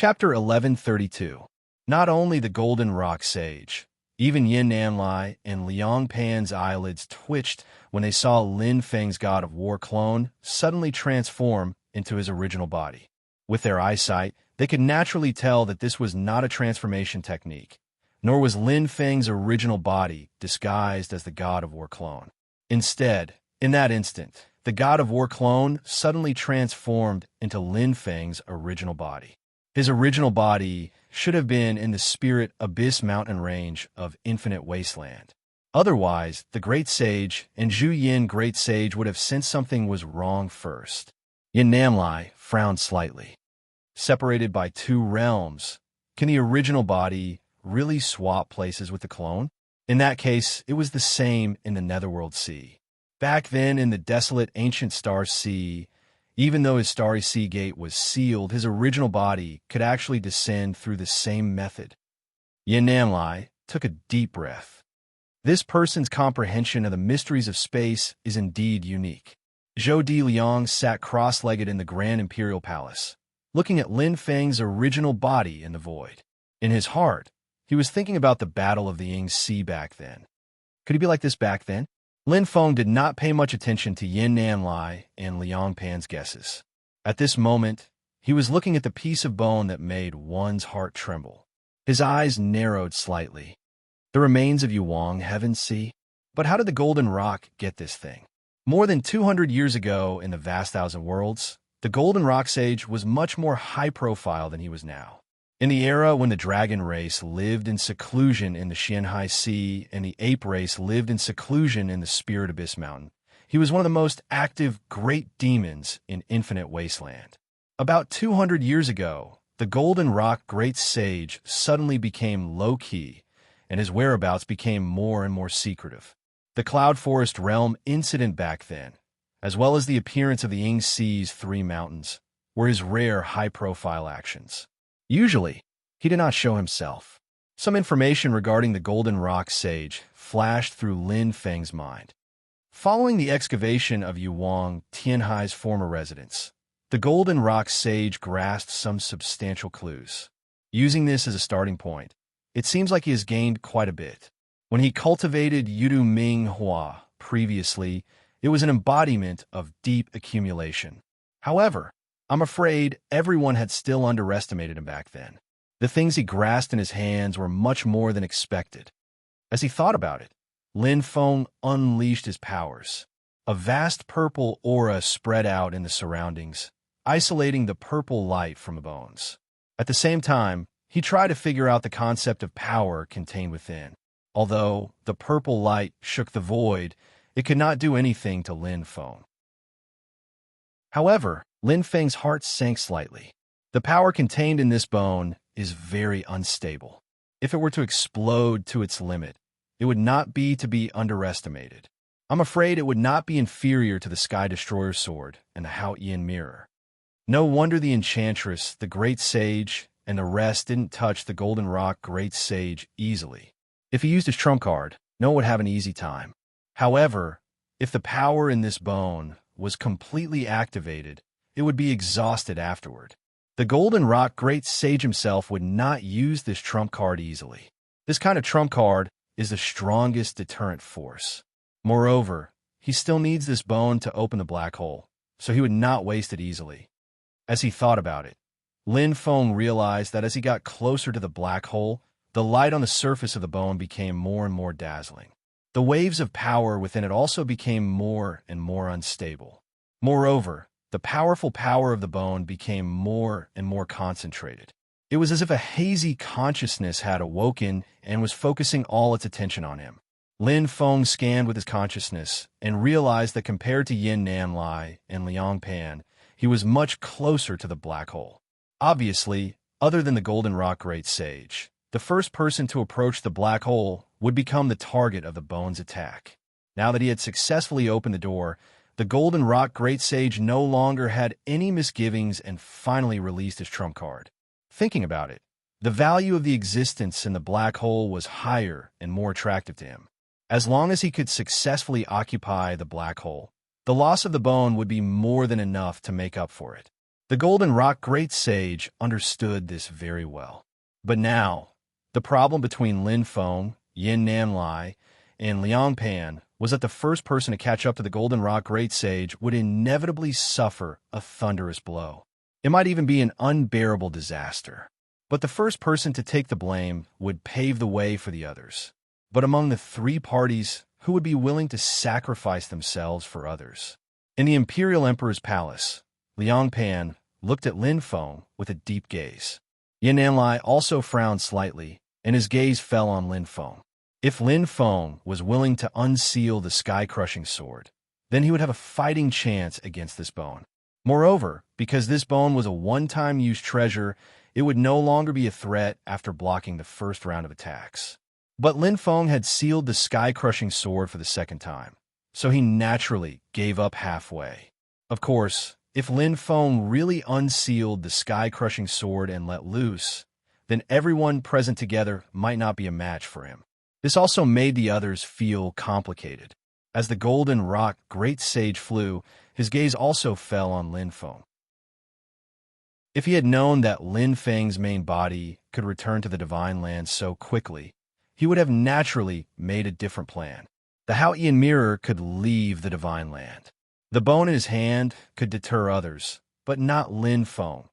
Chapter 1132. Not only the Golden Rock Sage, even Yin Nanlai and Liang Pan's eyelids twitched when they saw Lin Feng's god of war clone suddenly transform into his original body. With their eyesight, they could naturally tell that this was not a transformation technique, nor was Lin Feng's original body disguised as the god of war clone. Instead, in that instant, the god of war clone suddenly transformed into Lin Feng's original body. His original body should have been in the spirit abyss mountain range of infinite wasteland. Otherwise, the Great Sage and Zhu Yin Great Sage would have sensed something was wrong first. Yin Nanlai frowned slightly. Separated by two realms, can the original body really swap places with the clone? In that case, it was the same in the Netherworld Sea. Back then, in the desolate ancient star sea, even though his starry sea gate was sealed, his original body could actually descend through the same method. Yin Nanlai took a deep breath. This person's comprehension of the mysteries of space is indeed unique. Zhou Di Liang sat cross-legged in the Grand Imperial Palace, looking at Lin Feng's original body in the void. In his heart, he was thinking about the Battle of the Ying Sea back then. Could he be like this back then? Lin Feng did not pay much attention to Yin Nanlai and Liang Pan's guesses. At this moment, he was looking at the piece of bone that made one's heart tremble. His eyes narrowed slightly. The remains of Yuang Heaven Sea? But how did the Golden Rock get this thing? More than 200 years ago in the vast thousand worlds, the Golden Rock Sage was much more high-profile than he was now. In the era when the dragon race lived in seclusion in the Xianhai Sea and the ape race lived in seclusion in the Spirit Abyss Mountain, he was one of the most active great demons in Infinite Wasteland. About 200 years ago, the Golden Rock Great Sage suddenly became low-key, and his whereabouts became more and more secretive. The Cloud Forest Realm incident back then, as well as the appearance of the Ying Sea's three mountains, were his rare high-profile actions. Usually, he did not show himself. Some information regarding the Golden Rock Sage flashed through Lin Feng's mind. Following the excavation of Yuang Tianhai's former residence, the Golden Rock Sage grasped some substantial clues. Using this as a starting point, it seems like he has gained quite a bit. When he cultivated Yudu Ming Hua previously, it was an embodiment of deep accumulation. However, I'm afraid everyone had still underestimated him back then. The things he grasped in his hands were much more than expected. As he thought about it, Lin Feng unleashed his powers. A vast purple aura spread out in the surroundings, isolating the purple light from the bones. At the same time, he tried to figure out the concept of power contained within. Although the purple light shook the void, it could not do anything to Lin Feng. However, Lin Feng's heart sank slightly. The power contained in this bone is very unstable. If it were to explode to its limit, it would not be to be underestimated. I'm afraid it would not be inferior to the Sky Destroyer Sword and the Hao Yin Mirror. No wonder the Enchantress, the Great Sage, and the rest didn't touch the Golden Rock Great Sage easily. If he used his trump card, no one would have an easy time. However, if the power in this bone was completely activated, it would be exhausted afterward. The Golden Rock Great Sage himself would not use this trump card easily. This kind of trump card is the strongest deterrent force. Moreover, he still needs this bone to open the black hole, so he would not waste it easily. As he thought about it, Lin Feng realized that as he got closer to the black hole, the light on the surface of the bone became more and more dazzling. The waves of power within it also became more and more unstable. Moreover, the powerful power of the bone became more and more concentrated. It was as if a hazy consciousness had awoken and was focusing all its attention on him. Lin Feng scanned with his consciousness and realized that compared to Yin Nanlai and Liang Pan, he was much closer to the black hole. Obviously, other than the Golden Rock Great Sage, the first person to approach the black hole would become the target of the bone's attack. Now that he had successfully opened the door, the Golden Rock Great Sage no longer had any misgivings and finally released his trump card. Thinking about it, the value of the existence in the black hole was higher and more attractive to him. As long as he could successfully occupy the black hole, the loss of the bone would be more than enough to make up for it. The Golden Rock Great Sage understood this very well. But now, the problem between Lin Feng, Yin Nanlai, and Liang Pan was that the first person to catch up to the Golden Rock Great Sage would inevitably suffer a thunderous blow. It might even be an unbearable disaster. But the first person to take the blame would pave the way for the others. But among the three parties, who would be willing to sacrifice themselves for others? In the Imperial Emperor's palace, Liang Pan looked at Lin Feng with a deep gaze. Yin Nanlai also frowned slightly, and his gaze fell on Lin Feng. If Lin Feng was willing to unseal the sky-crushing sword, then he would have a fighting chance against this bone. Moreover, because this bone was a one-time use treasure, it would no longer be a threat after blocking the first round of attacks. But Lin Feng had sealed the sky-crushing sword for the second time, so he naturally gave up halfway. Of course, if Lin Feng really unsealed the sky-crushing sword and let loose, then everyone present together might not be a match for him. This also made the others feel complicated. As the Golden Rock Great Sage flew, his gaze also fell on Lin Feng. If he had known that Lin Feng's main body could return to the Divine Land so quickly, he would have naturally made a different plan. The Haotian mirror could leave the Divine Land. The bone in his hand could deter others, but not Lin Feng,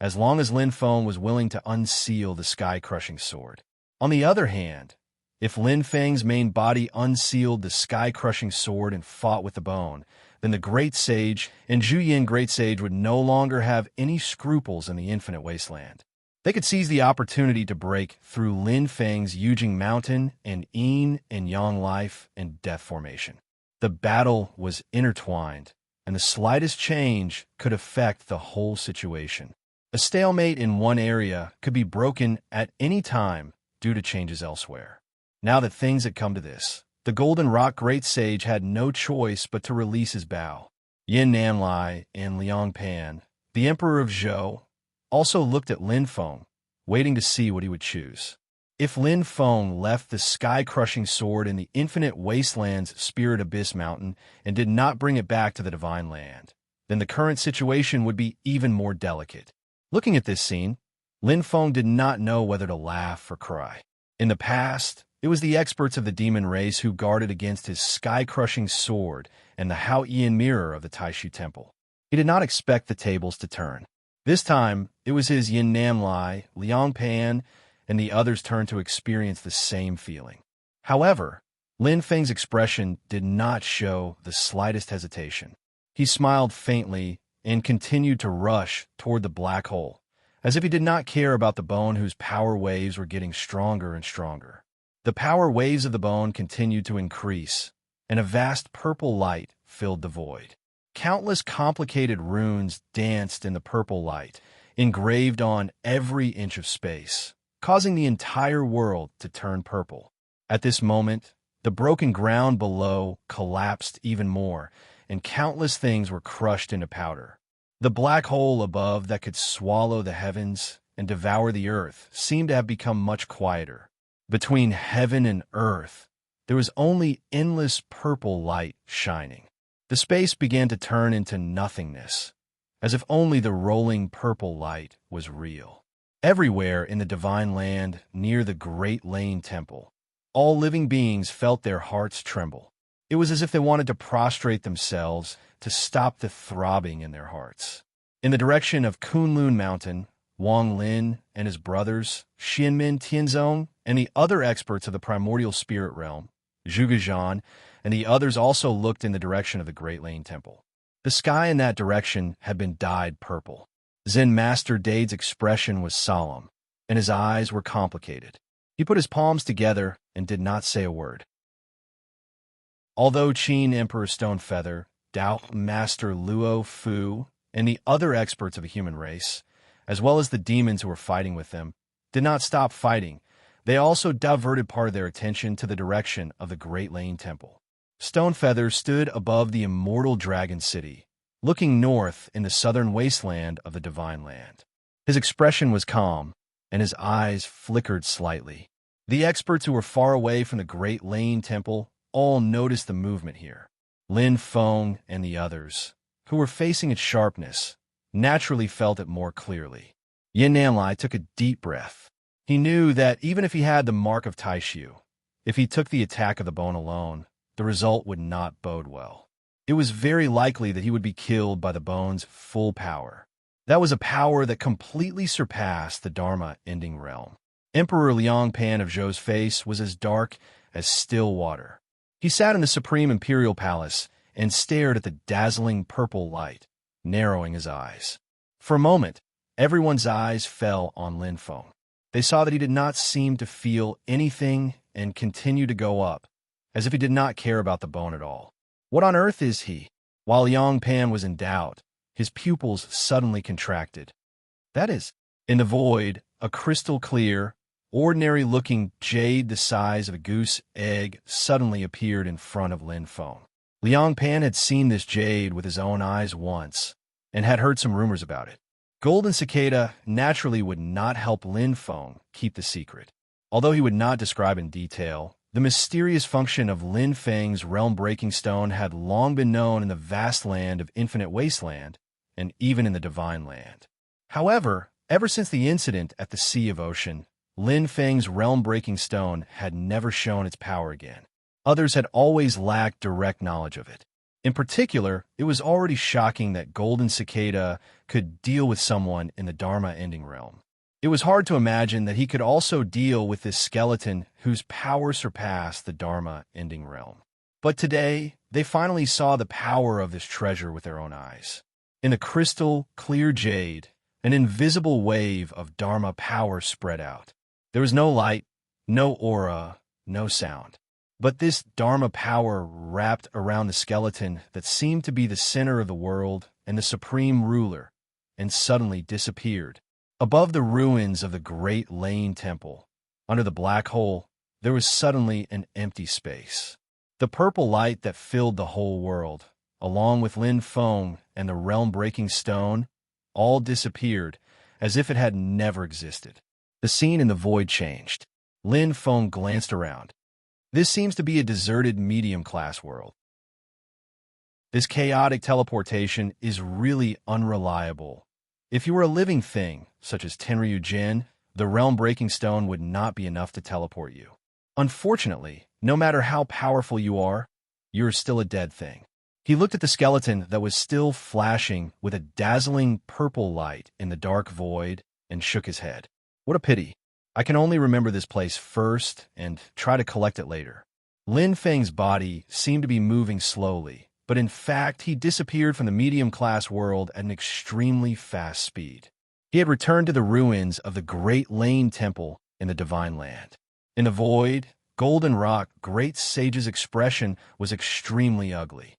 as long as Lin Feng was willing to unseal the sky-crushing sword. On the other hand, if Lin Feng's main body unsealed the sky-crushing sword and fought with the bone, then the Great Sage and Zhu Yin Great Sage would no longer have any scruples in the Infinite Wasteland. They could seize the opportunity to break through Lin Feng's Yujing Mountain and Yin and Yang life and death formation. The battle was intertwined, and the slightest change could affect the whole situation. A stalemate in one area could be broken at any time due to changes elsewhere. Now that things had come to this, the Golden Rock Great Sage had no choice but to release his bow. Yin Nanlai and Liang Pan, the Emperor of Zhou, also looked at Lin Feng, waiting to see what he would choose. If Lin Feng left the sky-crushing sword in the Infinite Wasteland's Spirit Abyss Mountain and did not bring it back to the Divine Land, then the current situation would be even more delicate. Looking at this scene, Lin Feng did not know whether to laugh or cry. In the past, it was the experts of the demon race who guarded against his sky-crushing sword and the Haotian mirror of the Taishu Temple. He did not expect the tables to turn. This time, it was his Yin Nanlai, Liang Pan, and the others' turn to experience the same feeling. However, Lin Feng's expression did not show the slightest hesitation. He smiled faintly and continued to rush toward the black hole, as if he did not care about the bone whose power waves were getting stronger and stronger. The power waves of the bone continued to increase, and a vast purple light filled the void. Countless complicated runes danced in the purple light, engraved on every inch of space, causing the entire world to turn purple. At this moment, the broken ground below collapsed even more, and countless things were crushed into powder. The black hole above that could swallow the heavens and devour the earth seemed to have become much quieter. Between heaven and earth, there was only endless purple light shining. The space began to turn into nothingness, as if only the rolling purple light was real. Everywhere in the Divine Land, near the Great Lane Temple, all living beings felt their hearts tremble. It was as if they wanted to prostrate themselves to stop the throbbing in their hearts. In the direction of Kunlun Mountain, Wang Lin and his brothers, Xianmin Tianzong, and the other experts of the primordial spirit realm, Zhuge Zhan, and the others also looked in the direction of the Great Lane Temple. The sky in that direction had been dyed purple. Zen Master Dade's expression was solemn, and his eyes were complicated. He put his palms together and did not say a word. Although Qin Emperor Stonefeather, Dao Master Luo Fu, and the other experts of the human race, as well as the demons who were fighting with them, did not stop fighting, they also diverted part of their attention to the direction of the Great Lane Temple. Stonefeather stood above the immortal Dragon City, looking north in the southern wasteland of the Divine Land. His expression was calm, and his eyes flickered slightly. The experts who were far away from the Great Lane Temple all noticed the movement here. Lin Feng and the others, who were facing its sharpness, naturally felt it more clearly. Yin Namlai took a deep breath. He knew that even if he had the mark of Taishu, if he took the attack of the bone alone, the result would not bode well. It was very likely that he would be killed by the bone's full power. That was a power that completely surpassed the Dharma-ending realm. Emperor Liang Pan of Zhou's face was as dark as still water. He sat in the Supreme Imperial Palace and stared at the dazzling purple light, narrowing his eyes. For a moment, everyone's eyes fell on Lin Feng. They saw that he did not seem to feel anything and continued to go up, as if he did not care about the bone at all. What on earth is he? While Liang Pan was in doubt, his pupils suddenly contracted. That is, in the void, a crystal-clear, ordinary-looking jade the size of a goose egg suddenly appeared in front of Lin Feng. Liang Pan had seen this jade with his own eyes once, and had heard some rumors about it. Golden Cicada naturally would not help Lin Feng keep the secret. Although he would not describe in detail, the mysterious function of Lin Feng's realm-breaking stone had long been known in the vast land of Infinite Wasteland, and even in the Divine Land. However, ever since the incident at the Sea of Ocean, Lin Feng's realm-breaking stone had never shown its power again. Others had always lacked direct knowledge of it. In particular, it was already shocking that Golden Cicada could deal with someone in the Dharma-ending realm. It was hard to imagine that he could also deal with this skeleton whose power surpassed the Dharma-ending realm. But today, they finally saw the power of this treasure with their own eyes. In the crystal, clear jade, an invisible wave of Dharma power spread out. There was no light, no aura, no sound. But this Dharma power wrapped around the skeleton that seemed to be the center of the world and the supreme ruler, and suddenly disappeared. Above the ruins of the great Lane Temple, under the black hole, there was suddenly an empty space. The purple light that filled the whole world, along with Lin Feng and the realm-breaking stone, all disappeared as if it had never existed. The scene in the void changed. Lin Feng glanced around. This seems to be a deserted medium-class world. This chaotic teleportation is really unreliable. If you were a living thing, such as Tenryu Jin, the realm-breaking stone would not be enough to teleport you. Unfortunately, no matter how powerful you are still a dead thing. He looked at the skeleton that was still flashing with a dazzling purple light in the dark void and shook his head. What a pity. I can only remember this place first and try to collect it later. Lin Feng's body seemed to be moving slowly, but in fact he disappeared from the medium-class world at an extremely fast speed. He had returned to the ruins of the Great Lane Temple in the Divine Land. In the void, golden rock, Great Sage's expression was extremely ugly.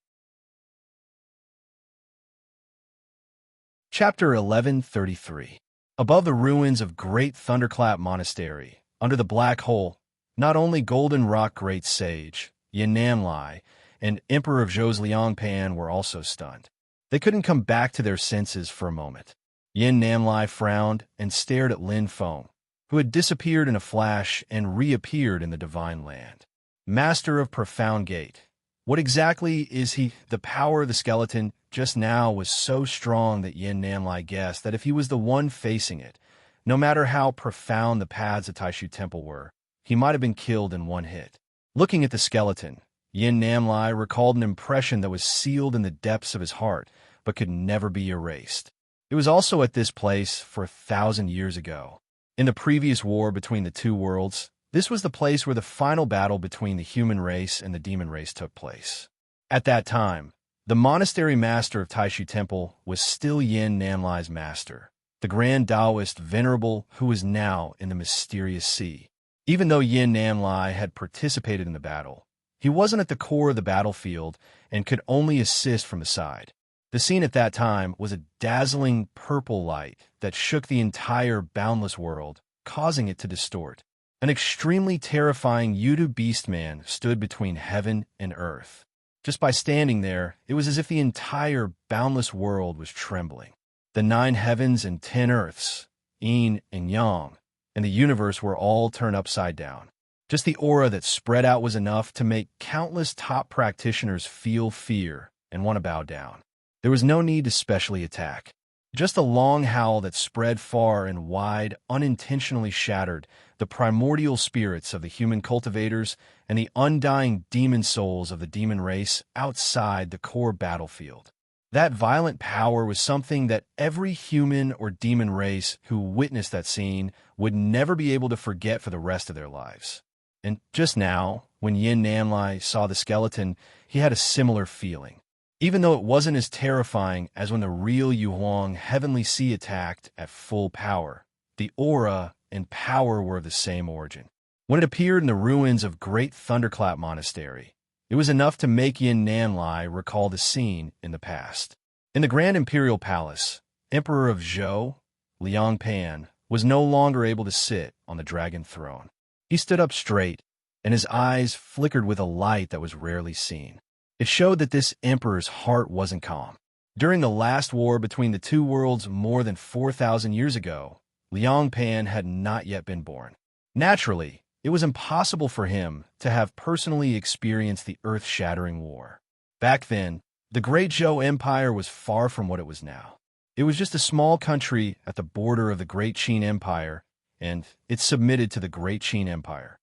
Chapter 1133. Above the ruins of Great Thunderclap Monastery, under the black hole, not only Golden Rock Great Sage, Yin Namlai, and Emperor of Zhou's Liang Pan were also stunned. They couldn't come back to their senses for a moment. Yin Namlai frowned and stared at Lin Feng, who had disappeared in a flash and reappeared in the Divine Land. Master of Profound Gate. What exactly is he? The power of the skeleton just now was so strong that Yin Namlai guessed that if he was the one facing it, no matter how profound the paths of Taishu Temple were, he might have been killed in one hit. Looking at the skeleton, Yin Namlai recalled an impression that was sealed in the depths of his heart, but could never be erased. It was also at this place for 1,000 years ago. In the previous war between the two worlds, this was the place where the final battle between the human race and the demon race took place. At that time, the monastery master of Taishu Temple was still Yin Namlai's master, the grand Taoist venerable who was now in the mysterious sea. Even though Yin Namlai had participated in the battle, he wasn't at the core of the battlefield and could only assist from the side. The scene at that time was a dazzling purple light that shook the entire boundless world, causing it to distort. An extremely terrifying Yudu Beastman stood between heaven and earth. Just by standing there, it was as if the entire boundless world was trembling. The 9 heavens and 10 earths, yin and yang, and the universe were all turned upside down. Just the aura that spread out was enough to make countless top practitioners feel fear and want to bow down. There was no need to specially attack. Just a long howl that spread far and wide, unintentionally shattered the primordial spirits of the human cultivators and the undying demon souls of the demon race outside the core battlefield. That violent power was something that every human or demon race who witnessed that scene would never be able to forget for the rest of their lives. And just now, when Yin Namlai saw the skeleton, he had a similar feeling. Even though it wasn't as terrifying as when the real Yu Huang heavenly sea attacked at full power, the aura and power were of the same origin. When it appeared in the ruins of Great Thunderclap Monastery, it was enough to make Yin Nanlai recall the scene in the past. In the Grand Imperial Palace, Emperor of Zhou, Liang Pan, was no longer able to sit on the dragon throne. He stood up straight, and his eyes flickered with a light that was rarely seen. It showed that this emperor's heart wasn't calm. During the last war between the two worlds more than 4,000 years ago, Liang Pan had not yet been born. Naturally, it was impossible for him to have personally experienced the earth-shattering war. Back then, the Great Zhou Empire was far from what it was now. It was just a small country at the border of the Great Qin Empire, and it submitted to the Great Qin Empire.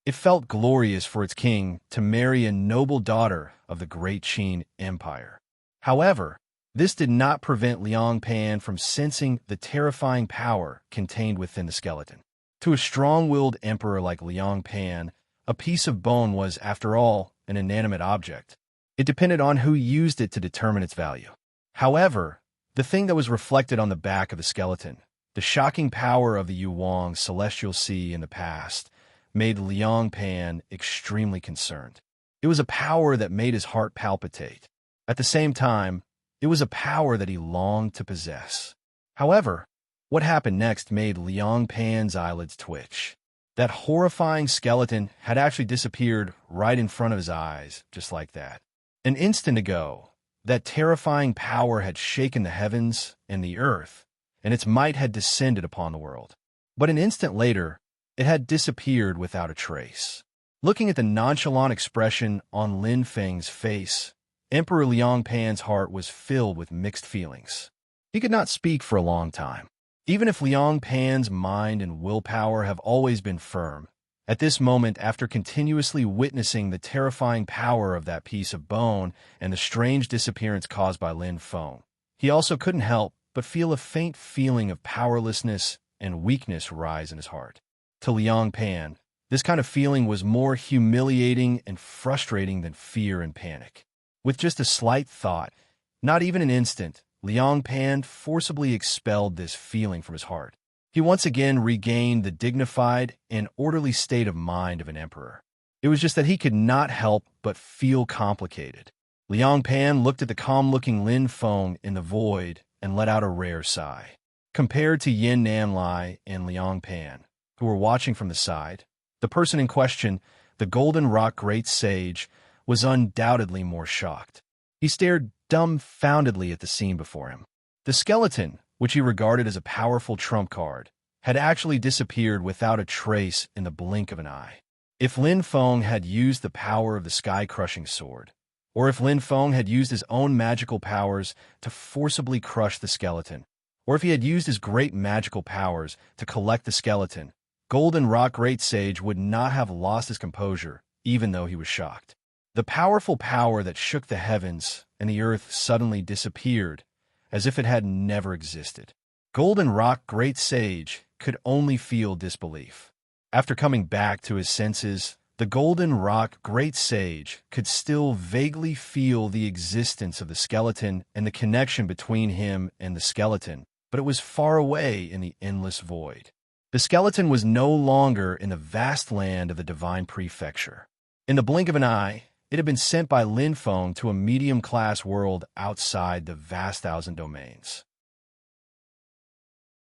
It felt glorious for its king to marry a noble daughter of the Great Qin Empire. However, this did not prevent Liang Pan from sensing the terrifying power contained within the skeleton. To a strong-willed emperor like Liang Pan, a piece of bone was, after all, an inanimate object. It depended on who used it to determine its value. However, the thing that was reflected on the back of the skeleton, the shocking power of the Yuang celestial sea in the past, made Liang Pan extremely concerned. It was a power that made his heart palpitate. At the same time, it was a power that he longed to possess. However, what happened next made Liang Pan's eyelids twitch. That horrifying skeleton had actually disappeared right in front of his eyes, just like that. An instant ago, that terrifying power had shaken the heavens and the earth, and its might had descended upon the world. But an instant later, it had disappeared without a trace. Looking at the nonchalant expression on Lin Feng's face, Emperor Liang Pan's heart was filled with mixed feelings. He could not speak for a long time. Even if Liang Pan's mind and willpower have always been firm, at this moment, after continuously witnessing the terrifying power of that piece of bone and the strange disappearance caused by Lin Feng, he also couldn't help but feel a faint feeling of powerlessness and weakness rise in his heart. To Liang Pan, this kind of feeling was more humiliating and frustrating than fear and panic. With just a slight thought, not even an instant, Liang Pan forcibly expelled this feeling from his heart. He once again regained the dignified and orderly state of mind of an emperor. It was just that he could not help but feel complicated. Liang Pan looked at the calm-looking Lin Feng in the void and let out a rare sigh. Compared to Yin Nanlai and Liang Pan, who were watching from the side, the person in question, the Golden Rock Great Sage, was undoubtedly more shocked. He stared dumbfoundedly at the scene before him. The skeleton, which he regarded as a powerful trump card, had actually disappeared without a trace in the blink of an eye. If Lin Feng had used the power of the sky-crushing sword, or if Lin Feng had used his own magical powers to forcibly crush the skeleton, or if he had used his great magical powers to collect the skeleton, Golden Rock Great Sage would not have lost his composure, even though he was shocked. The powerful power that shook the heavens and the earth suddenly disappeared, as if it had never existed. Golden Rock Great Sage could only feel disbelief. After coming back to his senses, the Golden Rock Great Sage could still vaguely feel the existence of the skeleton and the connection between him and the skeleton, but it was far away in the endless void. The skeleton was no longer in the vast land of the Divine Prefecture. In the blink of an eye, it had been sent by Lin Feng to a medium-class world outside the vast thousand domains.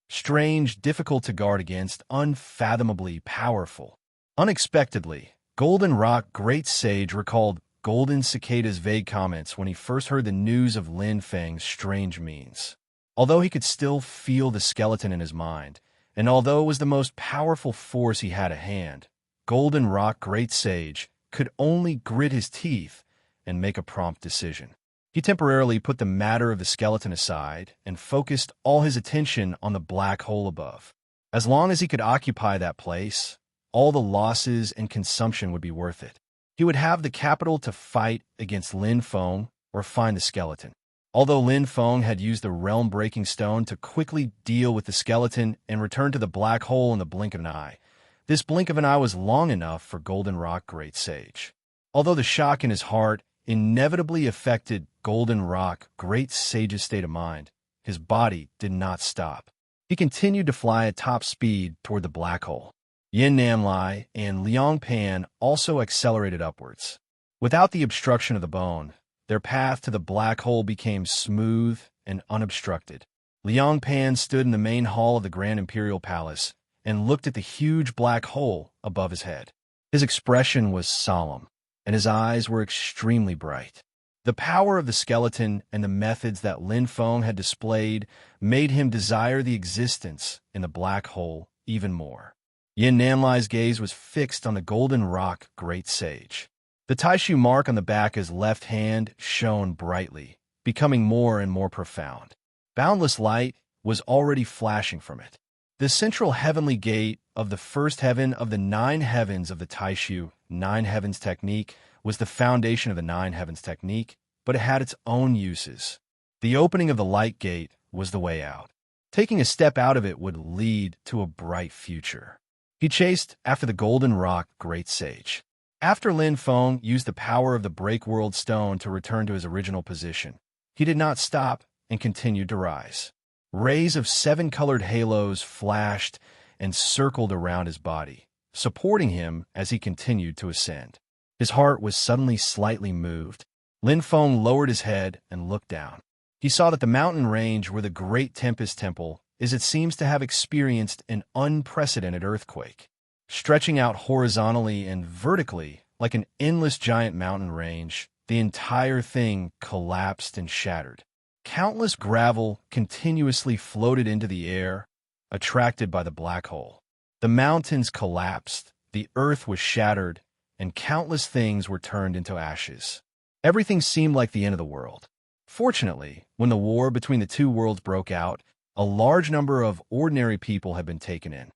Strange, difficult to guard against, unfathomably powerful. Unexpectedly, Golden Rock Great Sage recalled Golden Cicada's vague comments when he first heard the news of Lin Feng's strange means. Although he could still feel the skeleton in his mind, and although it was the most powerful force he had at hand, Golden Rock Great Sage could only grit his teeth and make a prompt decision. He temporarily put the matter of the skeleton aside and focused all his attention on the black hole above. As long as he could occupy that place, all the losses and consumption would be worth it. He would have the capital to fight against Lin Feng or find the skeleton. Although Lin Feng had used the realm-breaking stone to quickly deal with the skeleton and return to the black hole in the blink of an eye, this blink of an eye was long enough for Goldenrock Great Sage. Although the shock in his heart inevitably affected Goldenrock Great Sage's state of mind, his body did not stop. He continued to fly at top speed toward the black hole. Yin Namlai and Liang Pan also accelerated upwards. Without the obstruction of the bone, their path to the black hole became smooth and unobstructed. Liang Pan stood in the main hall of the Grand Imperial Palace and looked at the huge black hole above his head. His expression was solemn, and his eyes were extremely bright. The power of the skeleton and the methods that Lin Feng had displayed made him desire the existence in the black hole even more. Yin Namlai's gaze was fixed on the golden rock Great Sage. The Taishu mark on the back of his left hand shone brightly, becoming more and more profound. Boundless light was already flashing from it. The central heavenly gate of the first heaven of the 9 heavens of the Taishu 9 heavens technique was the foundation of the 9 heavens technique, but it had its own uses. The opening of the light gate was the way out. Taking a step out of it would lead to a bright future. He chased after the golden rock Great Sage. After Lin Feng used the power of the Breakworld Stone to return to his original position, he did not stop and continued to rise. Rays of 7-colored halos flashed and circled around his body, supporting him as he continued to ascend. His heart was suddenly slightly moved. Lin Feng lowered his head and looked down. He saw that the mountain range where the Great Tempest Temple is it seems to have experienced an unprecedented earthquake. Stretching out horizontally and vertically like an endless giant mountain range, the entire thing collapsed and shattered. Countless gravel continuously floated into the air, attracted by the black hole. The mountains collapsed, the earth was shattered, and countless things were turned into ashes. Everything seemed like the end of the world. Fortunately, when the war between the two worlds broke out, a large number of ordinary people had been taken in.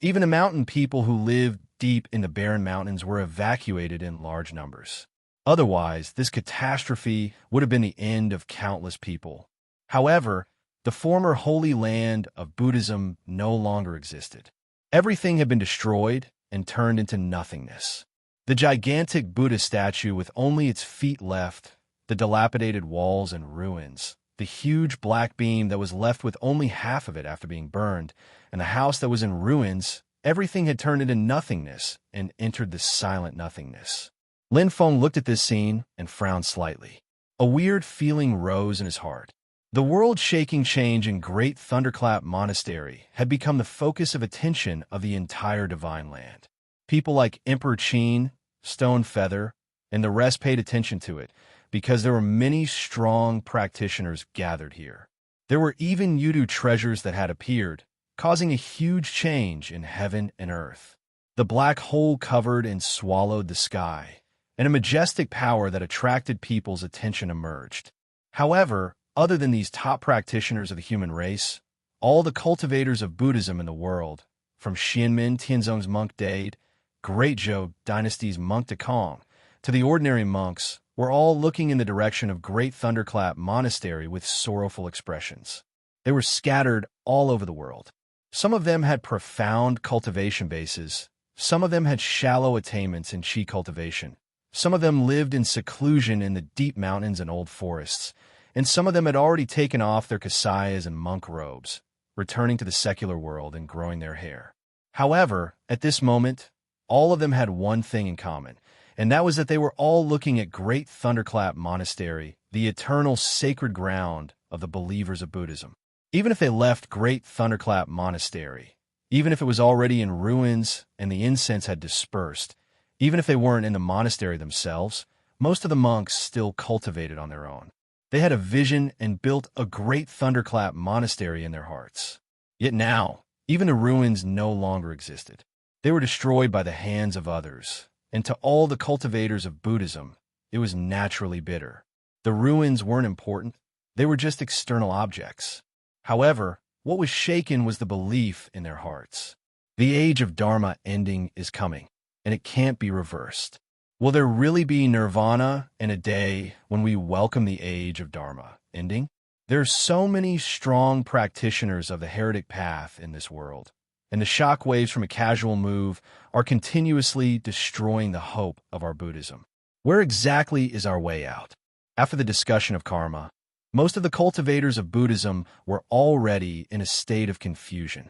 Even the mountain people who lived deep in the barren mountains were evacuated in large numbers. Otherwise, this catastrophe would have been the end of countless people. However, the former holy land of Buddhism no longer existed. Everything had been destroyed and turned into nothingness. The gigantic Buddha statue with only its feet left, the dilapidated walls and ruins, the huge black beam that was left with only half of it after being burned, and the house that was in ruins, everything had turned into nothingness and entered the silent nothingness. Lin Feng looked at this scene and frowned slightly. A weird feeling rose in his heart. The world-shaking change in Great Thunderclap Monastery had become the focus of attention of the entire Divine Land. People like Emperor Qin, Stone Feather, and the rest paid attention to it, because there were many strong practitioners gathered here. There were even Yudu treasures that had appeared, causing a huge change in heaven and earth. The black hole covered and swallowed the sky, and a majestic power that attracted people's attention emerged. However, other than these top practitioners of the human race, all the cultivators of Buddhism in the world, from Xianmin Tianzong's monk Dade, Great Zhou Dynasty's monk Dekong, to the ordinary monks, were all looking in the direction of Great Thunderclap Monastery with sorrowful expressions. They were scattered all over the world. Some of them had profound cultivation bases. Some of them had shallow attainments in Qi cultivation. Some of them lived in seclusion in the deep mountains and old forests. And some of them had already taken off their kasayas and monk robes, returning to the secular world and growing their hair. However, at this moment, all of them had one thing in common, and that was that they were all looking at Great Thunderclap Monastery, the eternal sacred ground of the believers of Buddhism. Even if they left Great Thunderclap Monastery, even if it was already in ruins and the incense had dispersed, even if they weren't in the monastery themselves, most of the monks still cultivated on their own. They had a vision and built a Great Thunderclap Monastery in their hearts. Yet now, even the ruins no longer existed. They were destroyed by the hands of others, and to all the cultivators of Buddhism, it was naturally bitter. The ruins weren't important, they were just external objects. However, what was shaken was the belief in their hearts. The age of Dharma ending is coming, and it can't be reversed. Will there really be nirvana in a day when we welcome the age of Dharma ending? There are so many strong practitioners of the heretic path in this world, and the shock waves from a casual move are continuously destroying the hope of our Buddhism. Where exactly is our way out? After the discussion of karma, most of the cultivators of Buddhism were already in a state of confusion.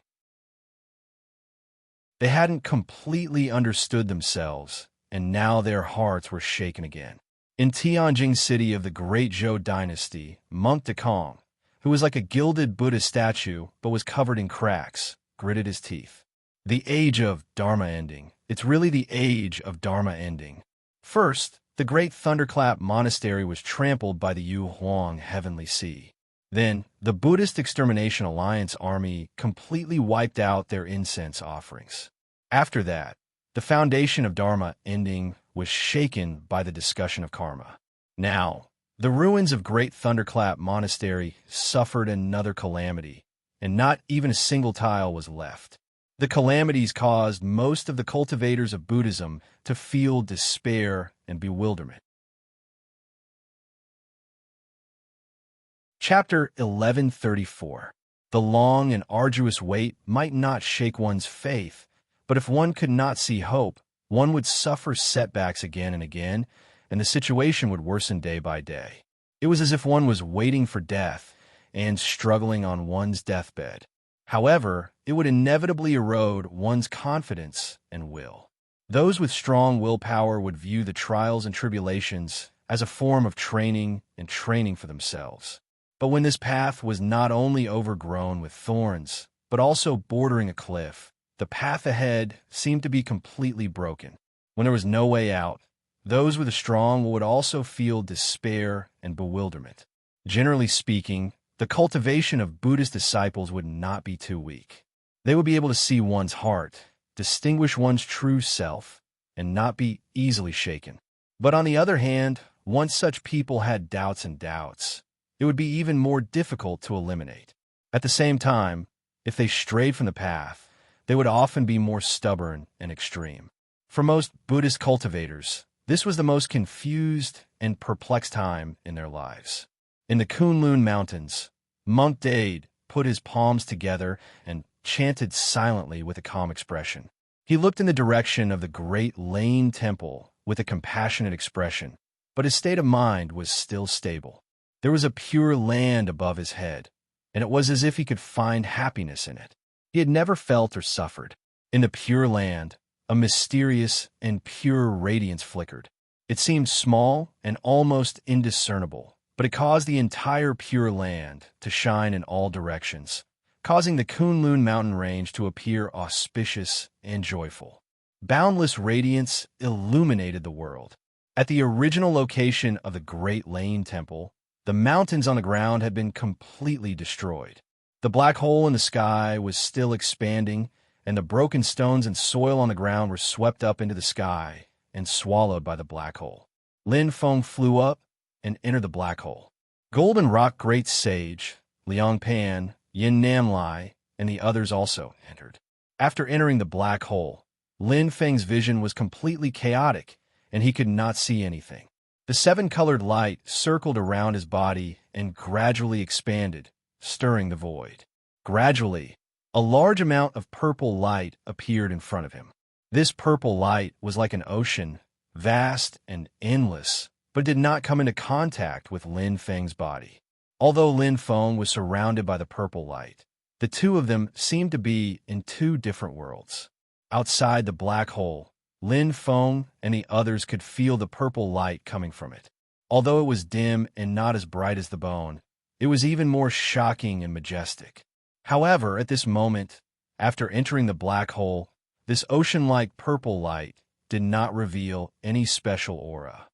They hadn't completely understood themselves, and now their hearts were shaken again. In Tianjin city of the Great Zhou dynasty, Monk Dekong, who was like a gilded Buddha statue but was covered in cracks, gritted his teeth. The age of Dharma ending. It's really the age of Dharma ending. First, the great Thunderclap Monastery was trampled by the Yu Huang Heavenly Sea. Then, the Buddhist Extermination Alliance army completely wiped out their incense offerings. After that, the foundation of Dharma ending was shaken by the discussion of karma. Now, the ruins of Great Thunderclap Monastery suffered another calamity, and not even a single tile was left. The calamities caused most of the cultivators of Buddhism to feel despair and bewilderment. Chapter 1134. The long and arduous wait might not shake one's faith, but if one could not see hope, one would suffer setbacks again and again, and the situation would worsen day by day. It was as if one was waiting for death and struggling on one's deathbed. However, it would inevitably erode one's confidence and will. Those with strong willpower would view the trials and tribulations as a form of training and training for themselves. But when this path was not only overgrown with thorns, but also bordering a cliff, the path ahead seemed to be completely broken. When there was no way out, those with a strong will would also feel despair and bewilderment. Generally speaking, the cultivation of Buddhist disciples would not be too weak. They would be able to see one's heart, distinguish one's true self, and not be easily shaken. But on the other hand, once such people had doubts, it would be even more difficult to eliminate. At the same time, if they strayed from the path, they would often be more stubborn and extreme. For most Buddhist cultivators, this was the most confused and perplexed time in their lives. In the Kunlun Mountains, Monk Dade put his palms together and chanted silently with a calm expression. He looked in the direction of the great Lane Temple with a compassionate expression, but his state of mind was still stable. There was a pure land above his head, and it was as if he could find happiness in it. He had never felt or suffered. In the pure land, a mysterious and pure radiance flickered. It seemed small and almost indiscernible, but it caused the entire pure land to shine in all directions, causing the Kunlun mountain range to appear auspicious and joyful. Boundless radiance illuminated the world. At the original location of the Great Lane Temple, the mountains on the ground had been completely destroyed. The black hole in the sky was still expanding, and the broken stones and soil on the ground were swept up into the sky and swallowed by the black hole. Lin Feng flew up and entered the black hole. Golden Rock Great Sage, Liang Pan, Yin Namlai, and the others also entered. After entering the black hole, Lin Feng's vision was completely chaotic, and he could not see anything. The seven-colored light circled around his body and gradually expanded, stirring the void. Gradually, a large amount of purple light appeared in front of him. This purple light was like an ocean, vast and endless, but did not come into contact with Lin Feng's body. Although Lin Feng was surrounded by the purple light, the two of them seemed to be in two different worlds. Outside the black hole, Lin Feng and the others could feel the purple light coming from it. Although it was dim and not as bright as the bone, it was even more shocking and majestic. However, at this moment, after entering the black hole, this ocean-like purple light did not reveal any special aura.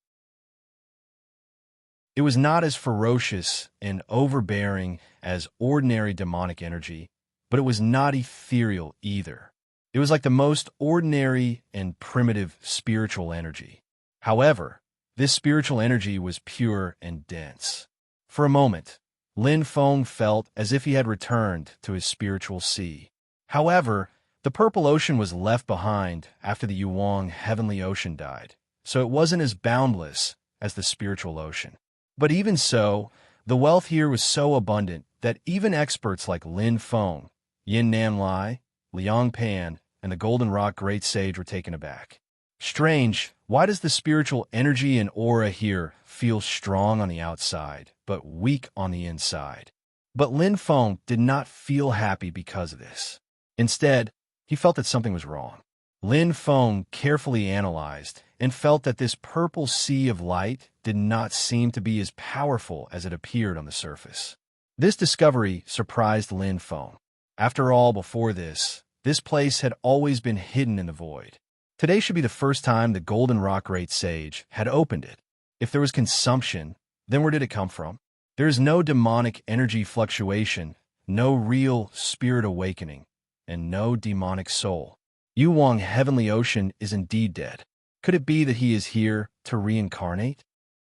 It was not as ferocious and overbearing as ordinary demonic energy, but it was not ethereal either. It was like the most ordinary and primitive spiritual energy. However, This spiritual energy was pure and dense. For a moment, Lin Feng felt as if he had returned to his spiritual sea. However, the purple ocean was left behind after the Yuang heavenly ocean died, so it wasn't as boundless as the spiritual ocean. But even so, the wealth here was so abundant that even experts like Lin Feng, Yin Nan Lai, Liang Pan, and the Golden Rock Great Sage were taken aback. Strange, why does the spiritual energy and aura here feel strong on the outside, but weak on the inside? But Lin Feng did not feel happy because of this. Instead, he felt that something was wrong. Lin Feng carefully analyzed and felt that this purple sea of light did not seem to be as powerful as it appeared on the surface. This discovery surprised Lin Feng. After all, before this place had always been hidden in the void. Today should be the first time the Golden Rock Great Sage had opened it. If there was consumption, then where did it come from? There is no demonic energy fluctuation, no real spirit awakening, and no demonic soul. Yuang Heavenly Ocean is indeed dead. Could it be that he is here to reincarnate?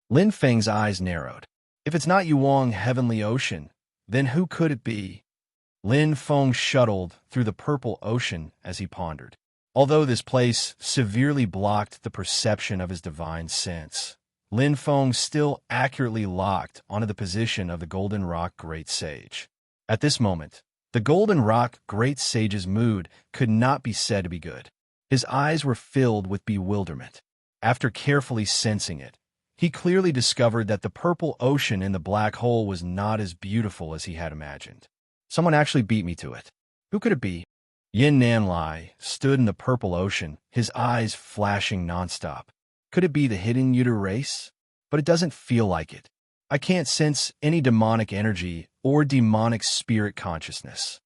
Lin Feng's eyes narrowed. If it's not Yuang Heavenly Ocean, then who could it be? Lin Feng shuttled through the purple ocean as he pondered. Although this place severely blocked the perception of his divine sense, Lin Feng still accurately locked onto the position of the Golden Rock Great Sage. At this moment, the Golden Rock Great Sage's mood could not be said to be good. His eyes were filled with bewilderment. After carefully sensing it, he clearly discovered that the purple ocean in the black hole was not as beautiful as he had imagined. Someone actually beat me to it. Who could it be? Yin Nan Lai stood in the purple ocean, his eyes flashing nonstop. Could it be the hidden Yuta race? But it doesn't feel like it. I can't sense any demonic energy or demonic spirit consciousness.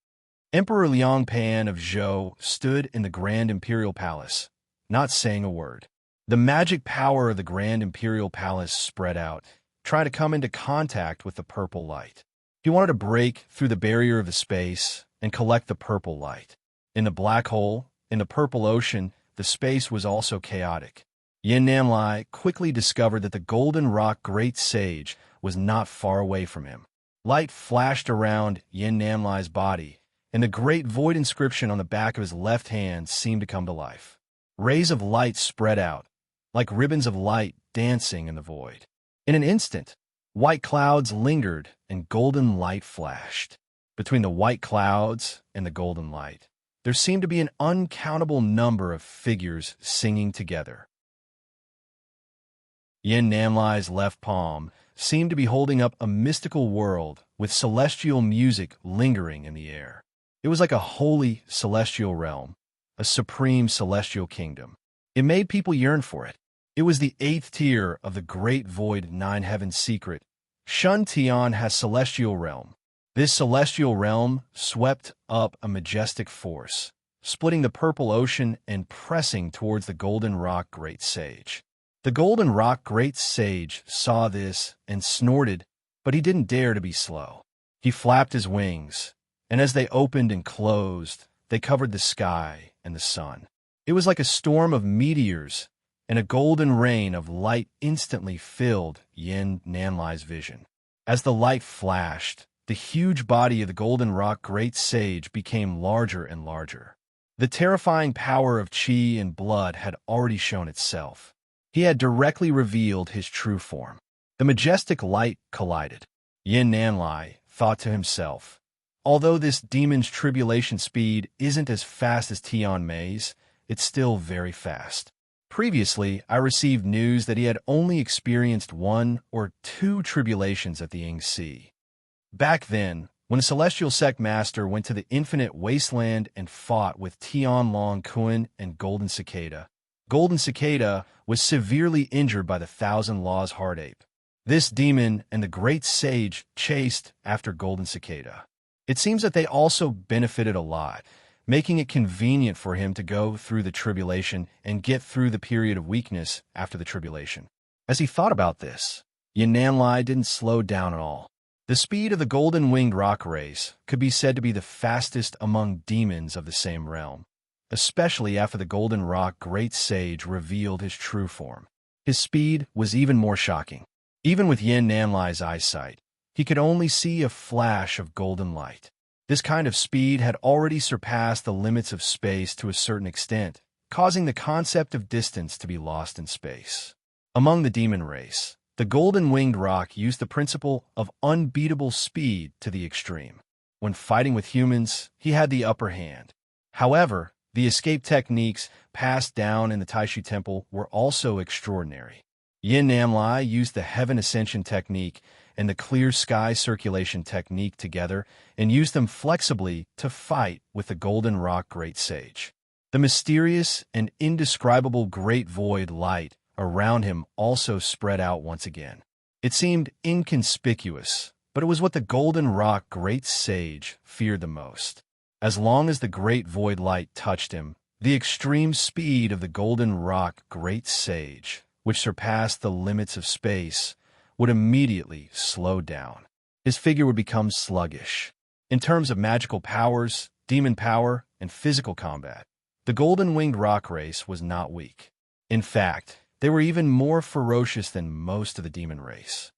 Emperor Liang Pan of Zhou stood in the Grand Imperial Palace, not saying a word. The magic power of the Grand Imperial Palace spread out, trying to come into contact with the purple light. He wanted to break through the barrier of the space and collect the purple light. In the black hole, in the purple ocean, the space was also chaotic. Yin Nan Lai quickly discovered that the Golden Rock Great Sage was not far away from him. Light flashed around Yin Nan Lai's body, and the great void inscription on the back of his left hand seemed to come to life. Rays of light spread out, like ribbons of light dancing in the void. In an instant, white clouds lingered and golden light flashed. Between the white clouds and the golden light, there seemed to be an uncountable number of figures singing together. Yin Nan Lai's left palm seemed to be holding up a mystical world with celestial music lingering in the air. It was like a holy celestial realm, a supreme celestial kingdom. It made people yearn for it. It was the 8th tier of the Great Void Nine Heavens secret. Shun Tian has celestial realm. This celestial realm swept up a majestic force, splitting the purple ocean and pressing towards the Golden Rock Great Sage. The Golden Rock Great Sage saw this and snorted, but he didn't dare to be slow. He flapped his wings, and as they opened and closed, they covered the sky and the sun. It was like a storm of meteors, and a golden rain of light instantly filled Yin Nan Lai's vision. As the light flashed, the huge body of the Golden Rock Great Sage became larger and larger. The terrifying power of qi and blood had already shown itself. He had directly revealed his true form. The majestic light collided. Yin Nan Lai thought to himself, although this demon's tribulation speed isn't as fast as Tian Mei's, it's still very fast. Previously, I received news that he had only experienced 1 or 2 tribulations at the Ying Sea. Back then, when a celestial sect master went to the infinite wasteland and fought with Tian Long Kun and Golden Cicada was severely injured by the Thousand Laws Heart Ape. This demon and the Great Sage chased after Golden Cicada. It seems that they also benefited a lot, making it convenient for him to go through the tribulation and get through the period of weakness after the tribulation. As he thought about this, Yin Nan Lai didn't slow down at all. The speed of the golden-winged rock race could be said to be the fastest among demons of the same realm, especially after the Golden Rock Great Sage revealed his true form. His speed was even more shocking. Even with Yin Nanlai's eyesight, he could only see a flash of golden light. This kind of speed had already surpassed the limits of space to a certain extent, causing the concept of distance to be lost in space. Among the demon race, the golden-winged roc used the principle of unbeatable speed to the extreme. When fighting with humans, he had the upper hand. However, the escape techniques passed down in the Taishu Temple were also extraordinary. Yin Namlai used the Heaven Ascension technique and the Clear Sky Circulation technique together and used them flexibly to fight with the Golden Rock Great Sage. The mysterious and indescribable Great Void light around him also spread out once again. It seemed inconspicuous, but it was what the Golden Rock Great Sage feared the most. As long as the Great Void light touched him, the extreme speed of the Golden Rock Great Sage, which surpassed the limits of space, would immediately slow down. His figure would become sluggish. In terms of magical powers, demon power, and physical combat, the golden-winged roc race was not weak. In fact, they were even more ferocious than most of the demon race.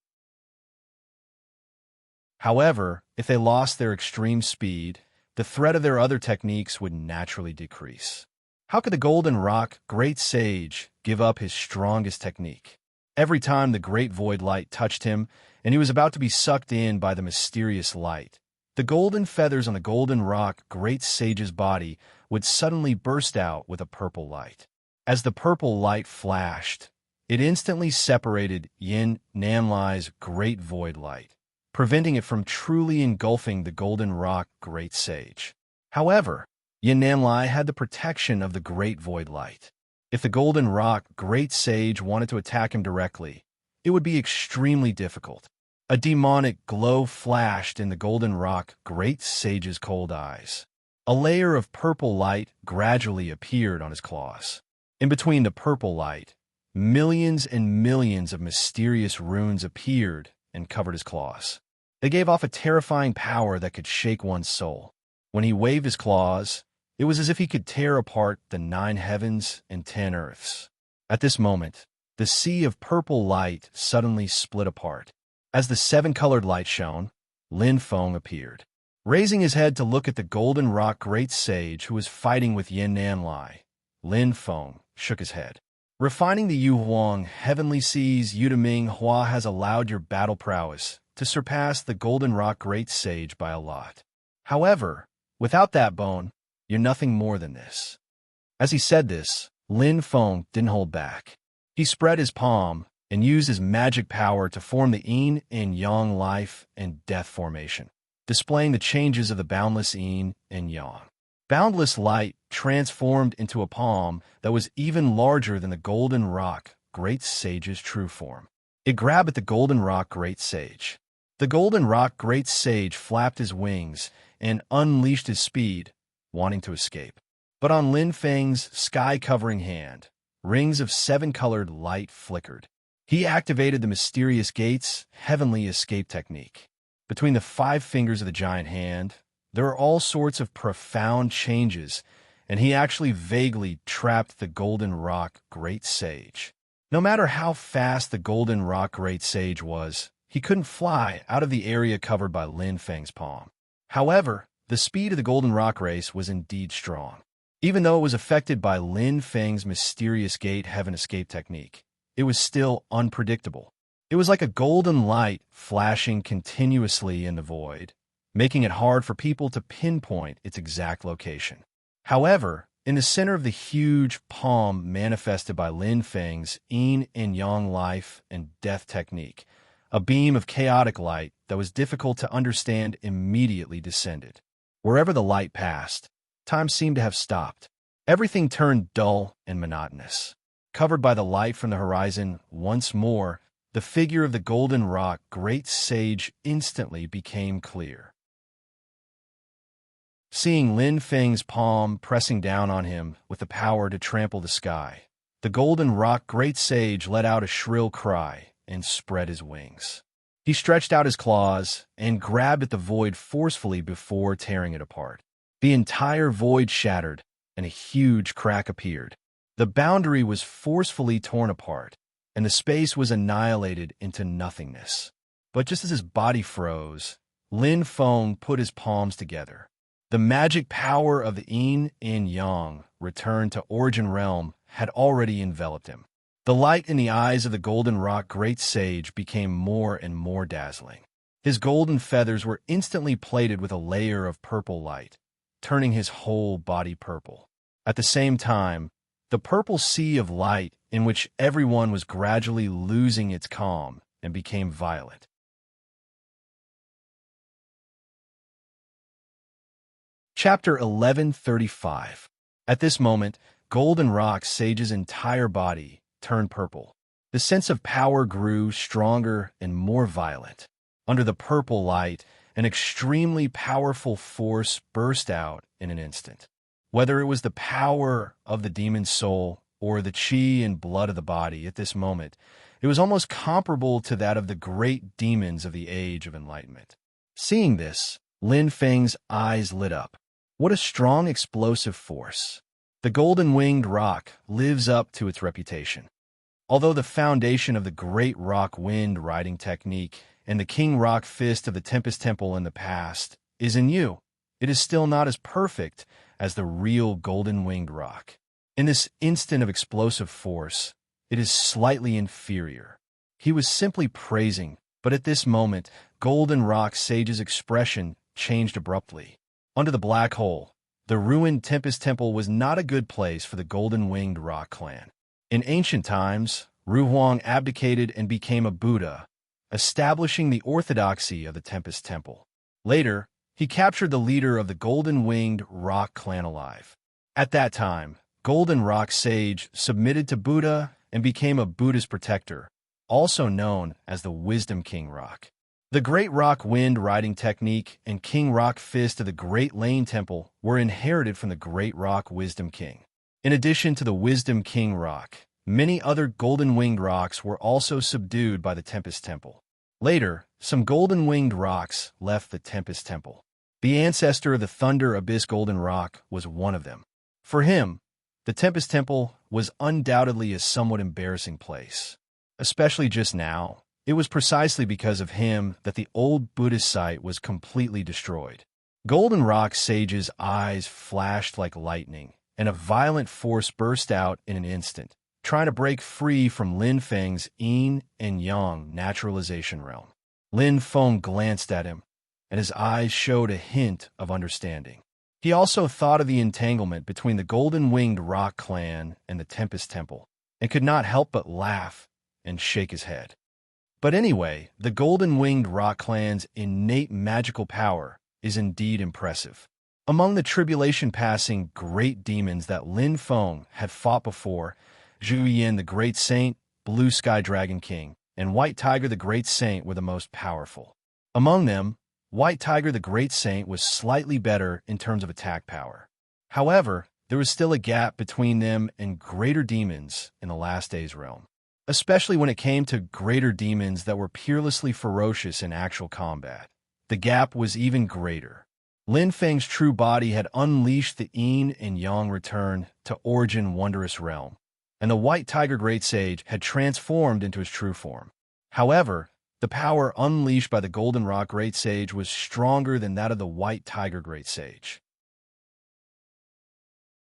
However, if they lost their extreme speed, the threat of their other techniques would naturally decrease. How could the Golden Rock Great Sage give up his strongest technique? Every time the Great Void light touched him, and he was about to be sucked in by the mysterious light, the golden feathers on the Golden Rock Great Sage's body would suddenly burst out with a purple light. As the purple light flashed, it instantly separated Yin Nanlai's Great Void light, preventing it from truly engulfing the Golden Rock Great Sage. However, Yin Nanlai had the protection of the Great Void light. If the Golden Rock Great Sage wanted to attack him directly, it would be extremely difficult. A demonic glow flashed in the Golden Rock Great Sage's cold eyes. A layer of purple light gradually appeared on his claws. In between the purple light, millions and millions of mysterious runes appeared and covered his claws. They gave off a terrifying power that could shake one's soul. When he waved his claws, it was as if he could tear apart the 9 heavens and 10 earths. At this moment, the sea of purple light suddenly split apart. As the 7-colored light shone, Lin Feng appeared. Raising his head to look at the Golden Rock Great Sage who was fighting with Yin Nanlai, Lin Feng shook his head. Refining the Yu Huang Heavenly Seas, Yudaming Hua has allowed your battle prowess to surpass the Golden Rock Great Sage by a lot. However, without that bone, you're nothing more than this. As he said this, Lin Feng didn't hold back. He spread his palm and used his magic power to form the yin and yang life and death formation, displaying the changes of the boundless yin and yang. Boundless light transformed into a palm that was even larger than the Golden Rock Great Sage's true form. It grabbed at the Golden Rock Great Sage. The Golden Rock Great Sage flapped his wings and unleashed his speed, wanting to escape. But on Lin Feng's sky-covering hand, rings of 7-colored light flickered. He activated the mysterious gate's heavenly escape technique. Between the 5 fingers of the giant hand, there are all sorts of profound changes, and he actually vaguely trapped the Golden Rock Great Sage. No matter how fast the Golden Rock Great Sage was, he couldn't fly out of the area covered by Lin Feng's palm. However, the speed of the Golden Rock race was indeed strong. Even though it was affected by Lin Feng's mysterious gate heaven escape technique, it was still unpredictable. It was like a golden light flashing continuously in the void, making it hard for people to pinpoint its exact location. However, in the center of the huge palm manifested by Lin Feng's yin and yang life and death technique, a beam of chaotic light that was difficult to understand immediately descended. Wherever the light passed, time seemed to have stopped. Everything turned dull and monotonous. Covered by the light from the horizon, once more, the figure of the Golden Rock Great Sage instantly became clear. Seeing Lin Feng's palm pressing down on him with the power to trample the sky, the Golden Rock Great Sage let out a shrill cry and spread his wings. He stretched out his claws and grabbed at the void forcefully before tearing it apart. The entire void shattered, and a huge crack appeared. The boundary was forcefully torn apart, and the space was annihilated into nothingness. But just as his body froze, Lin Feng put his palms together. The magic power of the yin and yang, return to origin realm, had already enveloped him. The light in the eyes of the golden rock great sage became more and more dazzling. His golden feathers were instantly plated with a layer of purple light, turning his whole body purple. At the same time, the purple sea of light in which everyone was gradually losing its calm and became violet. Chapter 1135. At this moment, Golden Rock Sage's entire body turned purple. The sense of power grew stronger and more violent. Under the purple light, an extremely powerful force burst out in an instant. Whether it was the power of the demon's soul or the chi and blood of the body at this moment, it was almost comparable to that of the great demons of the Age of Enlightenment. Seeing this, Lin Feng's eyes lit up. What a strong explosive force! The golden-winged rock lives up to its reputation. Although the foundation of the great rock wind riding technique and the king rock fist of the Tempest Temple in the past is in you, it is still not as perfect as the real golden-winged rock. In this instant of explosive force, it is slightly inferior. He was simply praising, but at this moment, Golden Rock Sage's expression changed abruptly. Under the black hole, the ruined Tempest Temple was not a good place for the golden-winged rock clan. In ancient times, Ru Huang abdicated and became a Buddha, establishing the orthodoxy of the Tempest Temple. Later, he captured the leader of the golden-winged rock clan alive. At that time, Golden Rock Sage submitted to Buddha and became a Buddha's protector, also known as the Wisdom King Rock. The Great Rock Wind Riding Technique and King Rock Fist of the Great Lane Temple were inherited from the Great Rock Wisdom King. In addition to the Wisdom King Rock, many other golden-winged rocks were also subdued by the Tempest Temple. Later, some golden-winged rocks left the Tempest Temple. The ancestor of the Thunder Abyss Golden Rock was one of them. For him, the Tempest Temple was undoubtedly a somewhat embarrassing place. Especially just now, it was precisely because of him that the old Buddhist site was completely destroyed. Golden Rock Sage's eyes flashed like lightning, and a violent force burst out in an instant, trying to break free from Lin Feng's yin and yang naturalization realm. Lin Feng glanced at him, and his eyes showed a hint of understanding. He also thought of the entanglement between the golden-winged rock clan and the Tempest Temple, and could not help but laugh and shake his head. But anyway, the golden-winged rock clan's innate magical power is indeed impressive. Among the tribulation-passing great demons that Lin Feng had fought before, Zhu Yin the Great Saint, Blue Sky Dragon King, and White Tiger the Great Saint were the most powerful. Among them, White Tiger the Great Saint was slightly better in terms of attack power. However, there was still a gap between them and greater demons in the Last Days realm, especially when it came to greater demons that were peerlessly ferocious in actual combat. The gap was even greater. Lin Feng's true body had unleashed the yin and yang return to origin wondrous realm, and the White Tiger Great Sage had transformed into his true form. However, the power unleashed by the Golden Rock Great Sage was stronger than that of the White Tiger Great Sage.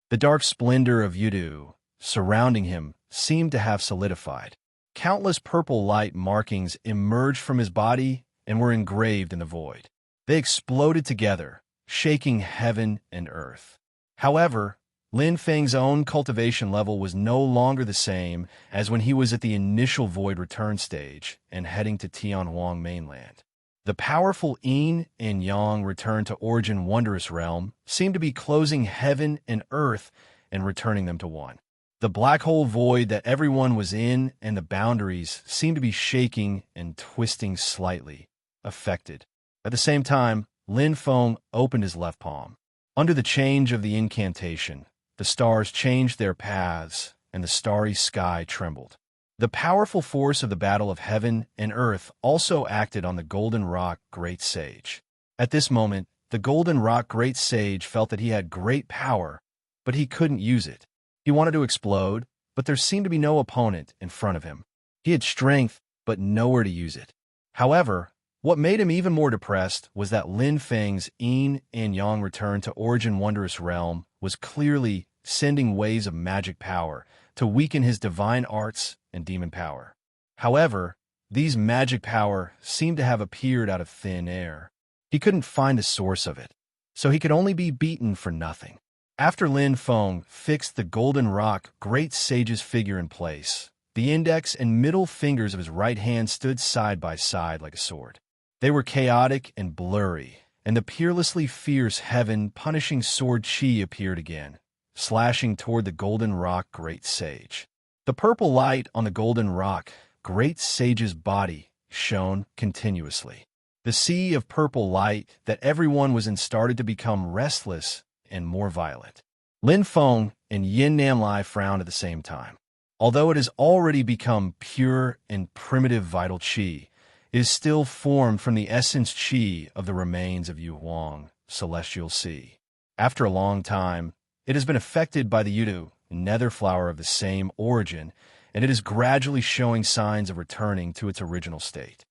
The dark splendor of Yudu surrounding him seemed to have solidified. Countless purple light markings emerged from his body and were engraved in the void. They exploded together, shaking heaven and earth. However, Lin Feng's own cultivation level was no longer the same as when he was at the initial void return stage and heading to Tianhuang mainland. The powerful yin and yang return to origin wondrous realm seemed to be closing heaven and earth and returning them to one. The black hole void that everyone was in and the boundaries seemed to be shaking and twisting slightly, affected. At the same time, Lin Feng opened his left palm. Under the change of the incantation, the stars changed their paths, and the starry sky trembled. The powerful force of the battle of heaven and earth also acted on the Golden Rock Great Sage. At this moment, the Golden Rock Great Sage felt that he had great power, but he couldn't use it. He wanted to explode, but there seemed to be no opponent in front of him. He had strength, but nowhere to use it. However, what made him even more depressed was that Lin Feng's yin and yang return to Origin Wondrous Realm was clearly sending waves of magic power to weaken his divine arts and demon power. However, these magic power seemed to have appeared out of thin air. He couldn't find a source of it, so he could only be beaten for nothing. After Lin Feng fixed the golden rock great sage's figure in place, the index and middle fingers of his right hand stood side by side like a sword. They were chaotic and blurry, and the peerlessly fierce heaven-punishing sword chi appeared again, slashing toward the golden rock great sage. The purple light on the golden rock great sage's body shone continuously. The sea of purple light that everyone was in started to become restless and more violent. Lin Feng and Yin Namlai frowned at the same time. Although it has already become pure and primitive vital qi, it is still formed from the essence qi of the remains of Yu Huang, celestial sea. After a long time, it has been affected by the Yudu, nether flower of the same origin, and it is gradually showing signs of returning to its original state.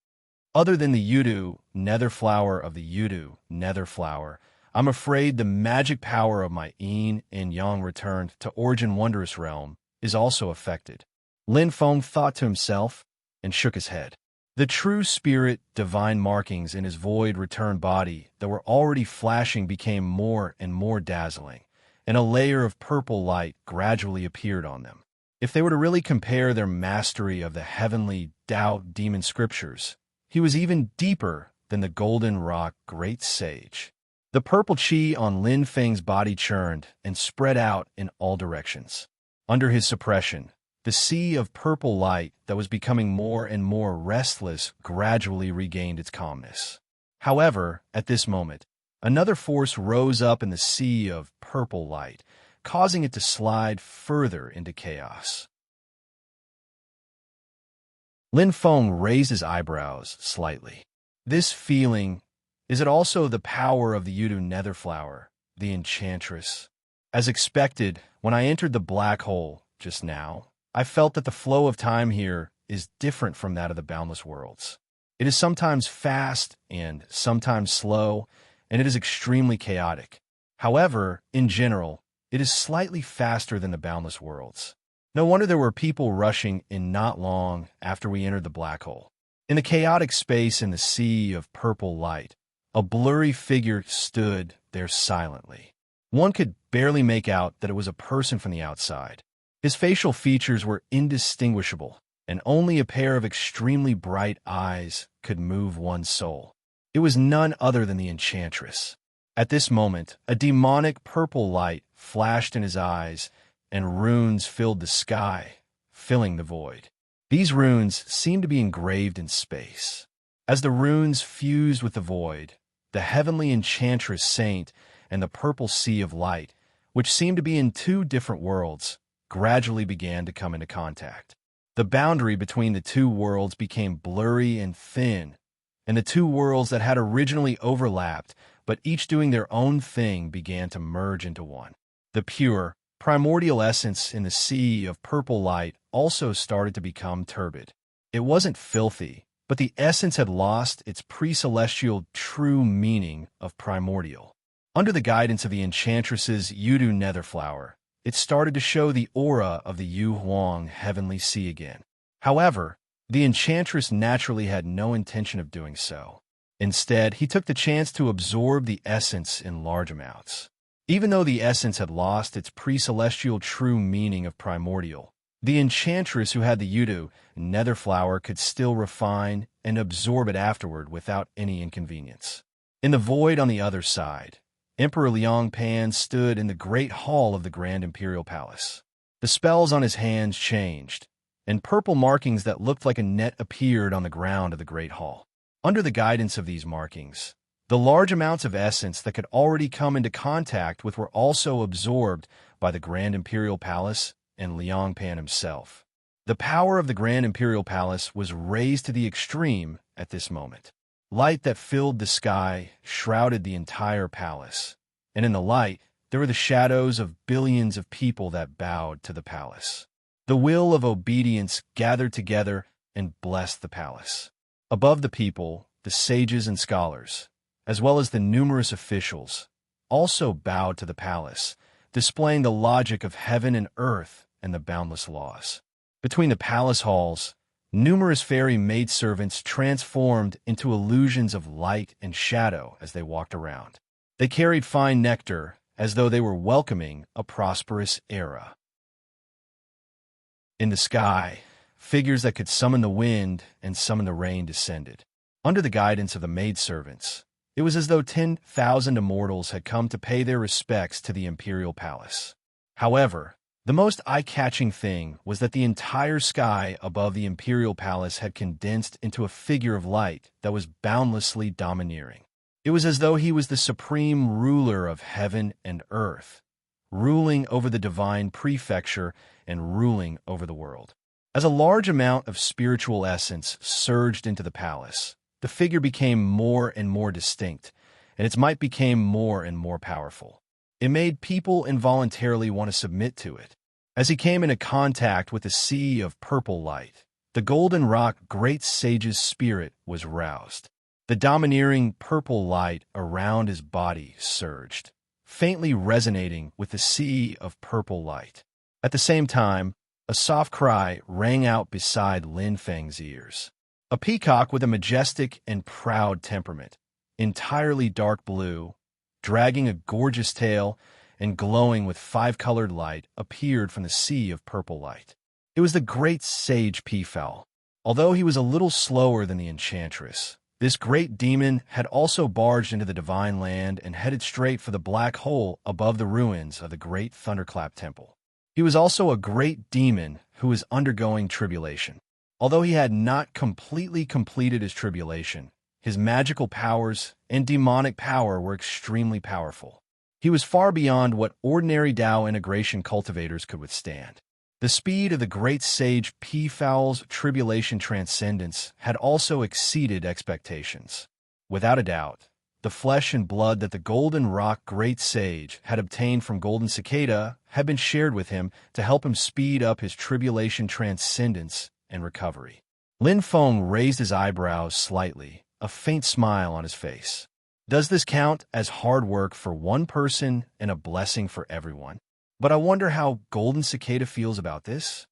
Other than the Yudu, nether flower of the Yudu, nether flower, I'm afraid the magic power of my yin and yang returned to Origin Wondrous Realm is also affected. Lin Feng thought to himself and shook his head. The true spirit, divine markings in his void returned body that were already flashing became more and more dazzling, and a layer of purple light gradually appeared on them. If they were to really compare their mastery of the heavenly Tao demon scriptures, he was even deeper than the golden rock great sage. The purple chi on Lin Feng's body churned and spread out in all directions. Under his suppression, the sea of purple light that was becoming more and more restless gradually regained its calmness. However, at this moment, another force rose up in the sea of purple light, causing it to slide further into chaos. Lin Feng raised his eyebrows slightly. This feeling, is it also the power of the Yudu Netherflower, the Enchantress? As expected, when I entered the black hole just now, I felt that the flow of time here is different from that of the boundless worlds. It is sometimes fast and sometimes slow, and it is extremely chaotic. However, in general, it is slightly faster than the boundless worlds. No wonder there were people rushing in not long after we entered the black hole. In the chaotic space in the sea of purple light, a blurry figure stood there silently. One could barely make out that it was a person from the outside. His facial features were indistinguishable, and only a pair of extremely bright eyes could move one's soul. It was none other than the Enchantress. At this moment, a demonic purple light flashed in his eyes, and runes filled the sky, filling the void. These runes seemed to be engraved in space. As the runes fused with the void, the heavenly Enchantress Saint and the purple sea of light, which seemed to be in two different worlds, gradually began to come into contact. The boundary between the two worlds became blurry and thin, and the two worlds that had originally overlapped, but each doing their own thing, began to merge into one. The pure, primordial essence in the sea of purple light also started to become turbid. It wasn't filthy, but the essence had lost its pre-celestial true meaning of primordial. Under the guidance of the Enchantress's Yudu Netherflower, it started to show the aura of the Yu Huang heavenly sea again. However, the Enchantress naturally had no intention of doing so. Instead, he took the chance to absorb the essence in large amounts. Even though the essence had lost its pre-celestial true meaning of primordial, the Enchantress who had the Yudu Netherflower could still refine and absorb it afterward without any inconvenience. In the void on the other side, Emperor Liang Pan stood in the great hall of the Grand Imperial Palace. The spells on his hands changed, and purple markings that looked like a net appeared on the ground of the great hall. Under the guidance of these markings, the large amounts of essence that could already come into contact with were also absorbed by the Grand Imperial Palace and Liang Pan himself. The power of the Grand Imperial Palace was raised to the extreme at this moment. Light that filled the sky shrouded the entire palace, and in the light there were the shadows of billions of people that bowed to the palace. The will of obedience gathered together and blessed the palace. Above the people, the sages and scholars, as well as the numerous officials, also bowed to the palace, displaying the logic of heaven and earth and the boundless laws. Between the palace halls, numerous fairy maidservants transformed into illusions of light and shadow as they walked around. They carried fine nectar as though they were welcoming a prosperous era. In the sky, figures that could summon the wind and summon the rain descended. Under the guidance of the maidservants, it was as though 10,000 immortals had come to pay their respects to the imperial palace. However, the most eye-catching thing was that the entire sky above the imperial palace had condensed into a figure of light that was boundlessly domineering. It was as though he was the supreme ruler of heaven and earth, ruling over the divine prefecture and ruling over the world. As a large amount of spiritual essence surged into the palace, the figure became more and more distinct, and its might became more and more powerful. It made people involuntarily want to submit to it. As he came into contact with the sea of purple light, the golden rock great sage's spirit was roused. The domineering purple light around his body surged, faintly resonating with the sea of purple light. At the same time, a soft cry rang out beside Lin Feng's ears. A peacock with a majestic and proud temperament, entirely dark blue, dragging a gorgeous tail and glowing with five-colored light, appeared from the sea of purple light. It was the great sage peafowl. Although he was a little slower than the enchantress, this great demon had also barged into the divine land and headed straight for the black hole above the ruins of the great Thunderclap Temple. He was also a great demon who was undergoing tribulation. Although he had not completely completed his tribulation, his magical powers and demonic power were extremely powerful. He was far beyond what ordinary Dao integration cultivators could withstand. The speed of the great sage peafowl's tribulation transcendence had also exceeded expectations. Without a doubt, the flesh and blood that the golden rock great sage had obtained from golden cicada had been shared with him to help him speed up his tribulation transcendence and recovery. Lin Feng raised his eyebrows slightly, a faint smile on his face. Does this count as hard work for one person and a blessing for everyone? But I wonder how Golden Cicada feels about this.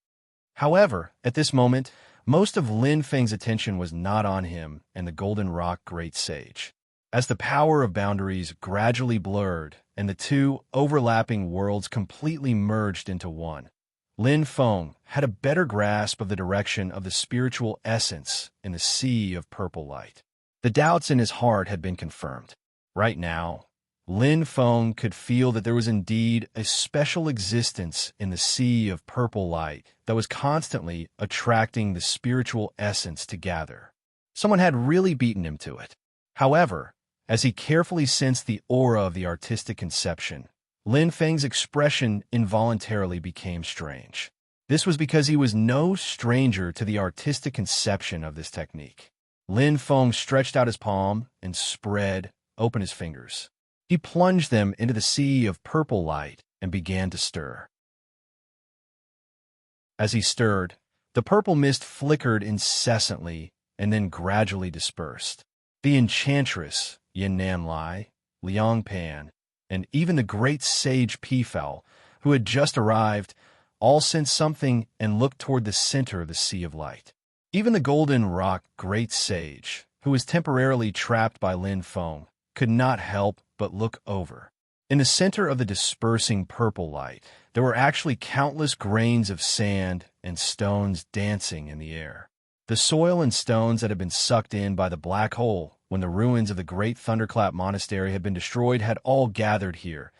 However, at this moment, most of Lin Feng's attention was not on him and the Golden Rock Great Sage. As the power of boundaries gradually blurred and the two overlapping worlds completely merged into one, Lin Feng had a better grasp of the direction of the spiritual essence in the sea of purple light. The doubts in his heart had been confirmed. Right now, Lin Feng could feel that there was indeed a special existence in the sea of purple light that was constantly attracting the spiritual essence to gather. Someone had really beaten him to it. However, as he carefully sensed the aura of the artistic conception, Lin Feng's expression involuntarily became strange. This was because he was no stranger to the artistic conception of this technique. Lin Feng stretched out his palm and spread open his fingers. He plunged them into the sea of purple light and began to stir. As he stirred, the purple mist flickered incessantly and then gradually dispersed. The enchantress, Yin Nan Lai, Liang Pan, and even the great sage Peafowl, who had just arrived, all sensed something and looked toward the center of the sea of light. Even the golden rock great sage, who was temporarily trapped by Lin Feng, could not help but look over. In the center of the dispersing purple light, there were actually countless grains of sand and stones dancing in the air. The soil and stones that had been sucked in by the black hole when the ruins of the great Thunderclap Monastery had been destroyed had all gathered here,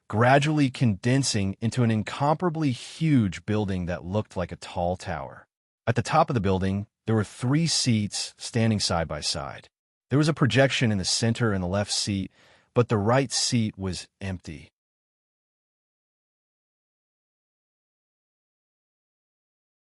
gradually condensing into an incomparably huge building that looked like a tall tower. At the top of the building, there were 3 seats standing side by side. There was a projection in the center and the left seat, but the right seat was empty.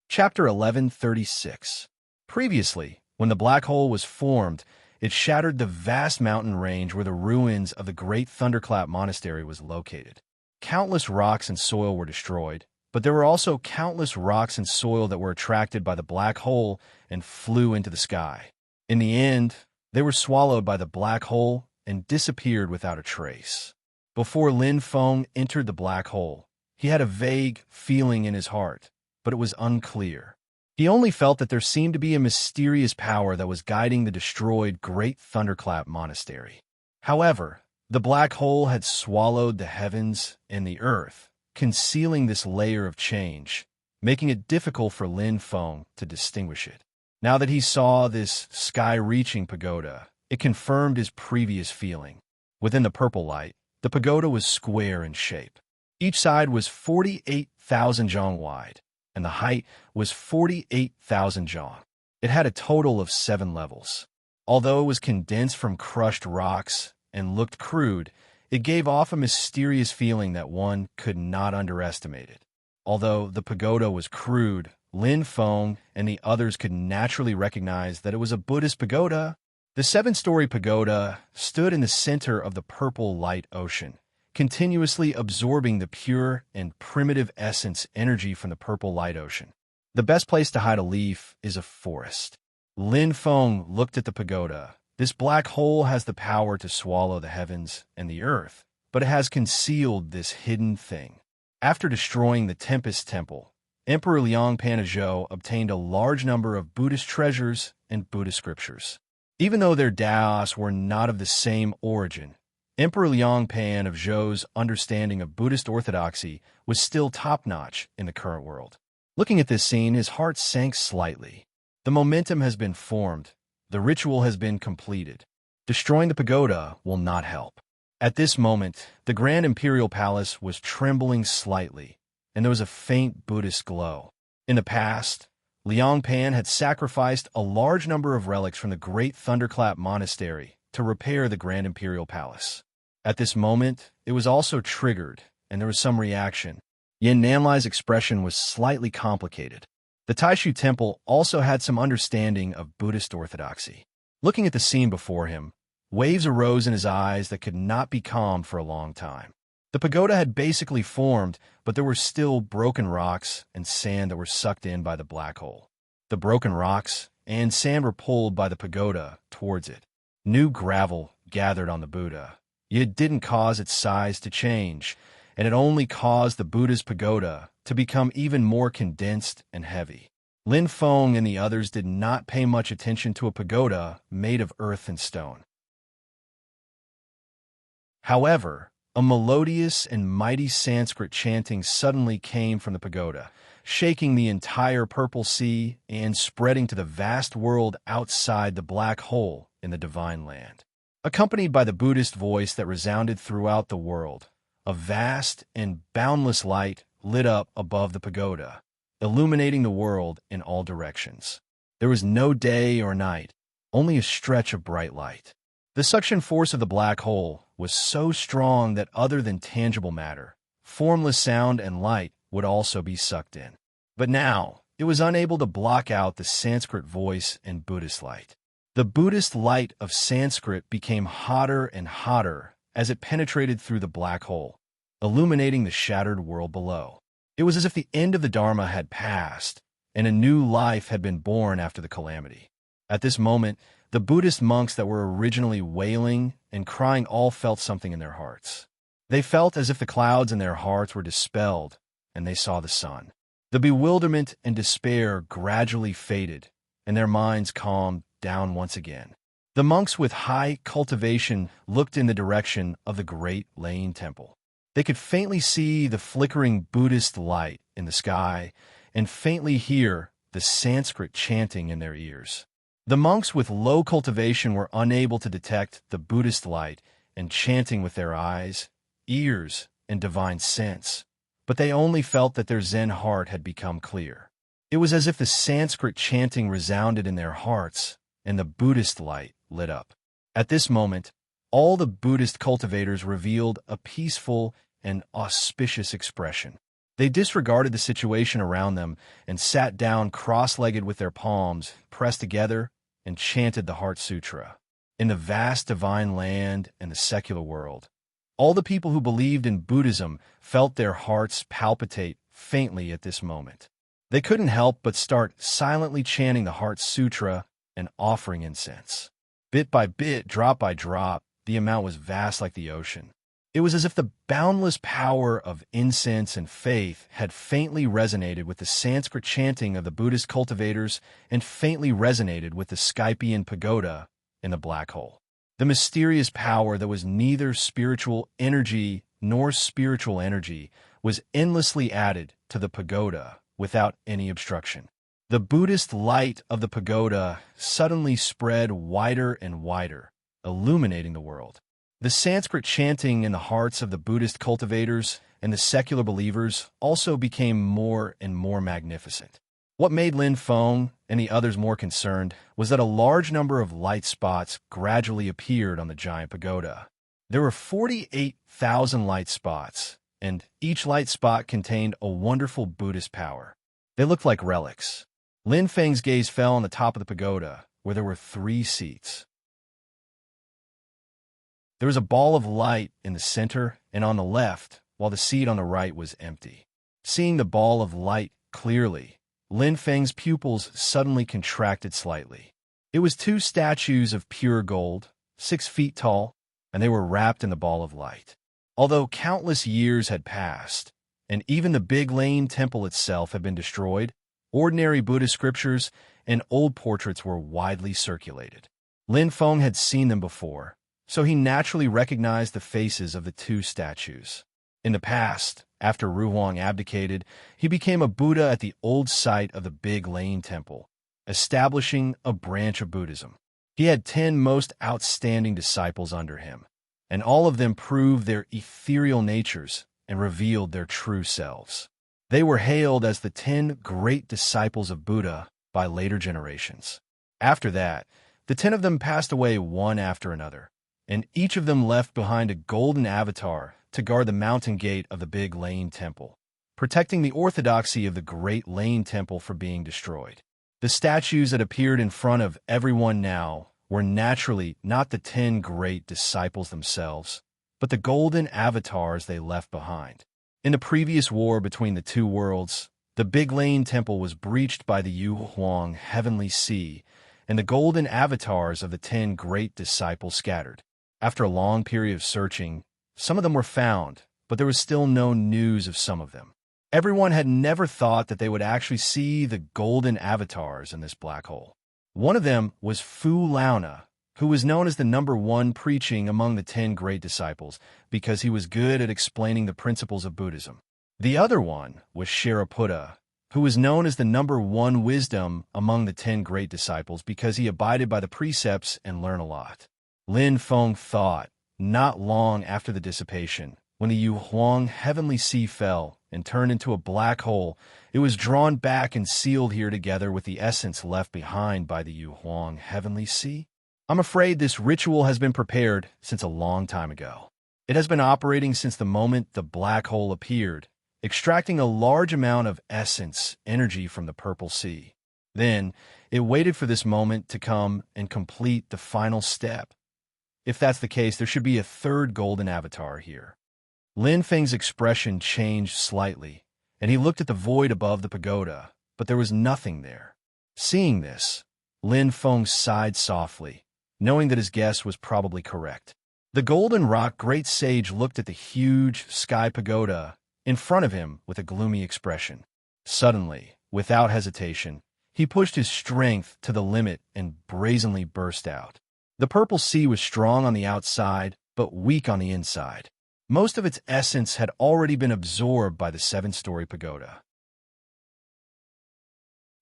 Chapter 1136. Previously, when the black hole was formed, it shattered the vast mountain range where the ruins of the great Thunderclap Monastery was located. Countless rocks and soil were destroyed, but there were also countless rocks and soil that were attracted by the black hole and flew into the sky. In the end, they were swallowed by the black hole and disappeared without a trace. Before Lin Feng entered the black hole, he had a vague feeling in his heart, but it was unclear. He only felt that there seemed to be a mysterious power that was guiding the destroyed Great Thunderclap Monastery. However, the black hole had swallowed the heavens and the earth, concealing this layer of change, making it difficult for Lin Feng to distinguish it. Now that he saw this sky-reaching pagoda, it confirmed his previous feeling. Within the purple light, the pagoda was square in shape. Each side was 48,000 zhang wide, and the height was 48,000 zhang. It had a total of 7 levels. Although it was condensed from crushed rocks and looked crude, it gave off a mysterious feeling that one could not underestimate it. Although the pagoda was crude, Lin Feng and the others could naturally recognize that it was a Buddhist pagoda. The 7-story pagoda stood in the center of the purple light ocean, continuously absorbing the pure and primitive essence energy from the purple light ocean. The best place to hide a leaf is a forest. Lin Feng looked at the pagoda. This black hole has the power to swallow the heavens and the earth, but it has concealed this hidden thing. After destroying the Tempest Temple, Emperor Liang Panazhou obtained a large number of Buddhist treasures and Buddhist scriptures. Even though their daos were not of the same origin, Emperor Liang Pan of Zhou's understanding of Buddhist orthodoxy was still top-notch in the current world. Looking at this scene, his heart sank slightly. The momentum has been formed. The ritual has been completed. Destroying the pagoda will not help. At this moment, the Grand Imperial Palace was trembling slightly, and there was a faint Buddhist glow. In the past, Liang Pan had sacrificed a large number of relics from the Great Thunderclap Monastery to repair the Grand Imperial Palace. At this moment, it was also triggered, and there was some reaction. Yin Nanlai's expression was slightly complicated. The Taishu Temple also had some understanding of Buddhist orthodoxy. Looking at the scene before him, waves arose in his eyes that could not be calmed for a long time. The pagoda had basically formed, but there were still broken rocks and sand that were sucked in by the black hole. The broken rocks and sand were pulled by the pagoda towards it. New gravel gathered on the Buddha. It didn't cause its size to change, and it only caused the Buddha's pagoda to become even more condensed and heavy. Lin Feng and the others did not pay much attention to a pagoda made of earth and stone. However, a melodious and mighty Sanskrit chanting suddenly came from the pagoda, shaking the entire purple sea and spreading to the vast world outside the black hole in the divine land. Accompanied by the Buddhist voice that resounded throughout the world, a vast and boundless light lit up above the pagoda, illuminating the world in all directions. There was no day or night, only a stretch of bright light. The suction force of the black hole was so strong that other than tangible matter, formless sound and light would also be sucked in. But now, it was unable to block out the Sanskrit voice and Buddhist light. The Buddhist light of Sanskrit became hotter and hotter as it penetrated through the black hole, illuminating the shattered world below. It was as if the end of the Dharma had passed, and a new life had been born after the calamity. At this moment, the Buddhist monks that were originally wailing and crying all felt something in their hearts. They felt as if the clouds in their hearts were dispelled, and they saw the sun. The bewilderment and despair gradually faded, and their minds calmed down once again. The monks with high cultivation looked in the direction of the great Lane Temple. They could faintly see the flickering Buddhist light in the sky and faintly hear the Sanskrit chanting in their ears. The monks with low cultivation were unable to detect the Buddhist light and chanting with their eyes, ears, and divine sense, but they only felt that their Zen heart had become clear. It was as if the Sanskrit chanting resounded in their hearts, and the Buddhist light lit up. At this moment, all the Buddhist cultivators revealed a peaceful and auspicious expression. They disregarded the situation around them and sat down cross-legged with their palms pressed together and chanted the Heart Sutra. In the vast divine land and the secular world, all the people who believed in Buddhism felt their hearts palpitate faintly at this moment. They couldn't help but start silently chanting the Heart Sutra and offering incense. Bit by bit, drop by drop, the amount was vast like the ocean. It was as if the boundless power of incense and faith had faintly resonated with the Sanskrit chanting of the Buddhist cultivators and faintly resonated with the Skypian pagoda in the black hole. The mysterious power that was neither spiritual energy nor spiritual energy was endlessly added to the pagoda without any obstruction. The Buddhist light of the pagoda suddenly spread wider and wider, illuminating the world. The Sanskrit chanting in the hearts of the Buddhist cultivators and the secular believers also became more and more magnificent. What made Lin Feng and the others more concerned was that a large number of light spots gradually appeared on the giant pagoda. There were 48,000 light spots, and each light spot contained a wonderful Buddhist power. They looked like relics. Lin Feng's gaze fell on the top of the pagoda, where there were 3 seats. There was a ball of light in the center and on the left, while the seat on the right was empty. Seeing the ball of light clearly, Lin Feng's pupils suddenly contracted slightly. It was 2 statues of pure gold, 6 feet tall, and they were wrapped in the ball of light. Although countless years had passed, and even the Big Lane Temple itself had been destroyed, ordinary Buddhist scriptures and old portraits were widely circulated. Lin Feng had seen them before, so he naturally recognized the faces of the 2 statues. In the past, after Ruhuang abdicated, he became a Buddha at the old site of the Big Lane Temple, establishing a branch of Buddhism. He had 10 most outstanding disciples under him, and all of them proved their ethereal natures and revealed their true selves. They were hailed as the 10 great disciples of Buddha by later generations. After that, the 10 of them passed away one after another, and each of them left behind a golden avatar to guard the mountain gate of the Big Lane Temple, protecting the orthodoxy of the Great Lane Temple from being destroyed. The statues that appeared in front of everyone now were naturally not the 10 great disciples themselves, but the golden avatars they left behind. In the previous war between the 2 worlds, the Big Lane Temple was breached by the Yuhuang Heavenly Sea, and the golden avatars of the 10 great disciples scattered. After a long period of searching, some of them were found, but there was still no news of some of them. Everyone had never thought that they would actually see the golden avatars in this black hole. One of them was Fu Launa, who was known as the #1 preaching among the 10 great disciples because he was good at explaining the principles of Buddhism. The other one was Shariputra, who was known as the #1 wisdom among the 10 great disciples because he abided by the precepts and learned a lot. Lin Feng thought, not long after the dissipation, when the Yuhuang Heavenly Sea fell and turned into a black hole, it was drawn back and sealed here together with the essence left behind by the Yuhuang Heavenly Sea. I'm afraid this ritual has been prepared since a long time ago. It has been operating since the moment the black hole appeared, extracting a large amount of essence, energy from the purple sea. Then, it waited for this moment to come and complete the final step. If that's the case, there should be a 3rd golden avatar here. Lin Feng's expression changed slightly, and he looked at the void above the pagoda, but there was nothing there. Seeing this, Lin Feng sighed softly, knowing that his guess was probably correct. The Golden Rock Great Sage looked at the huge sky pagoda in front of him with a gloomy expression. Suddenly, without hesitation, he pushed his strength to the limit and brazenly burst out. The purple sea was strong on the outside, but weak on the inside. Most of its essence had already been absorbed by the 7-story pagoda.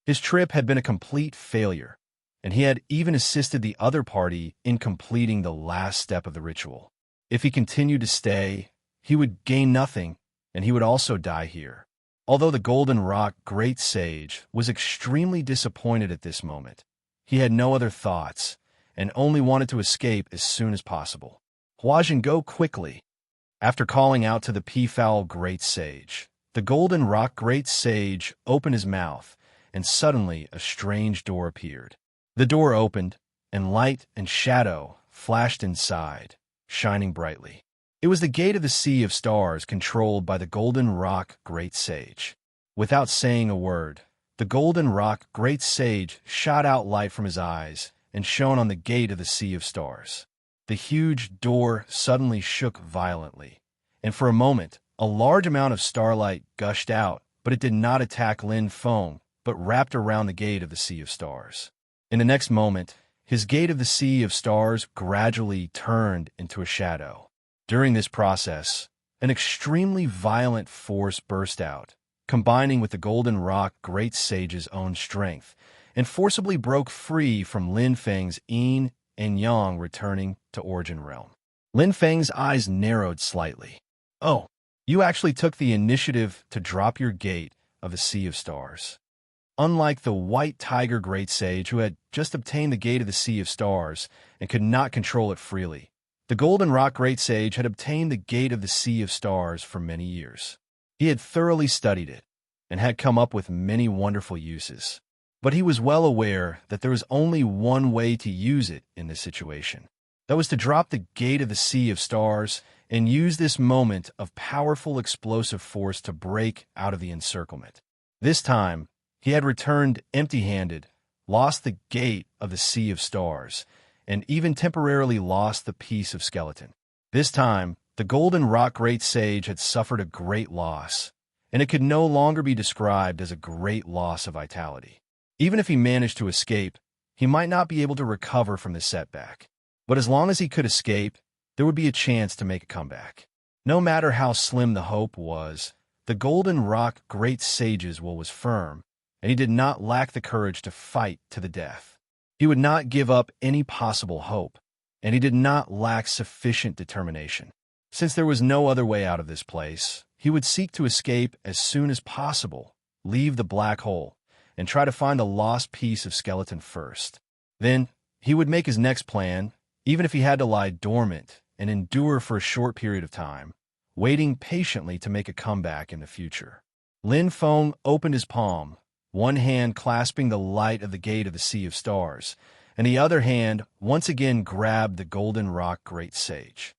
His trip had been a complete failure, and he had even assisted the other party in completing the last step of the ritual. If he continued to stay, he would gain nothing, and he would also die here. Although the Golden Rock Great Sage was extremely disappointed at this moment, he had no other thoughts, and only wanted to escape as soon as possible. Huajin, go quickly. After calling out to the Peafowl Great Sage, the Golden Rock Great Sage opened his mouth, and suddenly a strange door appeared. The door opened, and light and shadow flashed inside, shining brightly. It was the gate of the Sea of Stars controlled by the Golden Rock Great Sage. Without saying a word, the golden rock great sage shot out light from his eyes and shone on the gate of the Sea of Stars. The huge door suddenly shook violently, and for a moment, a large amount of starlight gushed out, but it did not attack Lin Feng, but wrapped around the gate of the Sea of Stars. In the next moment, his gate of the Sea of Stars gradually turned into a shadow. During this process, an extremely violent force burst out, combining with the Golden Rock Great Sage's own strength, and forcibly broke free from Lin Feng's yin and yang, returning to Origin Realm. Lin Feng's eyes narrowed slightly. "Oh, you actually took the initiative to drop your gate of the Sea of Stars." Unlike the White Tiger Great Sage, who had just obtained the gate of the Sea of Stars and could not control it freely, the Golden Rock Great Sage had obtained the gate of the Sea of Stars for many years. He had thoroughly studied it and had come up with many wonderful uses. But he was well aware that there was only one way to use it in this situation. That was to drop the gate of the Sea of Stars and use this moment of powerful explosive force to break out of the encirclement. This time, he had returned empty-handed, lost the gate of the Sea of Stars, and even temporarily lost the piece of skeleton. This time, the Golden Rock Great Sage had suffered a great loss, and it could no longer be described as a great loss of vitality. Even if he managed to escape, he might not be able to recover from this setback. But as long as he could escape, there would be a chance to make a comeback. No matter how slim the hope was, the Golden Rock Great Sage's will was firm, and he did not lack the courage to fight to the death. He would not give up any possible hope, and he did not lack sufficient determination. Since there was no other way out of this place, he would seek to escape as soon as possible, leave the black hole, and try to find the lost piece of skeleton first. Then, he would make his next plan, even if he had to lie dormant and endure for a short period of time, waiting patiently to make a comeback in the future. Lin Feng opened his palm, one hand clasping the light of the gate of the Sea of Stars, and the other hand once again grabbed the Golden Rock Great Sage.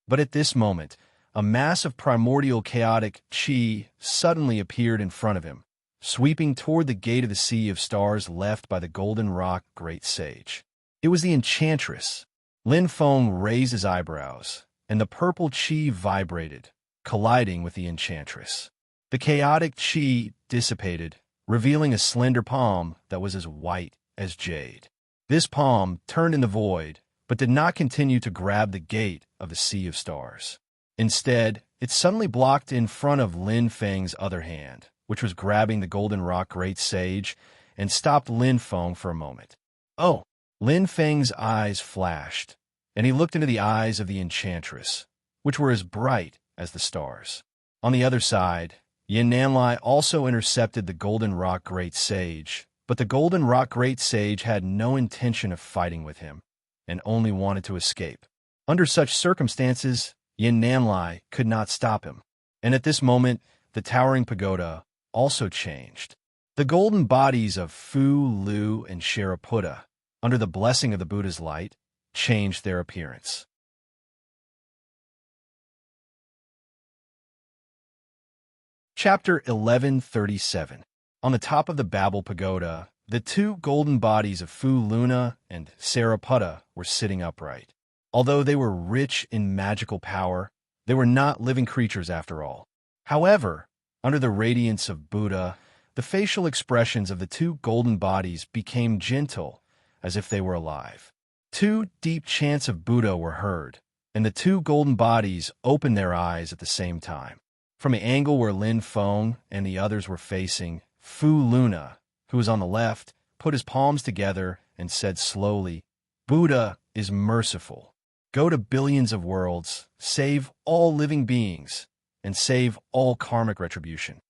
But at this moment, a mass of primordial chaotic chi suddenly appeared in front of him, sweeping toward the gate of the Sea of Stars left by the Golden Rock Great Sage. It was the Enchantress. Lin Feng raised his eyebrows, and the purple chi vibrated, colliding with the Enchantress. The chaotic chi dissipated, revealing a slender palm that was as white as jade. This palm turned in the void, but did not continue to grab the gate of the Sea of Stars. Instead, it suddenly blocked in front of Lin Feng's other hand, which was grabbing the Golden Rock Great Sage, and stopped Lin Feng for a moment. "Oh!" Lin Feng's eyes flashed, and he looked into the eyes of the Enchantress, which were as bright as the stars. On the other side, Yin Nanlai also intercepted the Golden Rock Great Sage, but the Golden Rock Great Sage had no intention of fighting with him, and only wanted to escape. Under such circumstances, Yin Nanlai could not stop him. And at this moment, the towering pagoda also changed. The golden bodies of Fu, Lu, and Shariputta, under the blessing of the Buddha's light, changed their appearance. Chapter 1137. On the top of the Babel Pagoda, the two golden bodies of Fu Luna and Sariputta were sitting upright. Although they were rich in magical power, they were not living creatures after all. However, under the radiance of Buddha, the facial expressions of the two golden bodies became gentle, as if they were alive. Two deep chants of Buddha were heard, and the two golden bodies opened their eyes at the same time. From the angle where Lin Feng and the others were facing, Fu Luna, who was on the left, put his palms together and said slowly, "Buddha is merciful. Go to billions of worlds, save all living beings, and save all karmic retribution."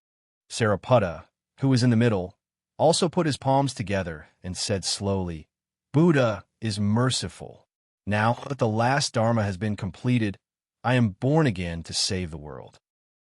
Sariputta, who was in the middle, also put his palms together and said slowly, "Buddha is merciful. Now that the last Dharma has been completed, I am born again to save the world."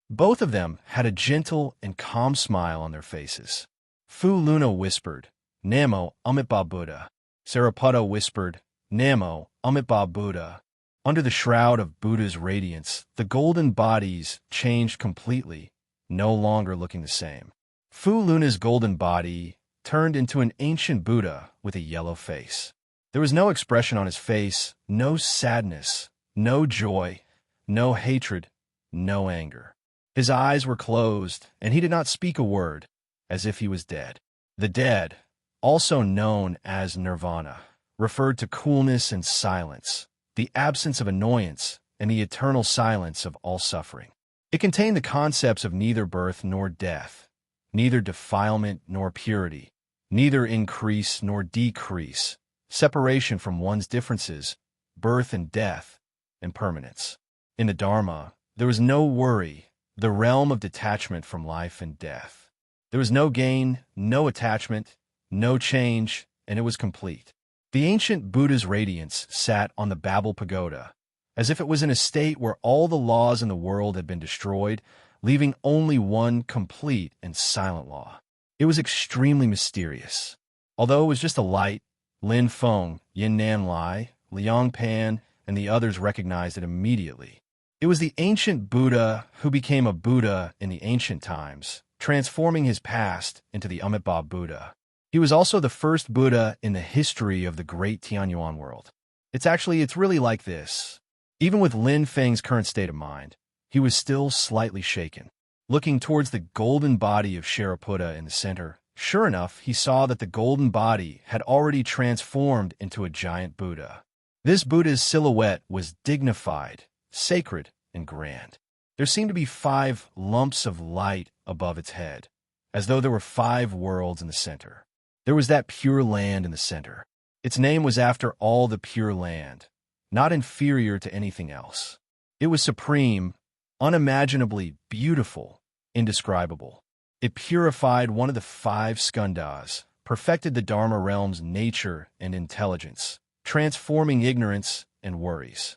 Both of them had a gentle and calm smile on their faces. Fu Luna whispered, "Namo Amitabha Buddha." Sariputta whispered, "Namo Amitabha Buddha." Under the shroud of Buddha's radiance, the golden bodies changed completely, no longer looking the same. Fu Luna's golden body turned into an ancient Buddha with a yellow face. There was no expression on his face, no sadness, no joy, no hatred, no anger. His eyes were closed, and he did not speak a word, as if he was dead. The dead, also known as nirvana, referred to coolness and silence, the absence of annoyance, and the eternal silence of all suffering. It contained the concepts of neither birth nor death, neither defilement nor purity, neither increase nor decrease, separation from one's differences, birth and death, and permanence. In the Dharma, there was no worry, the realm of detachment from life and death. There was no gain, no attachment, no change, and it was complete. The ancient Buddha's radiance sat on the Babel pagoda, as if it was in a state where all the laws in the world had been destroyed, leaving only one complete and silent law. It was extremely mysterious. Although it was just a light, Lin Feng, Yin Nan Lai, Liang Pan, and the others recognized it immediately. It was the ancient Buddha who became a Buddha in the ancient times, transforming his past into the Amitabha Buddha. He was also the first Buddha in the history of the great Tianyuan world. It's really like this. Even with Lin Feng's current state of mind, he was still slightly shaken. Looking towards the golden body of Shariputra in the center, sure enough, he saw that the golden body had already transformed into a giant Buddha. This Buddha's silhouette was dignified, sacred, and grand. There seemed to be 5 lumps of light above its head, as though there were 5 worlds in the center. There was that pure land in the center. Its name was after all the pure land, not inferior to anything else. It was supreme, unimaginably beautiful, indescribable. It purified one of the 5 skandhas, perfected the Dharma realm's nature and intelligence, transforming ignorance and worries.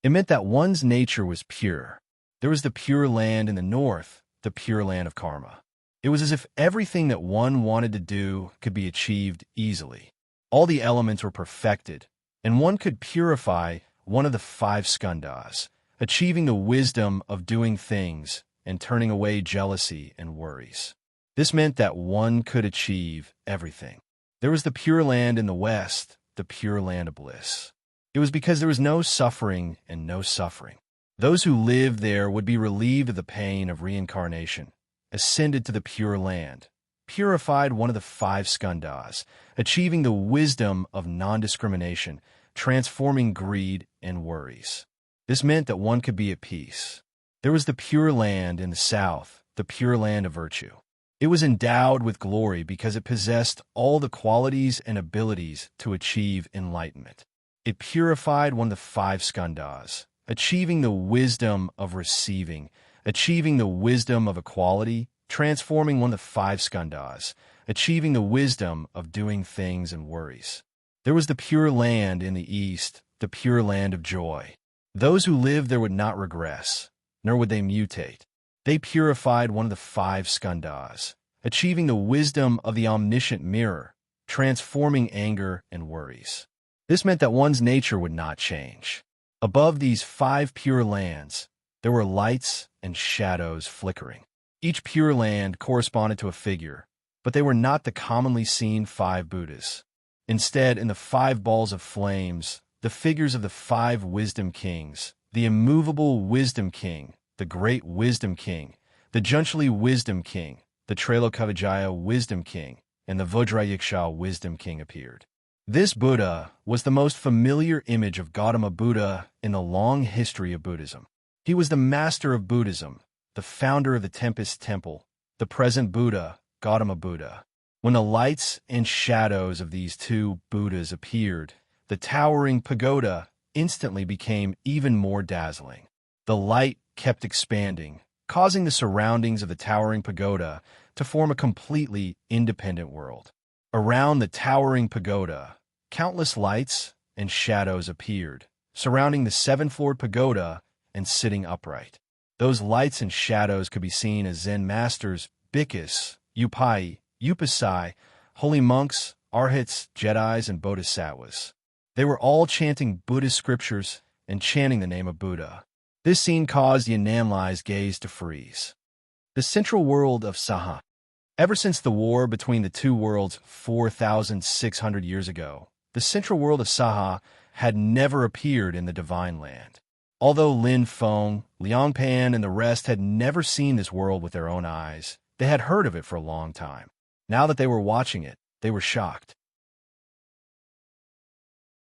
It meant that one's nature was pure. There was the pure land in the north, the pure land of karma. It was as if everything that one wanted to do could be achieved easily. All the elements were perfected, and one could purify one of the 5 skandhas, achieving the wisdom of doing things and turning away jealousy and worries. This meant that one could achieve everything. There was the pure land in the west, the pure land of bliss. It was because there was no suffering and no suffering. Those who lived there would be relieved of the pain of reincarnation, ascended to the pure land, purified one of the 5 skandhas, achieving the wisdom of non-discrimination, transforming greed and worries. This meant that one could be at peace. There was the pure land in the south, the pure land of virtue. It was endowed with glory because it possessed all the qualities and abilities to achieve enlightenment. It purified one of the 5 skandhas, achieving the wisdom of receiving, achieving the wisdom of equality, transforming one of the 5 skandhas, achieving the wisdom of doing things and worries. There was the pure land in the east, the pure land of joy. Those who lived there would not regress, nor would they mutate. They purified one of the 5 skandhas, achieving the wisdom of the omniscient mirror, transforming anger and worries. This meant that one's nature would not change. Above these 5 pure lands, there were lights and shadows flickering. Each pure land corresponded to a figure, but they were not the commonly seen 5 Buddhas. Instead, in the 5 balls of flames, the figures of the 5 wisdom kings, the immovable wisdom king, the great wisdom king, the Junchali wisdom king, the Trailokavijaya wisdom king, and the Vajrayaksha wisdom king appeared. This Buddha was the most familiar image of Gautama Buddha in the long history of Buddhism. He was the master of Buddhism, the founder of the Tempest Temple, the present Buddha, Gautama Buddha. When the lights and shadows of these 2 Buddhas appeared, the towering pagoda instantly became even more dazzling. The light kept expanding, causing the surroundings of the towering pagoda to form a completely independent world. Around the towering pagoda, countless lights and shadows appeared, surrounding the 7-floored pagoda and sitting upright. Those lights and shadows could be seen as Zen masters, bhikkhus, upai, upasai, holy monks, arhats, jedis, and bodhisattvas. They were all chanting Buddhist scriptures and chanting the name of Buddha. This scene caused Yanamlai's gaze to freeze. The central world of Saha. Ever since the war between the two worlds 4,600 years ago, the central world of Saha had never appeared in the Divine Land. Although Lin Feng, Liang Pan, and the rest had never seen this world with their own eyes, they had heard of it for a long time. Now that they were watching it, they were shocked.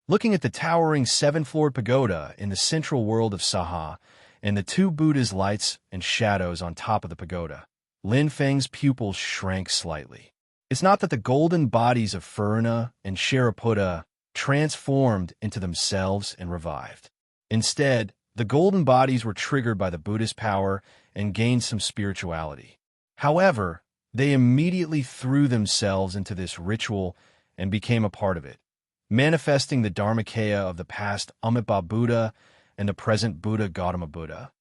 Looking at the towering seven-floored pagoda in the central world of Saha and the two Buddha's lights and shadows on top of the pagoda, Lin Feng's pupils shrank slightly. It's not that the golden bodies of Furna and Shariputra transformed into themselves and revived. Instead, the golden bodies were triggered by the Buddhist power and gained some spirituality. However, they immediately threw themselves into this ritual and became a part of it, manifesting the Dharmakaya of the past Amitabha Buddha and the present Buddha Gautama Buddha.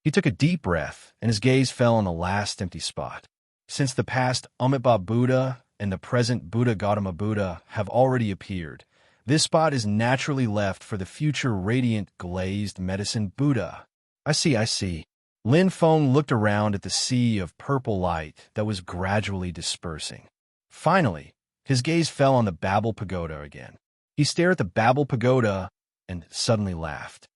He took a deep breath, and his gaze fell on the last empty spot. Since the past Amitabha Buddha and the present Buddha Gautama Buddha have already appeared, this spot is naturally left for the future radiant glazed medicine Buddha. I see. Lin Feng looked around at the sea of purple light that was gradually dispersing. Finally, his gaze fell on the Babel Pagoda again. He stared at the Babel Pagoda and suddenly laughed.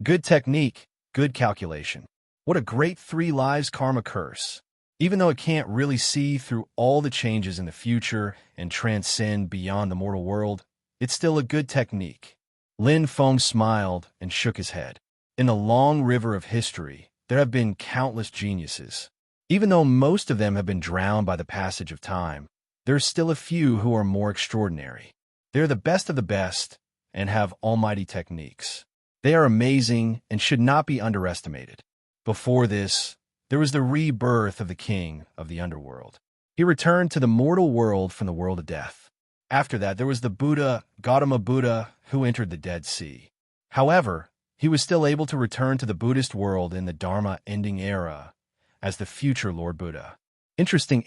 Good technique, good calculation. What a great 3 lives karma curse. Even though it can't really see through all the changes in the future and transcend beyond the mortal world, it's still a good technique. Lin Feng smiled and shook his head. In the long river of history, there have been countless geniuses. Even though most of them have been drowned by the passage of time, there are still a few who are more extraordinary. They are the best of the best and have almighty techniques. They are amazing and should not be underestimated. Before this, there was the rebirth of the king of the underworld. He returned to the mortal world from the world of death. After that, there was the Buddha, Gautama Buddha, who entered the Dead Sea. However, he was still able to return to the Buddhist world in the Dharma ending era as the future Lord Buddha. Interesting.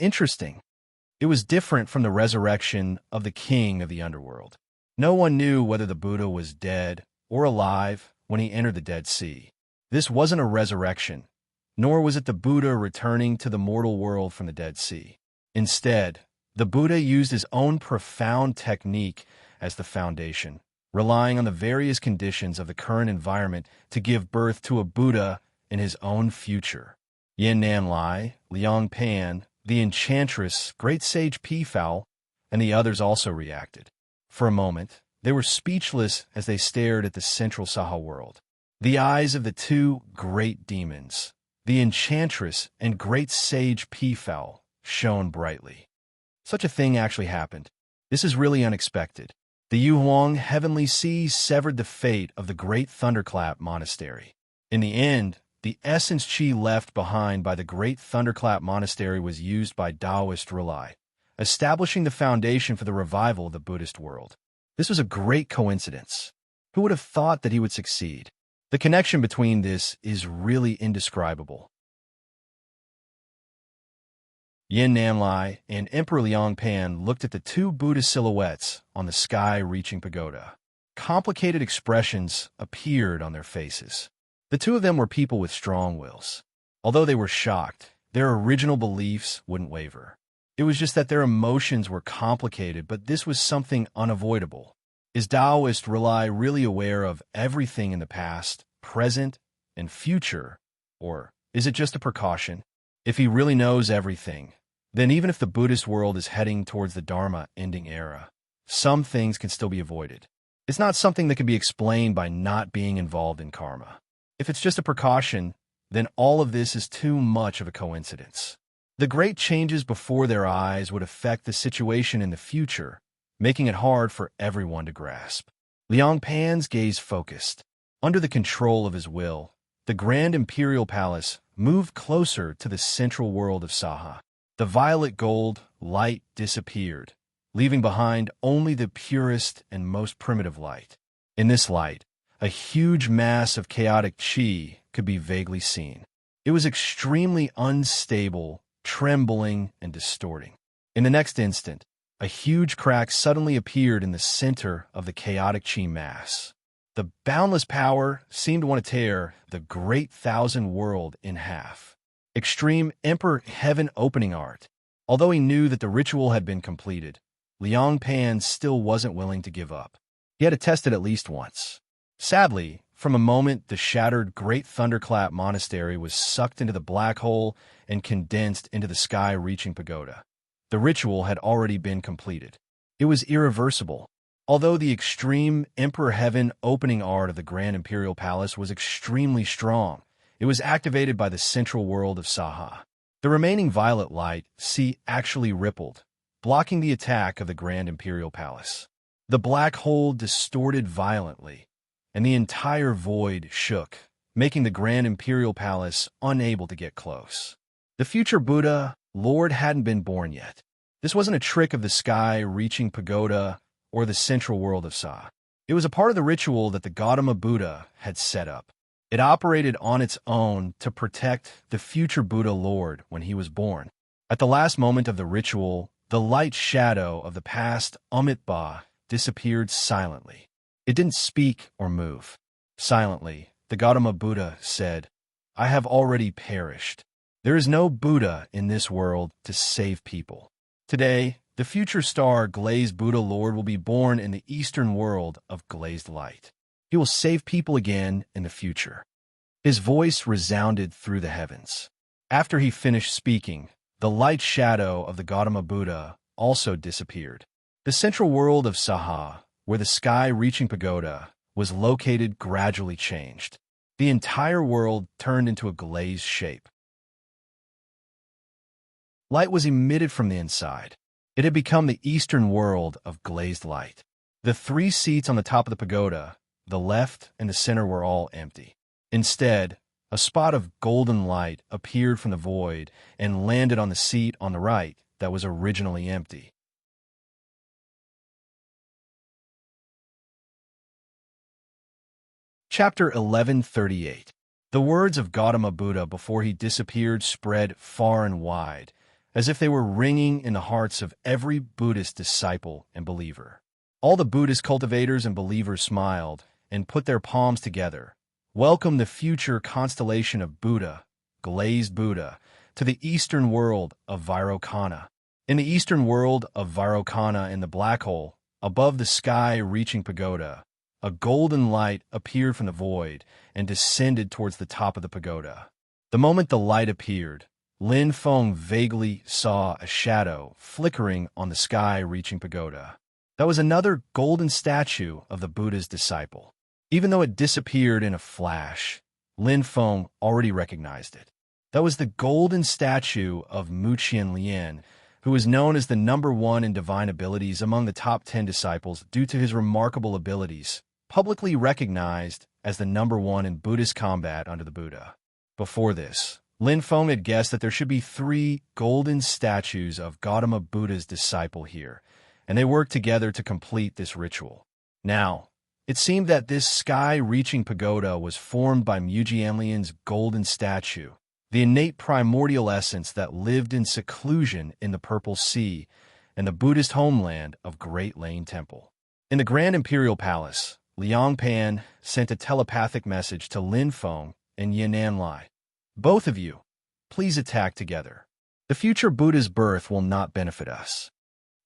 It was different from the resurrection of the king of the underworld. No one knew whether the Buddha was dead or alive when he entered the Dead Sea. This wasn't a resurrection, nor was it the Buddha returning to the mortal world from the Dead Sea. Instead, the Buddha used his own profound technique as the foundation, relying on the various conditions of the current environment to give birth to a Buddha in his own future. Yin Nanlai, Liang Pan, the enchantress, great sage Peafowl, and the others also reacted. For a moment, they were speechless as they stared at the central Saha world. The eyes of the two great demons, the enchantress and great sage Peafowl, shone brightly. Such a thing actually happened. This is really unexpected. The Yuhuang heavenly seas severed the fate of the great Thunderclap monastery. In the end, the essence chi left behind by the great Thunderclap monastery was used by Taoist Relai, establishing the foundation for the revival of the Buddhist world. This was a great coincidence. Who would have thought that he would succeed? The connection between this is really indescribable. Yin Nanlai and Emperor Liang Pan looked at the two Buddha silhouettes on the sky-reaching pagoda. Complicated expressions appeared on their faces. The two of them were people with strong wills. Although they were shocked, their original beliefs wouldn't waver. It was just that their emotions were complicated, but this was something unavoidable. Is Taoist Relai really aware of everything in the past, present, and future? Or is it just a precaution? If he really knows everything, then even if the Buddhist world is heading towards the Dharma ending era, some things can still be avoided. It's not something that can be explained by not being involved in karma. If it's just a precaution, then all of this is too much of a coincidence. The great changes before their eyes would affect the situation in the future, making it hard for everyone to grasp. Liang Pan's gaze focused. Under the control of his will, the Grand Imperial Palace moved closer to the central world of Saha. The violet gold light disappeared, leaving behind only the purest and most primitive light. In this light, a huge mass of chaotic chi could be vaguely seen. It was extremely unstable, trembling, and distorting. In the next instant, A huge crack suddenly appeared in the center of the chaotic chi mass. The boundless power seemed to want to tear the great thousand world in half. Extreme Emperor Heaven opening art. Although he knew that the ritual had been completed, Liang Pan still wasn't willing to give up. He had to test it at least once. Sadly, from a moment, the shattered Great Thunderclap Monastery was sucked into the black hole and condensed into the sky-reaching pagoda. The ritual had already been completed. It was irreversible. Although the extreme Emperor Heaven opening art of the Grand Imperial Palace was extremely strong, it was activated by the central world of Saha. The remaining violet light, actually rippled, blocking the attack of the Grand Imperial Palace. The black hole distorted violently, and the entire void shook, making the Grand Imperial Palace unable to get close. The future Buddha Lord hadn't been born yet. This wasn't a trick of the sky-reaching pagoda or the central world of Sa. It was a part of the ritual that the Gautama Buddha had set up. It operated on its own to protect the future Buddha Lord when he was born. At the last moment of the ritual, the light shadow of the past Amitabha disappeared silently. It didn't speak or move. Silently, the Gautama Buddha said, "I have already perished. There is no Buddha in this world to save people. Today, the future star glazed Buddha Lord will be born in the eastern world of glazed light. He will save people again in the future." His voice resounded through the heavens. After he finished speaking, the light shadow of the Gautama Buddha also disappeared. The central world of Saha, where the sky-reaching pagoda was located, gradually changed. The entire world turned into a glazed shape. Light was emitted from the inside. It had become the eastern world of glazed light. The 3 seats on the top of the pagoda, the left and the center, were all empty. Instead, a spot of golden light appeared from the void and landed on the seat on the right that was originally empty. Chapter 1138. The words of Gautama Buddha before he disappeared spread far and wide, as if they were ringing in the hearts of every Buddhist disciple and believer. All the Buddhist cultivators and believers smiled and put their palms together, welcomed the future constellation of Buddha, glazed Buddha, to the eastern world of Vairocana. In the eastern world of Vairocana, in the black hole, above the sky-reaching pagoda, a golden light appeared from the void and descended towards the top of the pagoda. The moment the light appeared, Lin Feng vaguely saw a shadow flickering on the sky-reaching pagoda. That was another golden statue of the Buddha's disciple. Even though it disappeared in a flash, Lin Feng already recognized it. That was the golden statue of Muqian Lian, who was known as the #1 in divine abilities among the top 10 disciples due to his remarkable abilities, publicly recognized as the #1 in Buddhist combat under the Buddha. Before this, Lin Feng had guessed that there should be 3 golden statues of Gautama Buddha's disciple here, and they worked together to complete this ritual. Now, it seemed that this sky-reaching pagoda was formed by Mujianlian's golden statue, the innate primordial essence that lived in seclusion in the Purple Sea and the Buddhist homeland of Great Lane Temple. In the Grand Imperial Palace, Liang Pan sent a telepathic message to Lin Feng and Yan'an Lai. "Both of you, please attack together. The future Buddha's birth will not benefit us.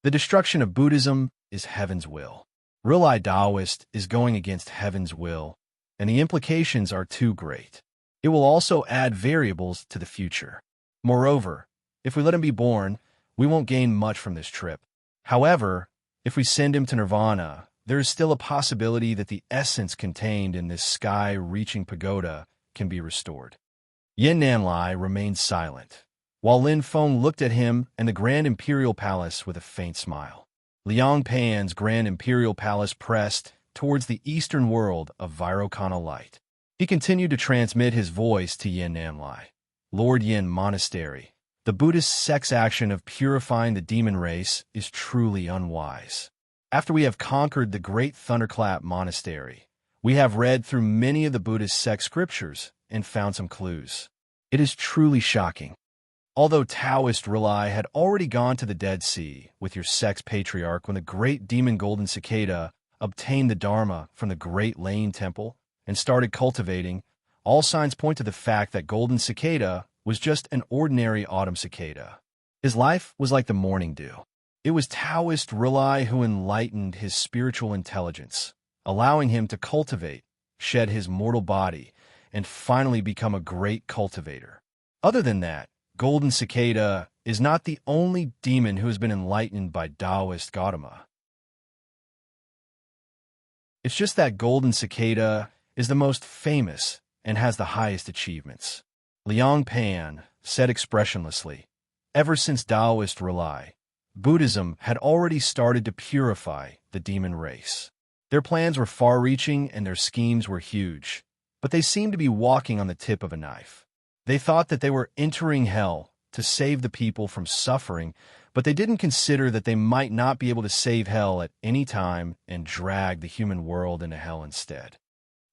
The destruction of Buddhism is heaven's will. Real-eye Taoist is going against heaven's will, and the implications are too great. It will also add variables to the future. Moreover, if we let him be born, we won't gain much from this trip. However, if we send him to Nirvana, there is still a possibility that the essence contained in this sky-reaching pagoda can be restored." Yan'an Lai remained silent, while Lin Feng looked at him and the Grand Imperial Palace with a faint smile. Liang Pan's Grand Imperial Palace pressed towards the eastern world of Vairocana light. He continued to transmit his voice to Yan'an Lai. "Lord Yin Monastery, the Buddhist sex action of purifying the demon race is truly unwise. After we have conquered the Great Thunderclap Monastery, we have read through many of the Buddhist sex scriptures and found some clues. It is truly shocking. Although Taoist R'lyeh had already gone to the Dead Sea with your sex patriarch when the great demon golden cicada obtained the Dharma from the great Lane temple and started cultivating, all signs point to the fact that golden cicada was just an ordinary autumn cicada. His life was like the morning dew. It was Taoist R'lyeh who enlightened his spiritual intelligence, allowing him to cultivate, shed his mortal body, and finally become a great cultivator. Other than that, golden cicada is not the only demon who has been enlightened by Taoist Gautama. It's just that golden cicada is the most famous and has the highest achievements. Liang Pan said expressionlessly, ever since Taoist R'lyeh, Buddhism had already started to purify the demon race. Their plans were far-reaching and their schemes were huge, but they seemed to be walking on the tip of a knife. They thought that they were entering hell to save the people from suffering, but they didn't consider that they might not be able to save hell at any time and drag the human world into hell instead.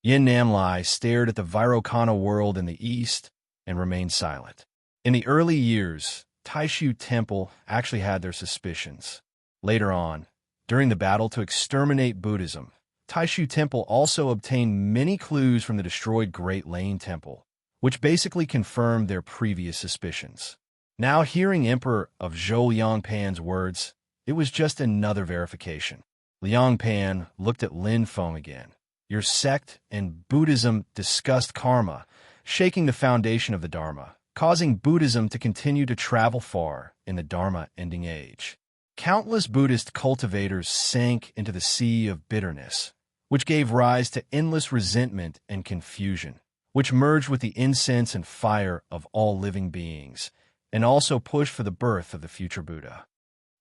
Yin Namlai stared at the Vairocana world in the east and remained silent. In the early years, Taishu Temple actually had their suspicions. Later on, during the battle to exterminate Buddhism, Taishu Temple also obtained many clues from the destroyed Great Lane Temple, which basically confirmed their previous suspicions. Now hearing Emperor of Zhou Liangpan's words, it was just another verification. Liangpan looked at Lin Feng again. Your sect and Buddhism discussed karma, shaking the foundation of the Dharma, causing Buddhism to continue to travel far in the Dharma-ending age. Countless Buddhist cultivators sank into the sea of bitterness, which gave rise to endless resentment and confusion, which merged with the incense and fire of all living beings, and also pushed for the birth of the future Buddha.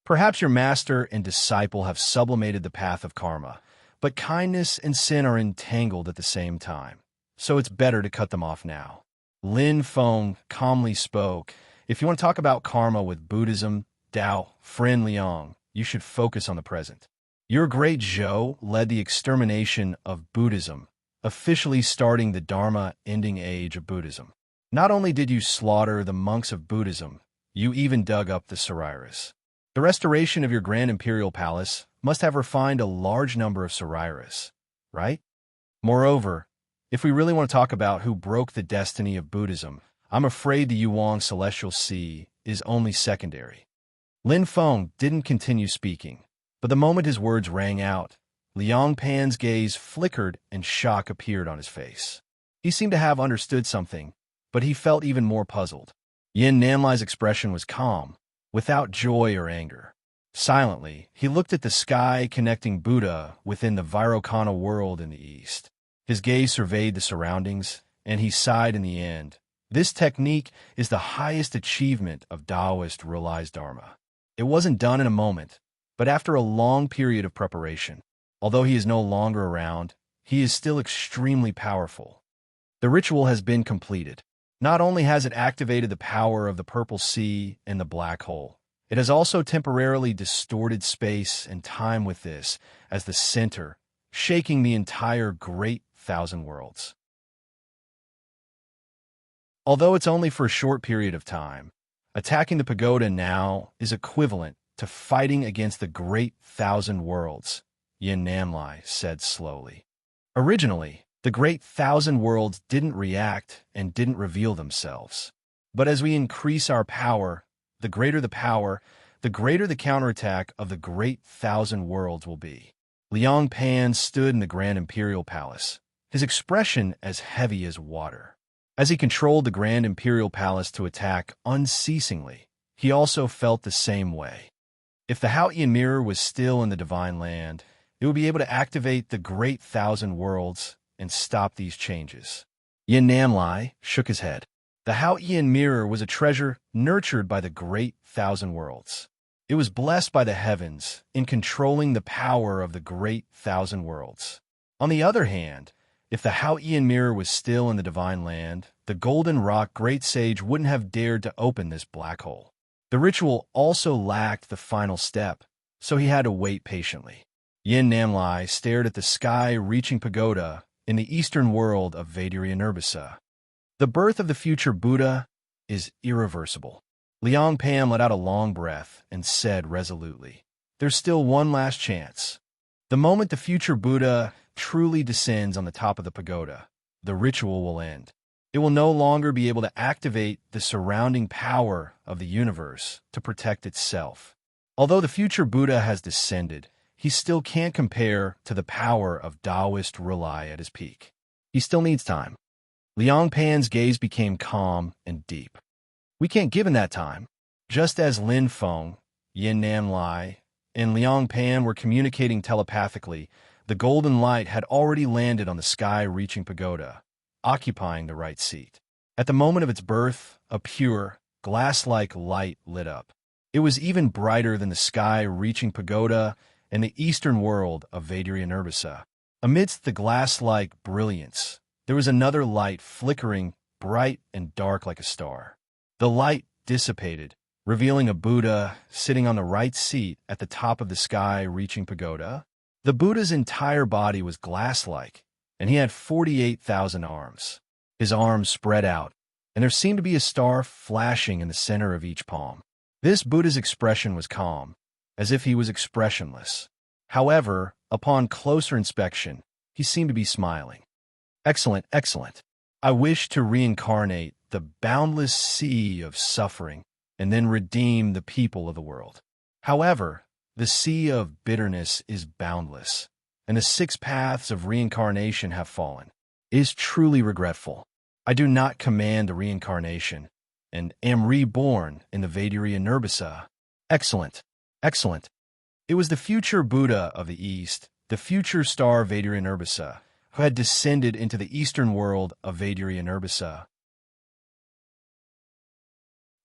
Perhaps your master and disciple have sublimated the path of karma, but kindness and sin are entangled at the same time, so it's better to cut them off now. Lin Feng calmly spoke, if you want to talk about karma with Buddhism, Tao, friend Liang, you should focus on the present. Your great Zhou led the extermination of Buddhism, officially starting the Dharma-ending age of Buddhism. Not only did you slaughter the monks of Buddhism, you even dug up the Sariras. The restoration of your Grand Imperial Palace must have refined a large number of Sariras, right? Moreover, if we really want to talk about who broke the destiny of Buddhism, I'm afraid the Yuan Celestial Sea is only secondary. Lin Feng didn't continue speaking, but the moment his words rang out, Liang Pan's gaze flickered and shock appeared on his face. He seemed to have understood something, but he felt even more puzzled. Yin Namlai's expression was calm, without joy or anger. Silently, he looked at the sky connecting Buddha within the Vairocana world in the east. His gaze surveyed the surroundings, and he sighed in the end. This technique is the highest achievement of Taoist R'lyeh's Dharma. It wasn't done in a moment, but after a long period of preparation. Although he is no longer around, he is still extremely powerful. The ritual has been completed. Not only has it activated the power of the Purple Sea and the Black Hole, it has also temporarily distorted space and time with this as the center, shaking the entire Great Thousand Worlds. Although it's only for a short period of time, attacking the pagoda now is equivalent to fighting against the Great Thousand Worlds, Yin Namlai said slowly. Originally, the Great Thousand Worlds didn't react and didn't reveal themselves. But as we increase our power, the greater the counterattack of the Great Thousand Worlds will be. Liang Pan stood in the Grand Imperial Palace, his expression as heavy as water. As he controlled the Grand Imperial Palace to attack unceasingly, he also felt the same way. If the Haotian Mirror was still in the Divine Land, it would be able to activate the Great Thousand Worlds and stop these changes. Yin Namlai shook his head. The Haotian Mirror was a treasure nurtured by the Great Thousand Worlds. It was blessed by the heavens in controlling the power of the Great Thousand Worlds. On the other hand, if the Haotian Mirror was still in the Divine Land, the Golden Rock Great Sage wouldn't have dared to open this black hole. The ritual also lacked the final step, so he had to wait patiently. Yin Namlai stared at the sky-reaching pagoda in the eastern world of Vaidyria Nirbisa. The birth of the future Buddha is irreversible. Liang Pan let out a long breath and said resolutely, "There's still one last chance. The moment the future Buddha truly descends on the top of the pagoda, the ritual will end. It will no longer be able to activate the surrounding power of the universe to protect itself. Although the future Buddha has descended, he still can't compare to the power of Taoist R'lyeh at his peak. He still needs time." Liang Pan's gaze became calm and deep. "We can't give him that time." Just as Lin Feng, Yin Nan Lai, and Liang Pan were communicating telepathically, the golden light had already landed on the sky-reaching pagoda, occupying the right seat. At the moment of its birth, a pure, glass-like light lit up. It was even brighter than the sky-reaching pagoda and the eastern world of Vadiri Nirbisa. Amidst the glass-like brilliance, there was another light flickering, bright and dark like a star. The light dissipated, revealing a Buddha sitting on the right seat at the top of the sky-reaching pagoda. The Buddha's entire body was glass-like, and he had 48,000 arms. His arms spread out, and there seemed to be a star flashing in the center of each palm. This Buddha's expression was calm, as if he was expressionless. However, upon closer inspection, he seemed to be smiling. "Excellent, excellent. I wish to reincarnate the boundless sea of suffering and then redeem the people of the world. However, the sea of bitterness is boundless, and the 6 paths of reincarnation have fallen. It is truly regretful. I do not command the reincarnation, and am reborn in the Vadiri Nirbisa." "Excellent, excellent." It was the future Buddha of the East, the future star Vadiri Nirbisa, who had descended into the eastern world of Vadiri Nirbisa.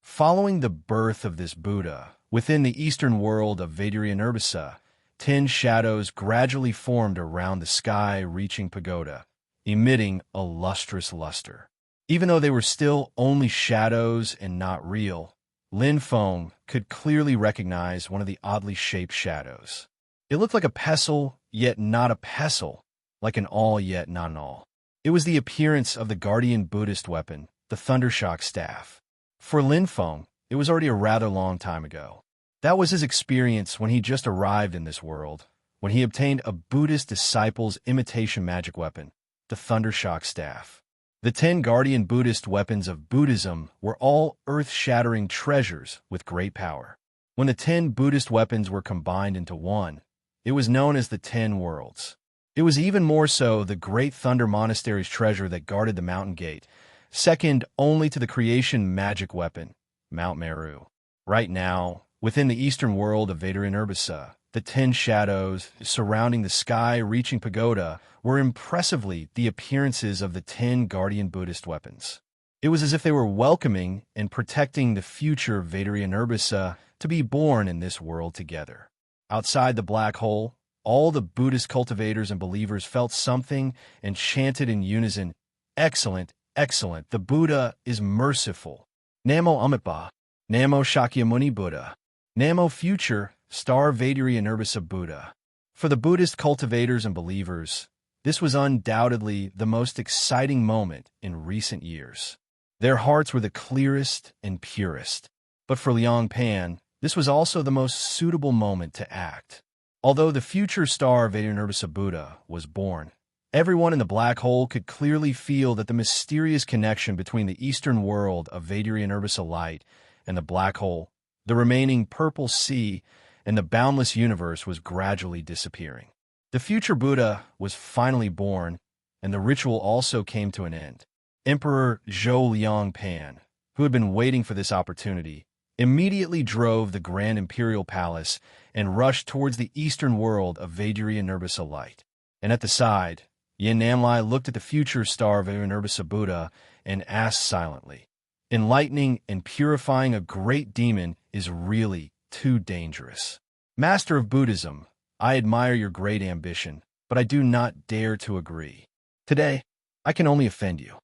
Following the birth of this Buddha, within the eastern world of Vadiri Nirbisa, 10 shadows gradually formed around the sky-reaching pagoda, emitting a lustrous luster. Even though they were still only shadows and not real, Lin Feng could clearly recognize one of the oddly shaped shadows. It looked like a pestle, yet not a pestle, like an all yet not an all. It was the appearance of the guardian Buddhist weapon, the Thundershock staff. For Lin Feng, it was already a rather long time ago. That was his experience when he just arrived in this world, when he obtained a Buddhist disciple's imitation magic weapon, the Thundershock staff. The 10 guardian Buddhist weapons of Buddhism were all earth-shattering treasures with great power. When the 10 Buddhist weapons were combined into one, it was known as the 10 Worlds. It was even more so the Great Thunder Monastery's treasure that guarded the mountain gate, second only to the creation magic weapon, Mount Meru. Right now, within the eastern world of Vadiri Nirbisa, the 10 shadows surrounding the sky-reaching pagoda were impressively the appearances of the 10 guardian Buddhist weapons. It was as if they were welcoming and protecting the future Vadiri Nirbisa to be born in this world together. Outside the black hole, all the Buddhist cultivators and believers felt something and chanted in unison, "Excellent, excellent, the Buddha is merciful. Namo Amitabha, Namo Shakyamuni Buddha, Namo future, star Vadiri Nirbisa Buddha." For the Buddhist cultivators and believers, this was undoubtedly the most exciting moment in recent years. Their hearts were the clearest and purest. But for Liang Pan, this was also the most suitable moment to act. Although the future star Vadiri Nirbisa Buddha was born, everyone in the black hole could clearly feel that the mysterious connection between the eastern world of Vadiri Nirbisa light and the black hole, the remaining purple sea, and the boundless universe was gradually disappearing. The future Buddha was finally born, and the ritual also came to an end. Emperor Zhou Liang Pan, who had been waiting for this opportunity, immediately drove the Grand Imperial Palace and rushed towards the eastern world of Vadiri Nirbisa light. And at the side, Yin Namlai looked at the future star Vadiri Nirbisa Buddha and asked silently, "Enlightening and purifying a great demon is really too dangerous. Master of Buddhism, I admire your great ambition, but I do not dare to agree. Today, I can only offend you."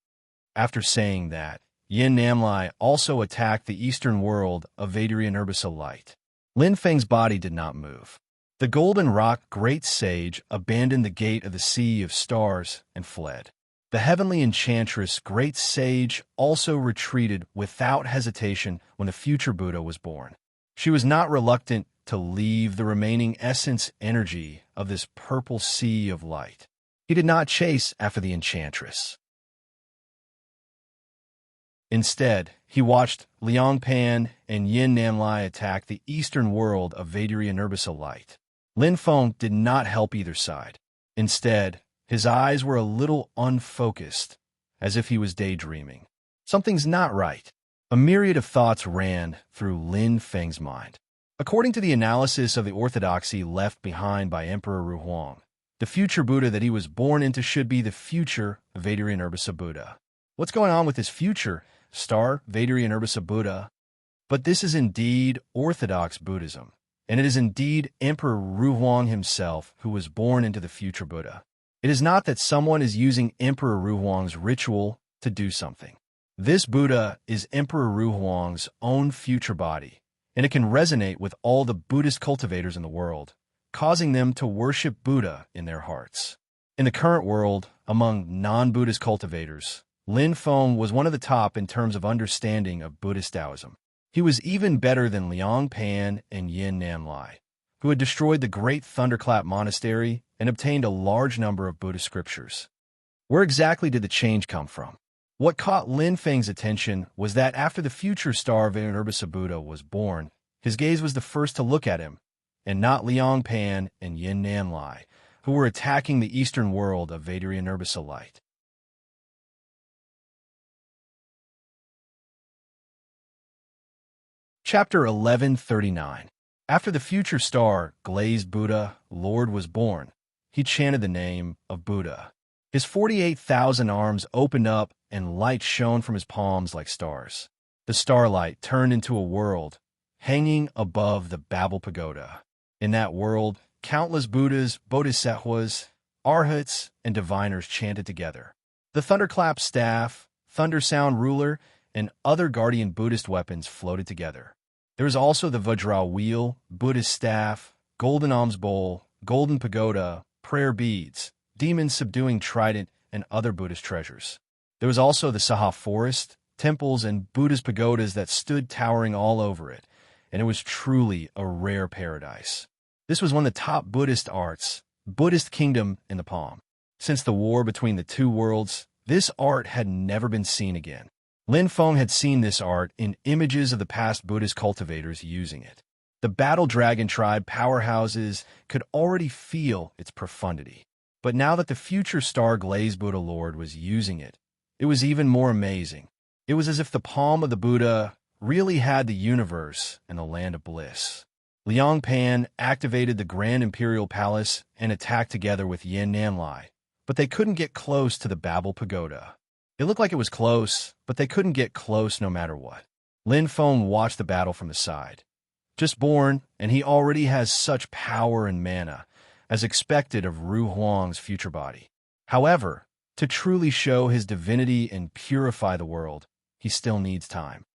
After saying that, Yin Namlai also attacked the eastern world of Vadiri Nirbisa light. Lin Feng's body did not move. The Golden Rock Great Sage abandoned the gate of the Sea of Stars and fled. The heavenly enchantress, great sage, also retreated without hesitation when the future Buddha was born. She was not reluctant to leave the remaining essence energy of this purple sea of light. He did not chase after the enchantress. Instead, he watched Liang Pan and Yin Namlai attack the eastern world of Vadiri Inurbisa light. Lin Feng did not help either side. Instead, his eyes were a little unfocused, as if he was daydreaming. Something's not right. A myriad of thoughts ran through Lin Feng's mind. According to the analysis of the orthodoxy left behind by Emperor Ru Huang, the future Buddha that he was born into should be the future Vadiri Inurbisa Buddha. What's going on with this future star Vadiri Inurbisa Buddha? But this is indeed Orthodox Buddhism, and it is indeed Emperor Ru Huang himself who was born into the future Buddha. It is not that someone is using Emperor Ru Huang's ritual to do something. This Buddha is Emperor Ru Huang's own future body, and it can resonate with all the Buddhist cultivators in the world, causing them to worship Buddha in their hearts. In the current world, among non-Buddhist cultivators, Lin Feng was one of the top in terms of understanding of Buddhist Taoism. He was even better than Liang Pan and Yin Namlai, who had destroyed the Great Thunderclap Monastery and obtained a large number of Buddhist scriptures. Where exactly did the change come from? What caught Lin Feng's attention was that after the future star of Inurbisa Buddha was born, his gaze was the first to look at him, and not Liang Pan and Yin Namlai, who were attacking the eastern world of Vadiri Inurbisa light. Chapter 1139. After the future star, glazed Buddha, Lord, was born, he chanted the name of Buddha. His 48,000 arms opened up and light shone from his palms like stars. The starlight turned into a world, hanging above the Babel Pagoda. In that world, countless Buddhas, Bodhisattvas, Arhats, and diviners chanted together. The thunderclap staff, thunder sound ruler, and other guardian Buddhist weapons floated together. There was also the Vajra wheel, Buddhist staff, golden alms bowl, golden pagoda, prayer beads, demons subduing trident, and other Buddhist treasures. There was also the Saha forest, temples, and Buddhist pagodas that stood towering all over it, and it was truly a rare paradise. This was one of the top Buddhist arts, Buddhist kingdom in the palm. Since the war between the two worlds, this art had never been seen again. Lin Feng had seen this art in images of the past Buddhist cultivators using it. The Battle Dragon tribe powerhouses could already feel its profundity. But now that the future star glazed Buddha Lord was using it, it was even more amazing. It was as if the palm of the Buddha really had the universe and the land of bliss. Liang Pan activated the Grand Imperial Palace and attacked together with Yin Namlai, but they couldn't get close to the Babel Pagoda. It looked like it was close, but they couldn't get close no matter what. Lin Feng watched the battle from the side. Just born, and he already has such power and mana, as expected of Ru Huang's future body. However, to truly show his divinity and purify the world, he still needs time.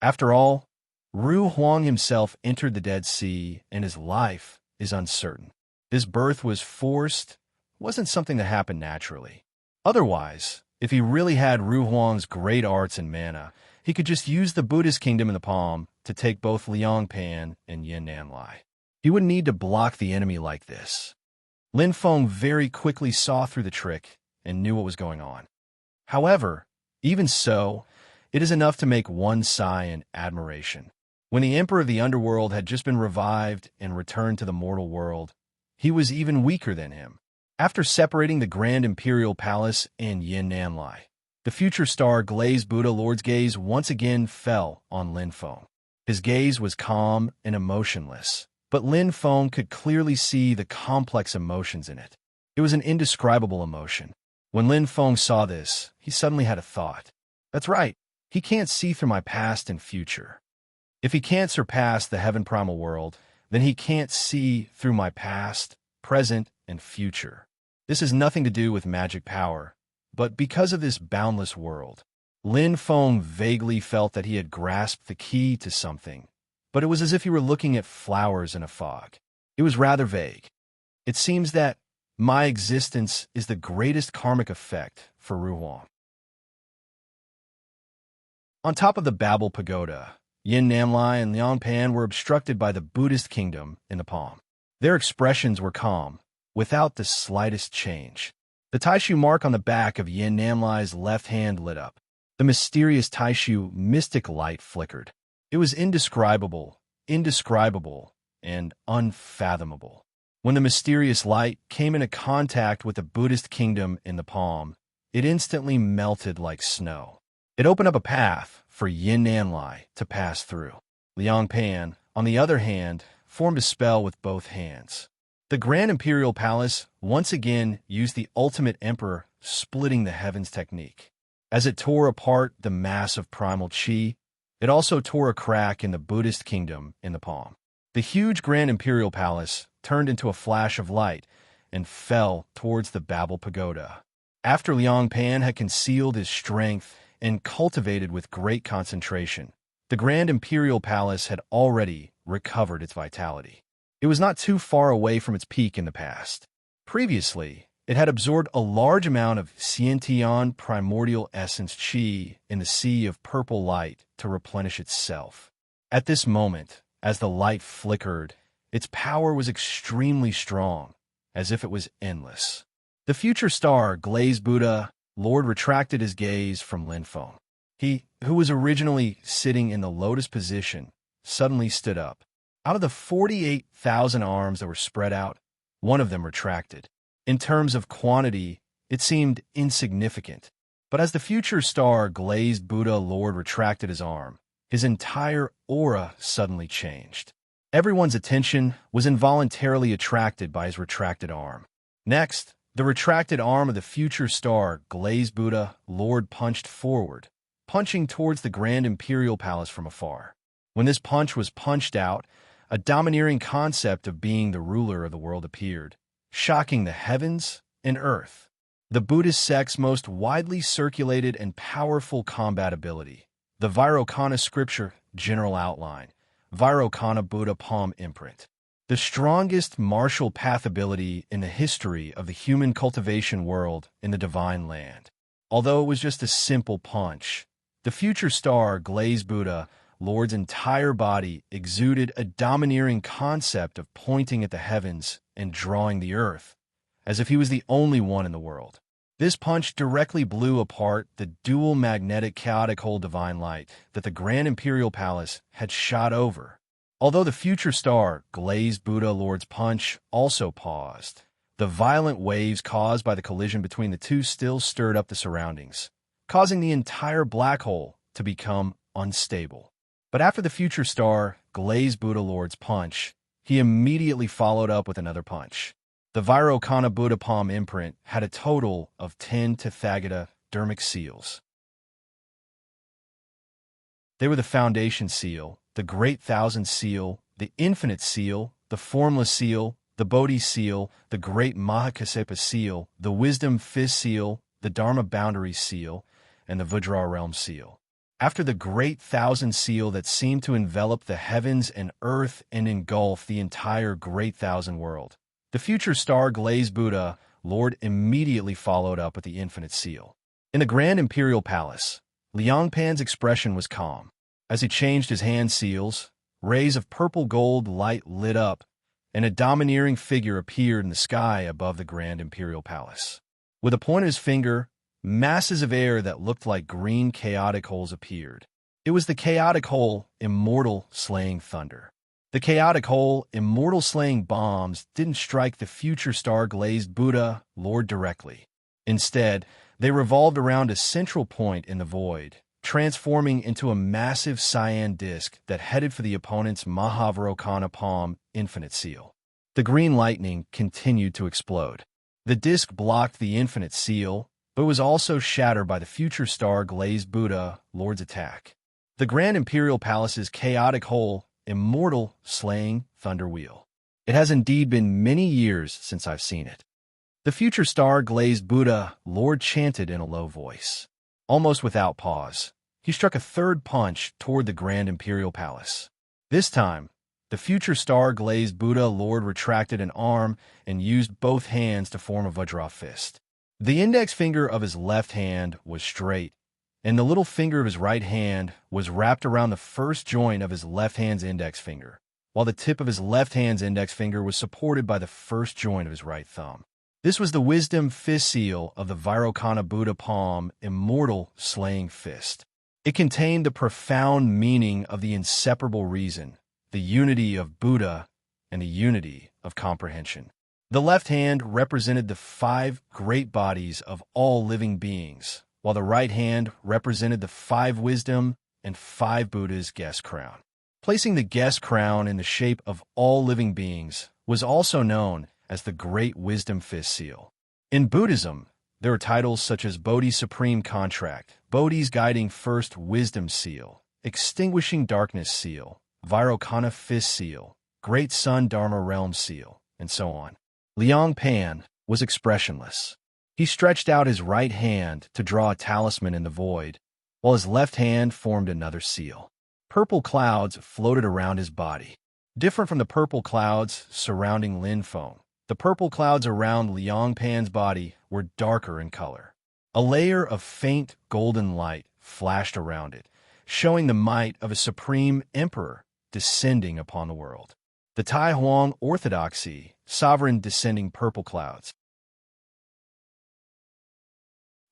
After all, Ru Huang himself entered the Dead Sea, and his life is uncertain. This birth was forced, wasn't something that happened naturally. Otherwise, if he really had Ru Huang's great arts and mana, he could just use the Buddhist kingdom in the palm to take both Liang Pan and Yin Namlai. He wouldn't need to block the enemy like this. Lin Feng very quickly saw through the trick and knew what was going on. However, even so, it is enough to make one sigh in admiration. When the Emperor of the Underworld had just been revived and returned to the mortal world, he was even weaker than him. After separating the Grand Imperial Palace and Yin Namlai, the future star glazed Buddha Lord's gaze once again fell on Lin Feng. His gaze was calm and emotionless, but Lin Feng could clearly see the complex emotions in it. It was an indescribable emotion. When Lin Feng saw this, he suddenly had a thought. That's right, he can't see through my past and future. If he can't surpass the heaven primal world, then he can't see through my past, present, and future. This has nothing to do with magic power, but because of this boundless world. Lin Feng vaguely felt that he had grasped the key to something, but it was as if he were looking at flowers in a fog. It was rather vague. It seems that my existence is the greatest karmic effect for Ruhuang. On top of the Babel Pagoda, Yin Namlai and Liang Pan were obstructed by the Buddhist kingdom in the palm. Their expressions were calm, without the slightest change. The Taishu mark on the back of Yin Namlai's left hand lit up. The mysterious Taishu mystic light flickered. It was indescribable, and unfathomable. When the mysterious light came into contact with the Buddhist kingdom in the palm, it instantly melted like snow. It opened up a path for Yin Namlai to pass through. Liang Pan, on the other hand, formed a spell with both hands. The Grand Imperial Palace once again used the ultimate emperor splitting the heavens technique. As it tore apart the mass of primal chi, it also tore a crack in the Buddhist kingdom in the palm. The huge Grand Imperial Palace turned into a flash of light and fell towards the Babel Pagoda. After Liang Pan had concealed his strength and cultivated with great concentration, the Grand Imperial Palace had already recovered its vitality. It was not too far away from its peak in the past. Previously, it had absorbed a large amount of Xiantian primordial essence qi in the sea of purple light to replenish itself. At this moment, as the light flickered, its power was extremely strong, as if it was endless. The future star, glazed Buddha, Lord retracted his gaze from Linfeng. He, who was originally sitting in the lotus position, suddenly stood up. Out of the 48,000 arms that were spread out, one of them retracted. In terms of quantity, it seemed insignificant. But as the future star, glazed Buddha Lord retracted his arm, his entire aura suddenly changed. Everyone's attention was involuntarily attracted by his retracted arm. Next, the retracted arm of the future star, glazed Buddha Lord, punched forward, punching towards the Grand Imperial Palace from afar. When this punch was punched out, a domineering concept of being the ruler of the world appeared, shocking the heavens and earth. The Buddhist sect's most widely circulated and powerful combat ability, the Vairocana scripture general outline, Vairocana Buddha palm imprint. The strongest martial path ability in the history of the human cultivation world in the divine land. Although it was just a simple punch, the future star, glazed Buddha Lord's entire body exuded a domineering concept of pointing at the heavens and drawing the earth, as if he was the only one in the world. This punch directly blew apart the dual magnetic chaotic whole divine light that the Grand Imperial Palace had shot over. Although the future star, glazed Buddha Lord's punch, also paused, the violent waves caused by the collision between the two still stirred up the surroundings, causing the entire black hole to become unstable. But after the future star, glazed Buddha Lord's punch, he immediately followed up with another punch. The Vairocana Buddha palm imprint had a total of 10 Tathagata dermic seals. They were the Foundation Seal, the Great Thousand Seal, the Infinite Seal, the Formless Seal, the Bodhi Seal, the Great Mahakasepa Seal, the Wisdom Fifth Seal, the Dharma Boundary Seal, and the Vajra Realm Seal. After the Great Thousand Seal that seemed to envelop the heavens and earth and engulf the entire Great Thousand world, the future star, glazed Buddha Lord immediately followed up with the Infinite Seal. In the Grand Imperial Palace, Liang Pan's expression was calm. As he changed his hand seals, rays of purple gold light lit up, and a domineering figure appeared in the sky above the Grand Imperial Palace. With a point of his finger, masses of air that looked like green chaotic holes appeared. It was the chaotic hole, immortal slaying thunder. The chaotic hole, immortal slaying bombs didn't strike the future star glazed Buddha Lord directly. Instead, they revolved around a central point in the void, transforming into a massive cyan disk that headed for the opponent's Mahavairocana palm infinite seal. The green lightning continued to explode. The disk blocked the infinite seal, but was also shattered by the future star glazed Buddha Lord's attack. The Grand Imperial Palace's chaotic hole, immortal slaying thunder wheel. It has indeed been many years since I've seen it. The future star glazed Buddha Lord chanted in a low voice. Almost without pause, he struck a third punch toward the Grand Imperial Palace. This time, the future star glazed Buddha Lord retracted an arm and used both hands to form a Vajra fist. The index finger of his left hand was straight, and the little finger of his right hand was wrapped around the first joint of his left hand's index finger, while the tip of his left hand's index finger was supported by the first joint of his right thumb. This was the wisdom fist seal of the Vairocana Buddha palm, immortal slaying fist. It contained the profound meaning of the inseparable reason, the unity of Buddha, and the unity of comprehension. The left hand represented the 5 great bodies of all living beings, while the right hand represented the 5 wisdom and 5 Buddha's guest crown. Placing the guest crown in the shape of all living beings was also known as the Great Wisdom Fist Seal. In Buddhism, there are titles such as Bodhi Supreme Contract, Bodhi's Guiding First Wisdom Seal, Extinguishing Darkness Seal, Vairocana Fist Seal, Great Sun Dharma Realm Seal, and so on. Liang Pan was expressionless. He stretched out his right hand to draw a talisman in the void, while his left hand formed another seal. Purple clouds floated around his body. Different from the purple clouds surrounding Lin Feng, the purple clouds around Liang Pan's body were darker in color. A layer of faint golden light flashed around it, showing the might of a supreme emperor descending upon the world. The Tai Huang Orthodoxy, sovereign descending purple clouds.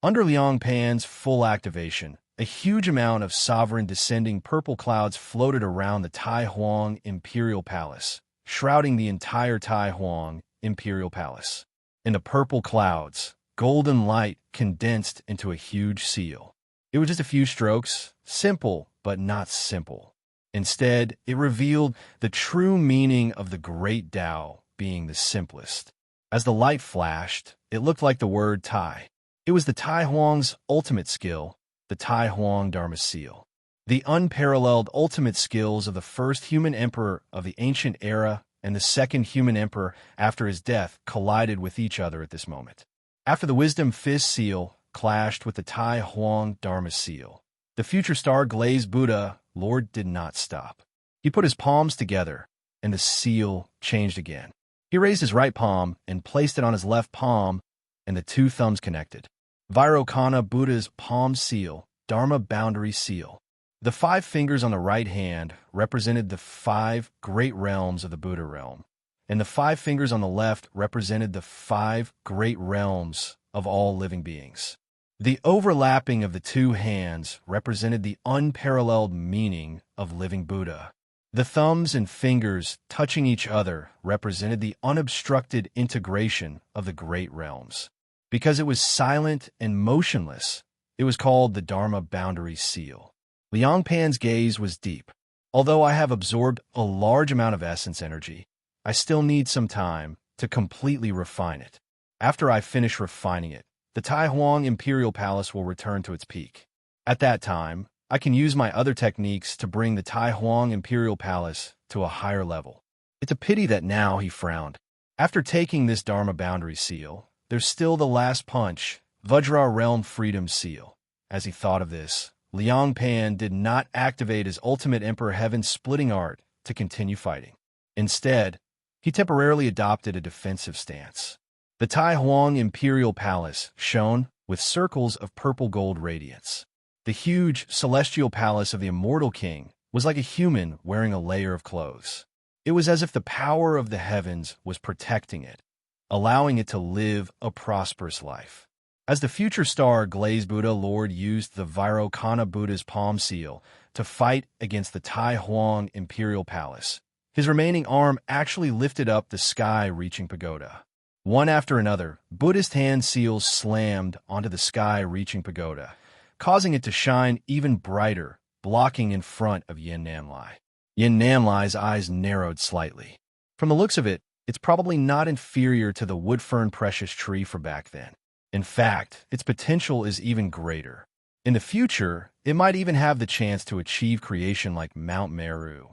Under Liang Pan's full activation, a huge amount of sovereign descending purple clouds floated around the Tai Huang Imperial Palace, shrouding the entire Tai Huang Imperial Palace. In the purple clouds, golden light condensed into a huge seal. It was just a few strokes, simple but not simple. Instead, it revealed the true meaning of the great Tao being the simplest. As the light flashed, it looked like the word Tai. It was the Tai Huang's ultimate skill, the Tai Huang Dharma Seal. The unparalleled ultimate skills of the first human emperor of the ancient era and the second human emperor after his death collided with each other at this moment. After the Wisdom Fist Seal clashed with the Tai Huang Dharma Seal, the future star glazed Buddha Lord did not stop. He put his palms together, and the seal changed again. He raised his right palm and placed it on his left palm, and the 2 thumbs connected. Vairocana Buddha's palm seal, Dharma boundary seal. The 5 fingers on the right hand represented the 5 great realms of the Buddha realm, and the 5 fingers on the left represented the 5 great realms of all living beings. The overlapping of the 2 hands represented the unparalleled meaning of living Buddha. The thumbs and fingers touching each other represented the unobstructed integration of the great realms. Because it was silent and motionless, it was called the Dharma Boundary Seal. Liang Pan's gaze was deep. Although I have absorbed a large amount of essence energy, I still need some time to completely refine it. After I finish refining it, the Tai Huang Imperial Palace will return to its peak. At that time, I can use my other techniques to bring the Tai Huang Imperial Palace to a higher level. It's a pity that now he frowned. After taking this Dharma Boundary Seal, there's still the last punch, Vajra Realm Freedom Seal. As he thought of this, Liang Pan did not activate his ultimate Emperor Heaven splitting art to continue fighting. Instead, he temporarily adopted a defensive stance. The Tai Huang Imperial Palace shone with circles of purple gold radiance. The huge celestial palace of the Immortal King was like a human wearing a layer of clothes. It was as if the power of the heavens was protecting it, allowing it to live a prosperous life. As the future star glazed Buddha Lord used the Vairocana Buddha's palm seal to fight against the Tai Huang Imperial Palace, his remaining arm actually lifted up the sky-reaching pagoda. One after another, Buddhist hand seals slammed onto the sky-reaching pagoda, causing it to shine even brighter, blocking in front of Yin Nanlai. Yin Nanlai's eyes narrowed slightly. From the looks of it, it's probably not inferior to the wood-fern precious tree for back then. In fact, its potential is even greater. In the future, it might even have the chance to achieve creation like Mount Meru.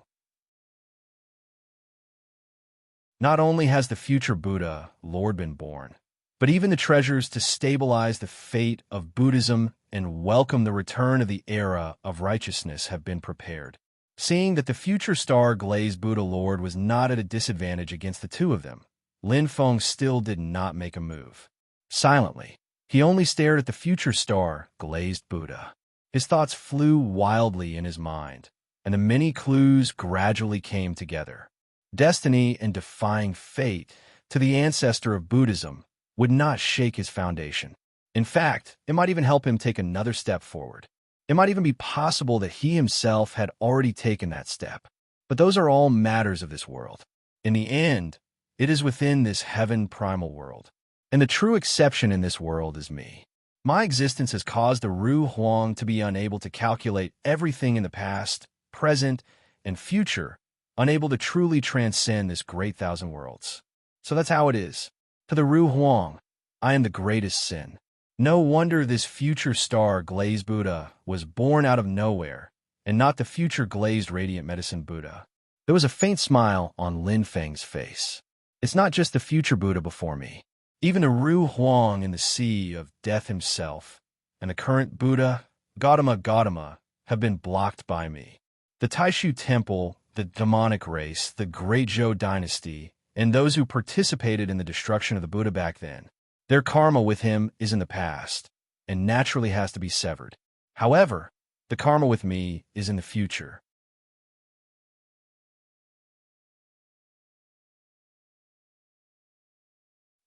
Not only has the future Buddha, Lord, been born, but even the treasures to stabilize the fate of Buddhism and welcome the return of the era of righteousness have been prepared. Seeing that the future star-glazed Buddha Lord was not at a disadvantage against the 2 of them, Lin Feng still did not make a move. Silently, He only stared at the future star, glazed Buddha. His thoughts flew wildly in his mind, and the many clues gradually came together. Destiny and defying fate to the ancestor of Buddhism would not shake his foundation. In fact, it might even help him take another step forward. It might even be possible that he himself had already taken that step. But those are all matters of this world. In the end, it is within this heaven primal world. And the true exception in this world is me. My existence has caused the Ru Huang to be unable to calculate everything in the past, present, and future, unable to truly transcend this great thousand worlds. So that's how it is. To the Ru Huang, I am the greatest sin. No wonder this future star glazed Buddha was born out of nowhere, and not the future glazed radiant medicine Buddha. There was a faint smile on Lin Feng's face. It's not just the future Buddha before me. Even the Ru Huang in the sea of death himself, and the current Buddha, Gautama, have been blocked by me. The Taishu Temple, the demonic race, the Great Zhou dynasty, and those who participated in the destruction of the Buddha back then, their karma with him is in the past, and naturally has to be severed. However, the karma with me is in the future.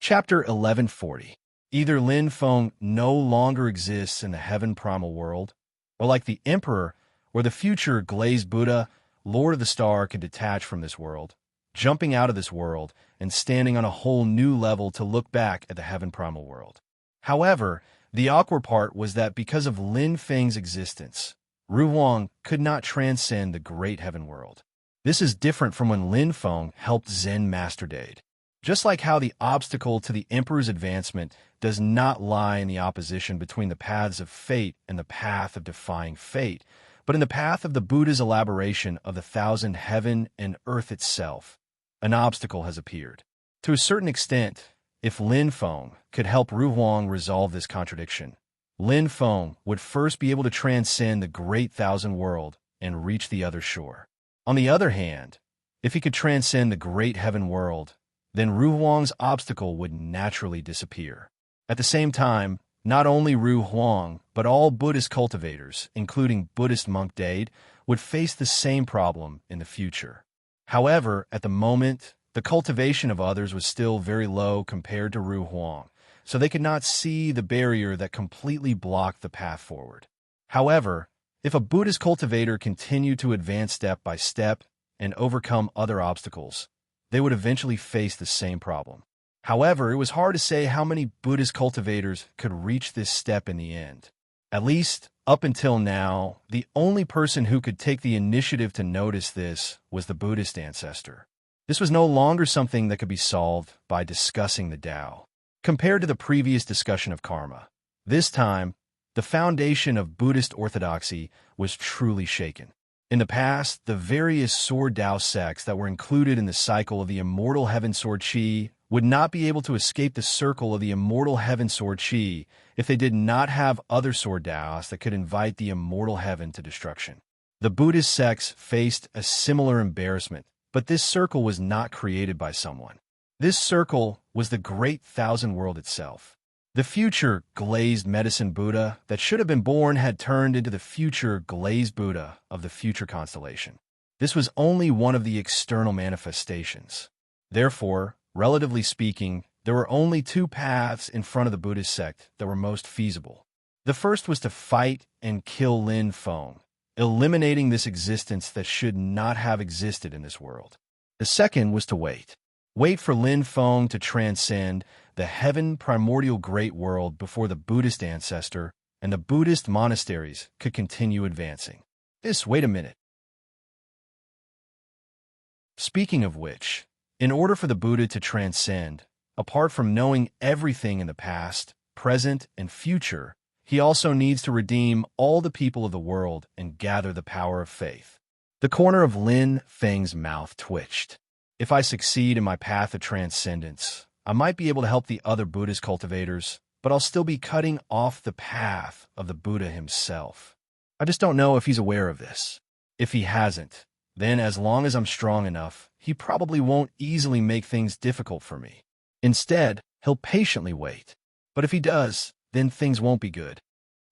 Chapter 1140. Either Lin Feng no longer exists in the heaven primal world, or like the Emperor or the future glazed Buddha, Lord of the Star can detach from this world, jumping out of this world and standing on a whole new level to look back at the heaven primal world. However, the awkward part was that because of Lin Feng's existence, Ru Huang could not transcend the great heaven world. This is different from when Lin Feng helped Zen Master Dade. Just like how the obstacle to the Emperor's advancement does not lie in the opposition between the paths of fate and the path of defying fate, but in the path of the Buddha's elaboration of the thousand heaven and earth itself, an obstacle has appeared. To a certain extent, if Lin Feng could help Ru Huang resolve this contradiction, Lin Feng would first be able to transcend the great thousand world and reach the other shore. On the other hand, if he could transcend the great heaven world, then Ru Huang's obstacle would naturally disappear. At the same time, not only Ru Huang, but all Buddhist cultivators, including Buddhist monk Dade, would face the same problem in the future. However, at the moment, the cultivation of others was still very low compared to Ru Huang, so they could not see the barrier that completely blocked the path forward. However, if a Buddhist cultivator continued to advance step by step and overcome other obstacles, they would eventually face the same problem. However, it was hard to say how many Buddhist cultivators could reach this step in the end. At least, up until now, the only person who could take the initiative to notice this was the Buddhist ancestor. This was no longer something that could be solved by discussing the Tao. Compared to the previous discussion of karma, this time, the foundation of Buddhist orthodoxy was truly shaken. In the past, the various sword Tao sects that were included in the cycle of the immortal heaven sword Qi would not be able to escape the circle of the immortal heaven sword Qi if they did not have other sword Taos that could invite the immortal heaven to destruction. The Buddhist sects faced a similar embarrassment, but this circle was not created by someone. This circle was the great thousand world itself. The future glazed medicine Buddha that should have been born had turned into the future glazed Buddha of the future constellation. This was only one of the external manifestations. Therefore, relatively speaking, there were only two paths in front of the Buddhist sect that were most feasible. The first was to fight and kill Lin Feng, eliminating this existence that should not have existed in this world. The second was to wait. Wait for Lin Feng to transcend the heaven primordial great world before the Buddhist ancestor and the Buddhist monasteries could continue advancing. Wait a minute. Speaking of which, in order for the Buddha to transcend, apart from knowing everything in the past, present, and future, he also needs to redeem all the people of the world and gather the power of faith. The corner of Lin Feng's mouth twitched. If I succeed in my path of transcendence, I might be able to help the other Buddhist cultivators, but I'll still be cutting off the path of the Buddha himself. I just don't know if he's aware of this. If he hasn't, then as long as I'm strong enough, he probably won't easily make things difficult for me. Instead, he'll patiently wait. But if he does, then things won't be good.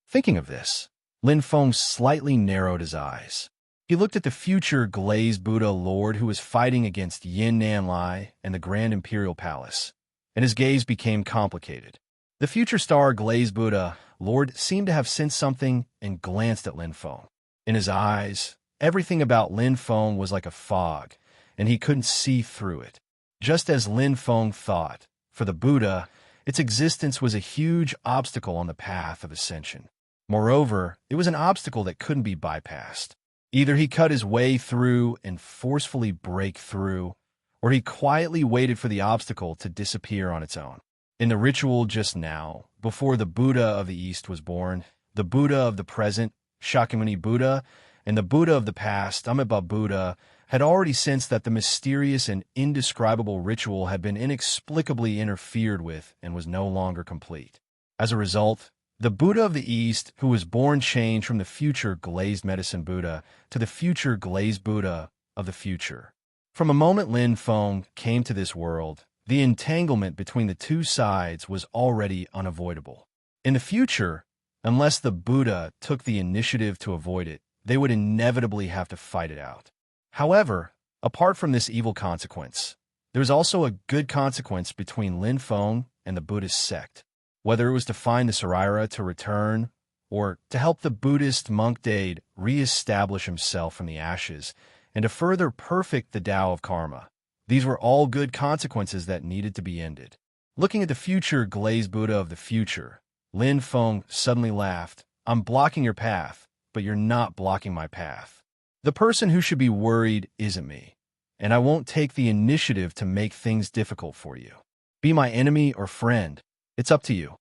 Thinking of this, Lin Feng slightly narrowed his eyes. He looked at the future glazed Buddha Lord who was fighting against Yin Nanlai and the Grand Imperial Palace, and his gaze became complicated. The future star glazed Buddha Lord seemed to have sensed something and glanced at Lin Feng. In his eyes, everything about Lin Feng was like a fog, and he couldn't see through it. Just as Lin Feng thought, for the Buddha, its existence was a huge obstacle on the path of ascension. Moreover, it was an obstacle that couldn't be bypassed. Either he cut his way through and forcefully break through, or he quietly waited for the obstacle to disappear on its own. In the ritual just now, before the Buddha of the East was born, the Buddha of the present, Shakyamuni Buddha, and the Buddha of the past, Amitabha Buddha, had already sensed that the mysterious and indescribable ritual had been inexplicably interfered with and was no longer complete. As a result, the Buddha of the East, who was born, changed from the future glazed medicine Buddha to the future glazed Buddha of the future. From the moment Lin Feng came to this world, the entanglement between the two sides was already unavoidable. In the future, unless the Buddha took the initiative to avoid it, they would inevitably have to fight it out. However, apart from this evil consequence, there was also a good consequence between Lin Feng and the Buddhist sect. Whether it was to find the Saraira to return, or to help the Buddhist monk Dade re-establish himself from the ashes, and to further perfect the Tao of karma, these were all good consequences that needed to be ended. Looking at the future glazed Buddha of the future, Lin Feng suddenly laughed. "I'm blocking your path, but you're not blocking my path. The person who should be worried isn't me, and I won't take the initiative to make things difficult for you. Be my enemy or friend, it's up to you.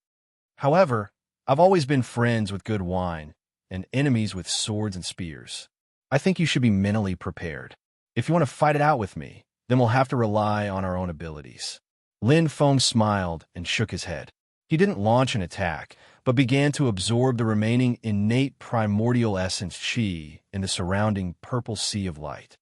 However, I've always been friends with good wine and enemies with swords and spears. I think you should be mentally prepared. If you want to fight it out with me, then we'll have to rely on our own abilities." Lin Feng smiled and shook his head. He didn't launch an attack, but began to absorb the remaining innate primordial essence Qi in the surrounding purple sea of light.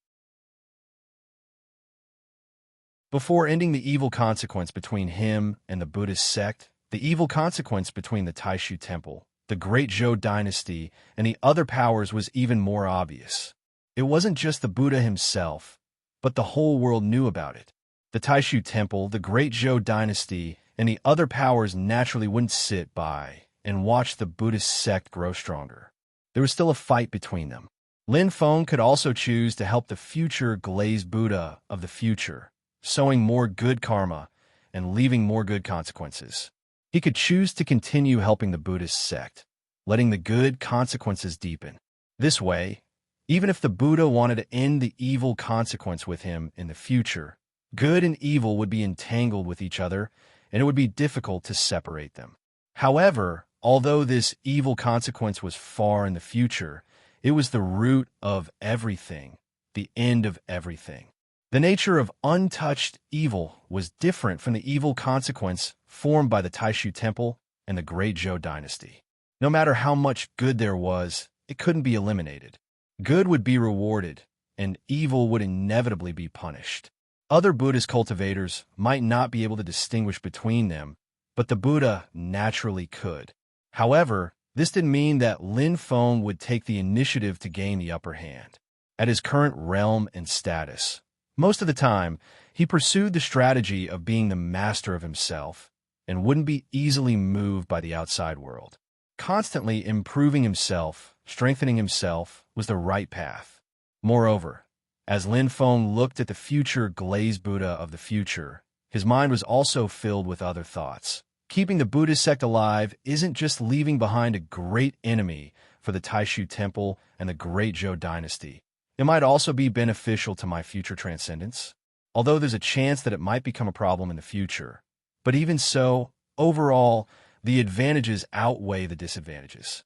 Before ending the evil consequence between him and the Buddhist sect, the evil consequence between the Taishu Temple, the Great Zhou dynasty, and the other powers was even more obvious. It wasn't just the Buddha himself, but the whole world knew about it. The Taishu Temple, the Great Zhou dynasty, and the other powers naturally wouldn't sit by and watch the Buddhist sect grow stronger. There was still a fight between them. Lin Feng could also choose to help the future glazed Buddha of the future, sowing more good karma and leaving more good consequences. He could choose to continue helping the Buddhist sect, letting the good consequences deepen. This way, even if the Buddha wanted to end the evil consequence with him in the future, good and evil would be entangled with each other, and it would be difficult to separate them. However, although this evil consequence was far in the future, it was the root of everything, the end of everything. The nature of untouched evil was different from the evil consequence formed by the Taishu Temple and the Great Zhou dynasty. No matter how much good there was, it couldn't be eliminated. Good would be rewarded, and evil would inevitably be punished. Other Buddhist cultivators might not be able to distinguish between them, but the Buddha naturally could. However, this didn't mean that Lin Feng would take the initiative to gain the upper hand. At his current realm and status, most of the time, he pursued the strategy of being the master of himself and wouldn't be easily moved by the outside world. Constantly improving himself, strengthening himself, was the right path. Moreover, as Lin Feng looked at the future glazed Buddha of the future, his mind was also filled with other thoughts. Keeping the Buddhist sect alive isn't just leaving behind a great enemy for the Taishu Temple and the Great Zhou dynasty. It might also be beneficial to my future transcendence, although there's a chance that it might become a problem in the future. But even so, overall, the advantages outweigh the disadvantages.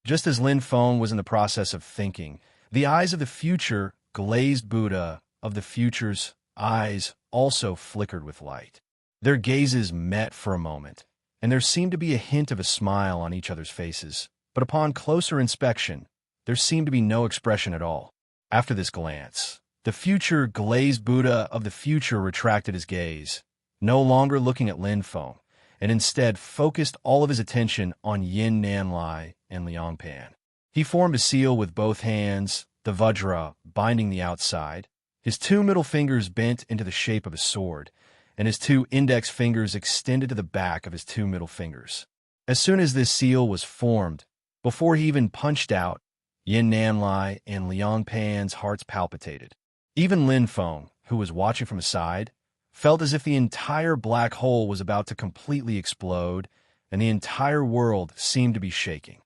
Just as Lin Feng was in the process of thinking, the eyes of the future glazed Buddha of the future's eyes also flickered with light. Their gazes met for a moment, and there seemed to be a hint of a smile on each other's faces, but upon closer inspection, there seemed to be no expression at all. After this glance, the future glazed Buddha of the future retracted his gaze, no longer looking at Lin Feng, and instead focused all of his attention on Yin Nanlai and Liang Pan. He formed a seal with both hands, the Vajra binding the outside, his two middle fingers bent into the shape of a sword, and his two index fingers extended to the back of his two middle fingers. As soon as this seal was formed, before he even punched out, Yin Nanlai and Liang Pan's hearts palpitated. Even Lin Feng, who was watching from aside, felt as if the entire black hole was about to completely explode, and the entire world seemed to be shaking.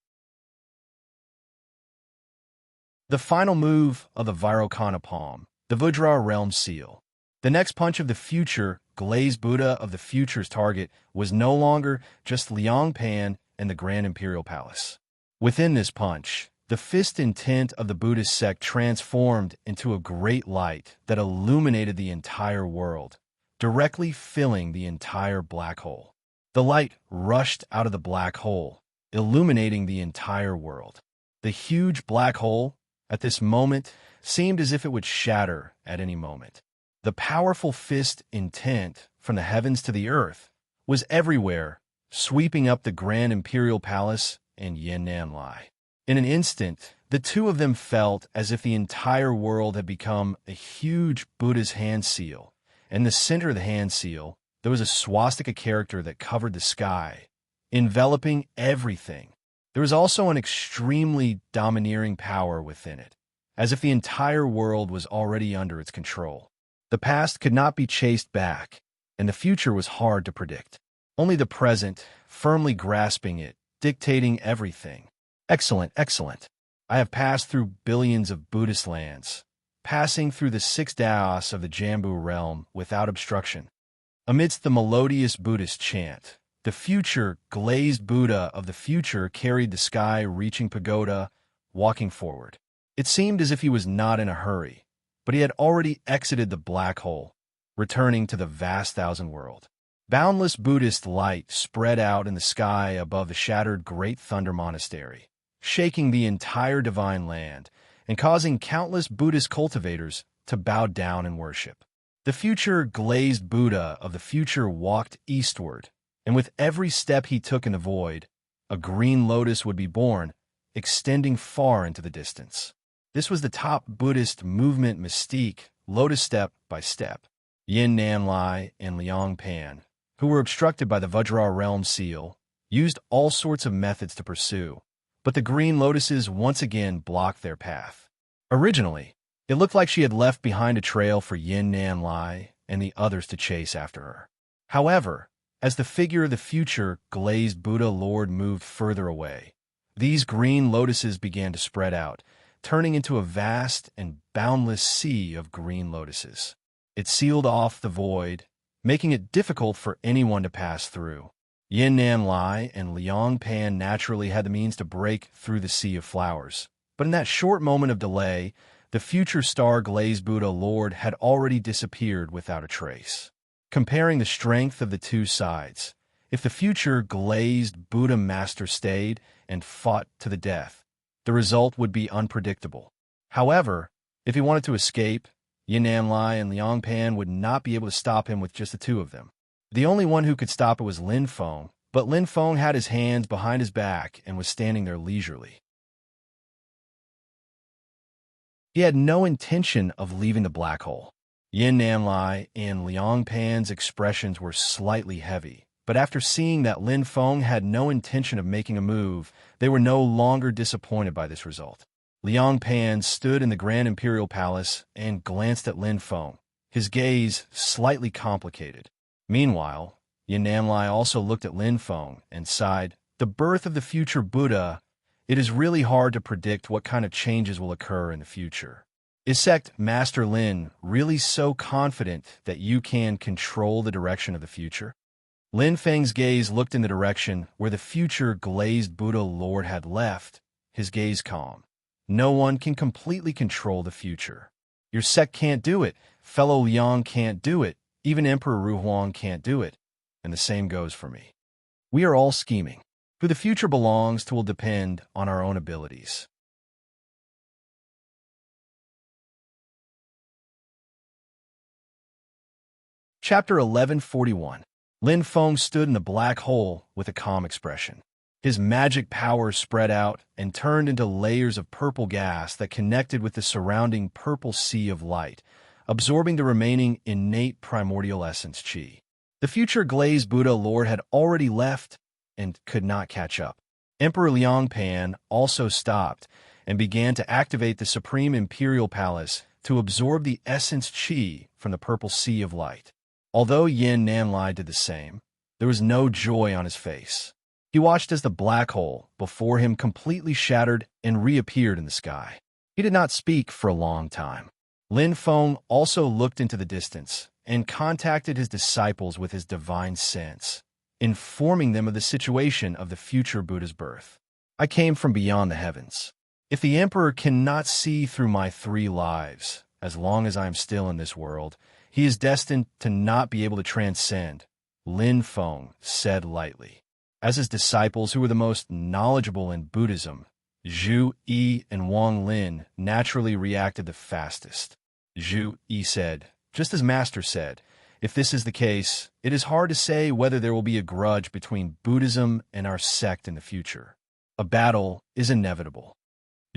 The final move of the Vairocana palm, the Vajra realm seal. The next punch of the future, glazed Buddha of the future's target, was no longer just Liang Pan and the Grand Imperial Palace. Within this punch, the fist intent of the Buddhist sect transformed into a great light that illuminated the entire world, directly filling the entire black hole. The light rushed out of the black hole, illuminating the entire world. The huge black hole, at this moment, seemed as if it would shatter at any moment. The powerful fist intent, from the heavens to the earth, was everywhere, sweeping up the Grand Imperial Palace and Yin Nanlai. In an instant, the two of them felt as if the entire world had become a huge Buddha's hand seal. In the center of the hand seal, there was a swastika character that covered the sky, enveloping everything. There was also an extremely domineering power within it, as if the entire world was already under its control. The past could not be chased back, and the future was hard to predict. Only the present, firmly grasping it, dictating everything. Excellent, excellent. I have passed through billions of Buddhist lands, passing through the 6 Daos of the Jambu realm without obstruction. Amidst the melodious Buddhist chant, the future glazed Buddha of the future carried the sky-reaching pagoda, walking forward. It seemed as if he was not in a hurry, but he had already exited the black hole, returning to the vast thousand world. Boundless Buddhist light spread out in the sky above the shattered Great Thunder Monastery, shaking the entire divine land and causing countless Buddhist cultivators to bow down and worship. The future glazed Buddha of the future walked eastward, and with every step he took in the void, a green lotus would be born, extending far into the distance. This was the top Buddhist movement mystique, lotus step by step. Yin Nanlai and Liang Pan, who were obstructed by the Vajra realm seal, used all sorts of methods to pursue, but the green lotuses once again blocked their path. Originally, it looked like she had left behind a trail for Yin Nanlai and the others to chase after her. However, as the figure of the future glazed Buddha Lord moved further away, these green lotuses began to spread out, turning into a vast and boundless sea of green lotuses. It sealed off the void, making it difficult for anyone to pass through. Yin Nanlai and Liang Pan naturally had the means to break through the sea of flowers, but in that short moment of delay, the future star-glazed Buddha Lord had already disappeared without a trace. Comparing the strength of the two sides, if the future glazed Buddha Master stayed and fought to the death, the result would be unpredictable. However, if he wanted to escape, Yin Nanlai and Liang Pan would not be able to stop him with just the two of them. The only one who could stop it was Lin Feng, but Lin Feng had his hands behind his back and was standing there leisurely. He had no intention of leaving the black hole. Yin Nanlai and Liang Pan's expressions were slightly heavy, but after seeing that Lin Feng had no intention of making a move, they were no longer disappointed by this result. Liang Pan stood in the Grand Imperial Palace and glanced at Lin Feng, his gaze slightly complicated. Meanwhile, Yin Nanlai also looked at Lin Feng and sighed, "The birth of the future Buddha, it is really hard to predict what kind of changes will occur in the future. Is Sect Master Lin really so confident that you can control the direction of the future?" Lin Feng's gaze looked in the direction where the future glazed Buddha Lord had left, his gaze calm. No one can completely control the future. Your sect can't do it, fellow Liang can't do it, even Emperor Ruhuang can't do it, and the same goes for me. We are all scheming. Who the future belongs to will depend on our own abilities. Chapter 1141. Lin Feng stood in the black hole with a calm expression. His magic powers spread out and turned into layers of purple gas that connected with the surrounding purple sea of light, absorbing the remaining innate primordial essence chi. The future glazed Buddha Lord had already left and could not catch up. Emperor Liangpan also stopped and began to activate the Supreme Imperial Palace to absorb the essence chi from the purple sea of light. Although Yin Nanlai did the same, there was no joy on his face. He watched as the black hole before him completely shattered and reappeared in the sky. He did not speak for a long time. Lin Feng also looked into the distance and contacted his disciples with his divine sense, informing them of the situation of the future Buddha's birth. I came from beyond the heavens. If the emperor cannot see through my 3 lives, as long as I am still in this world, he is destined to not be able to transcend, Lin Feng said lightly. As his disciples, who were the most knowledgeable in Buddhism, Zhu Yi and Wang Lin naturally reacted the fastest. Zhu Yi said, just as Master said, if this is the case, it is hard to say whether there will be a grudge between Buddhism and our sect in the future. A battle is inevitable.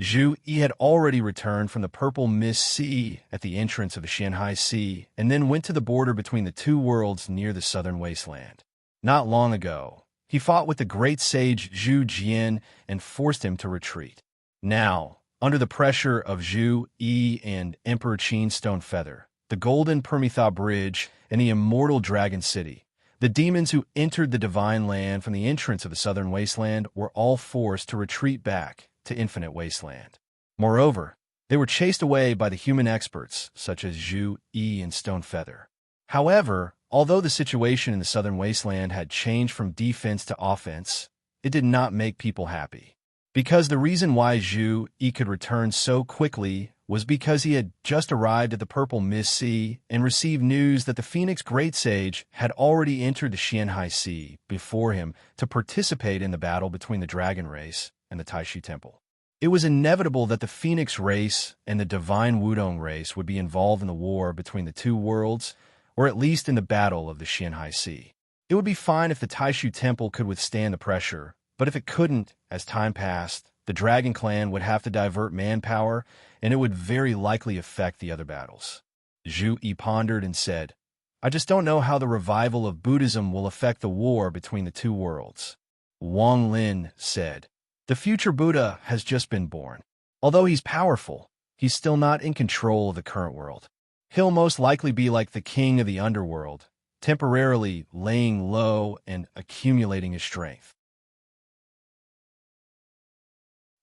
Zhu Yi had already returned from the purple mist sea at the entrance of the Xianhai Sea and then went to the border between the 2 worlds near the southern wasteland. Not long ago, he fought with the great sage Zhu Jian and forced him to retreat. Now, under the pressure of Zhu Yi and Emperor Qin Stonefeather, the Golden Permitha Bridge, and the immortal Dragon City, the demons who entered the Divine Land from the entrance of the southern wasteland were all forced to retreat back to Infinite Wasteland. Moreover, they were chased away by the human experts such as Zhu Yi and Stonefeather. However, although the situation in the southern wasteland had changed from defense to offense, it did not make people happy. Because the reason why Zhu Yi could return so quickly was because he had just arrived at the Purple Mist Sea and received news that the Phoenix Great Sage had already entered the Xianhai Sea before him to participate in the battle between the Dragon Race and the Taishu Temple. It was inevitable that the Phoenix race and the Divine Wudong race would be involved in the war between the 2 worlds, or at least in the battle of the Xianhai Sea. It would be fine if the Taishu Temple could withstand the pressure, but if it couldn't, as time passed, the Dragon Clan would have to divert manpower, and it would very likely affect the other battles. Zhu Yi pondered and said, I just don't know how the revival of Buddhism will affect the war between the 2 worlds. Wang Lin said, the future Buddha has just been born. Although he's powerful, he's still not in control of the current world. He'll most likely be like the king of the underworld, temporarily laying low and accumulating his strength.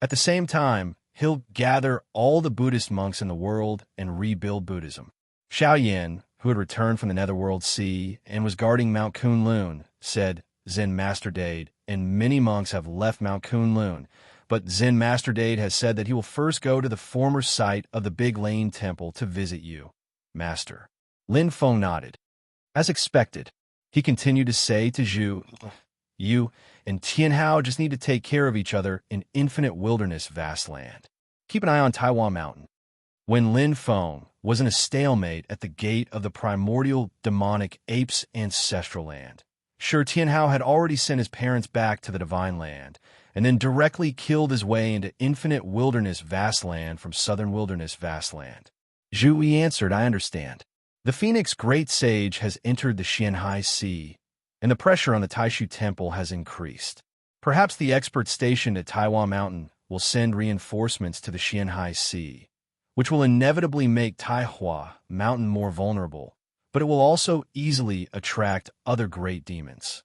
At the same time, he'll gather all the Buddhist monks in the world and rebuild Buddhism. Xiaoyan, who had returned from the Netherworld Sea and was guarding Mount Kunlun, said, Zen Master Dade, and many monks have left Mount Kunlun, but Zen Master Dade has said that he will first go to the former site of the Big Lane Temple to visit you, Master. Lin Feng nodded. As expected, he continued to say to Zhu, you and Tianhao just need to take care of each other in Infinite Wilderness vast land. Keep an eye on Taiwan Mountain. When Lin Feng was in a stalemate at the gate of the primordial demonic ape's ancestral land, sure, Tianhao had already sent his parents back to the Divine Land, and then directly killed his way into Infinite Wilderness vast land from Southern Wilderness vast land. Zhu Yi answered, I understand. The Phoenix Great Sage has entered the Xianhai Sea, and the pressure on the Taishu Temple has increased. Perhaps the experts stationed at Taiwan Mountain will send reinforcements to the Xianhai Sea, which will inevitably make Taihua Mountain more vulnerable, but it will also easily attract other great demons.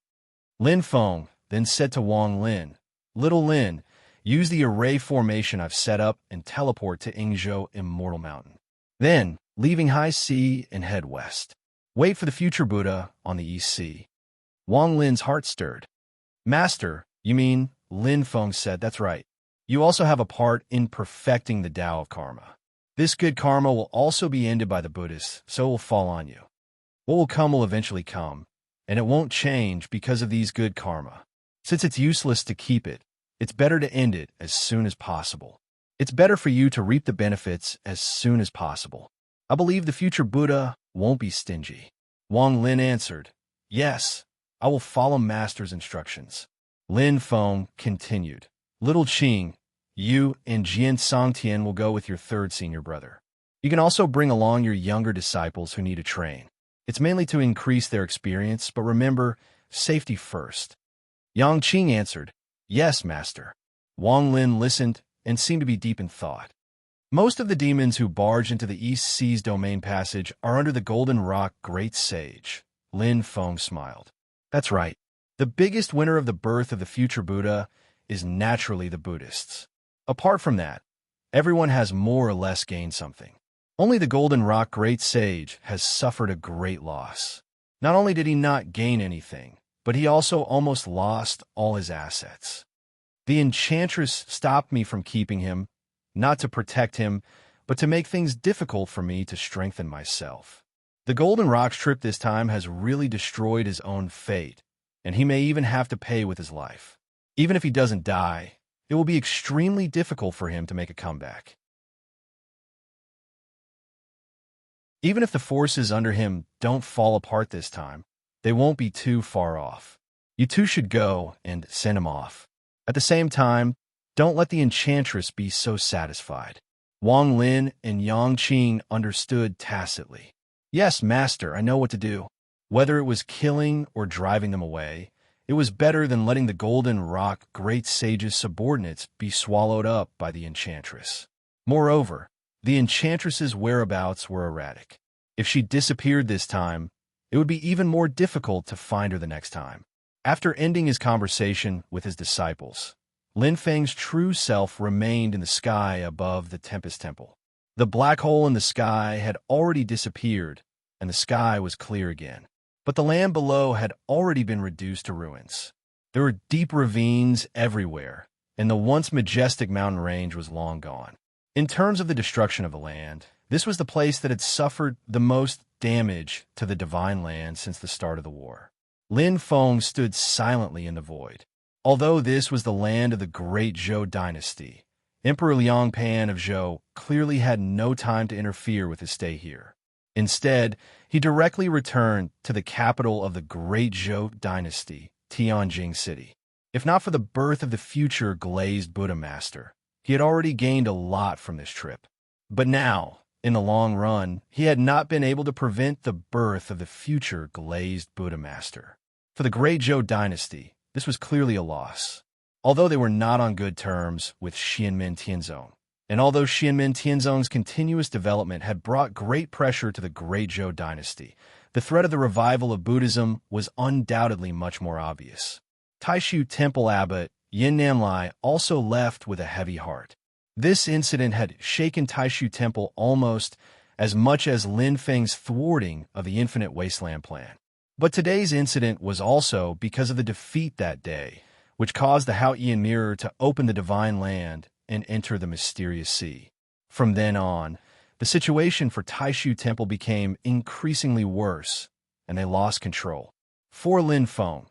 Lin Feng then said to Wang Lin, Little Lin, use the array formation I've set up and teleport to Ingzhou Immortal Mountain. Then, leaving High Sea and head west. Wait for the future Buddha on the East Sea. Wang Lin's heart stirred. Master, you mean? Lin Feng said, that's right. You also have a part in perfecting the Tao of karma. This good karma will also be ended by the Buddhists, so it will fall on you. What will come will eventually come, and it won't change because of these good karma. Since it's useless to keep it, it's better to end it as soon as possible. It's better for you to reap the benefits as soon as possible. I believe the future Buddha won't be stingy. Wang Lin answered, yes, I will follow Master's instructions. Lin Feng continued. Little Qing, you and Jian Songtian will go with your third senior brother. You can also bring along your younger disciples who need to train. It's mainly to increase their experience, but remember, safety first. Yang Qing answered, Yes, Master. Wang Lin listened and seemed to be deep in thought. Most of the demons who barge into the East Sea's domain passage are under the Golden Rock Great Sage. Lin Feng smiled. That's right. The biggest winner of the birth of the future Buddha is naturally the Buddhists. Apart from that, everyone has more or less gained something. Only the Golden Rock Great Sage has suffered a great loss. Not only did he not gain anything, but he also almost lost all his assets. The enchantress stopped me from keeping him, not to protect him, but to make things difficult for me to strengthen myself. The Golden Rock's trip this time has really destroyed his own fate, and he may even have to pay with his life. Even if he doesn't die, it will be extremely difficult for him to make a comeback. Even if the forces under him don't fall apart this time, they won't be too far off. You two should go and send him off. At the same time, don't let the enchantress be so satisfied. Wang Lin and Yang Qing understood tacitly. Yes, Master, I know what to do. Whether it was killing or driving them away, it was better than letting the Golden Rock Great Sage's subordinates be swallowed up by the enchantress. Moreover, the enchantress's whereabouts were erratic. If she disappeared this time, it would be even more difficult to find her the next time. After ending his conversation with his disciples, Lin Feng's true self remained in the sky above the Tempest Temple. The black hole in the sky had already disappeared, and the sky was clear again. But the land below had already been reduced to ruins. There were deep ravines everywhere, and the once majestic mountain range was long gone. In terms of the destruction of the land, this was the place that had suffered the most damage to the divine land since the start of the war. Lin Feng stood silently in the void. Although this was the land of the great Zhou dynasty, Emperor Liang Pan of Zhou clearly had no time to interfere with his stay here. Instead, he directly returned to the capital of the great Zhou dynasty, Tianjing City. If not for the birth of the future glazed Buddha Master, he had already gained a lot from this trip. But now, in the long run, he had not been able to prevent the birth of the future glazed Buddha Master. For the great Zhou dynasty, this was clearly a loss. Although they were not on good terms with Xianmen Tianzong, and although Xianmen Tianzong's continuous development had brought great pressure to the great Zhou dynasty, the threat of the revival of Buddhism was undoubtedly much more obvious. Taishu Temple Abbot Yin Namlai also left with a heavy heart. This incident had shaken Taishu Temple almost as much as Lin Feng's thwarting of the Infinite Wasteland plan. But today's incident was also because of the defeat that day, which caused the Haotian Mirror to open the Divine Land and enter the mysterious sea. From then on, the situation for Taishu Temple became increasingly worse, and they lost control. For Lin Feng,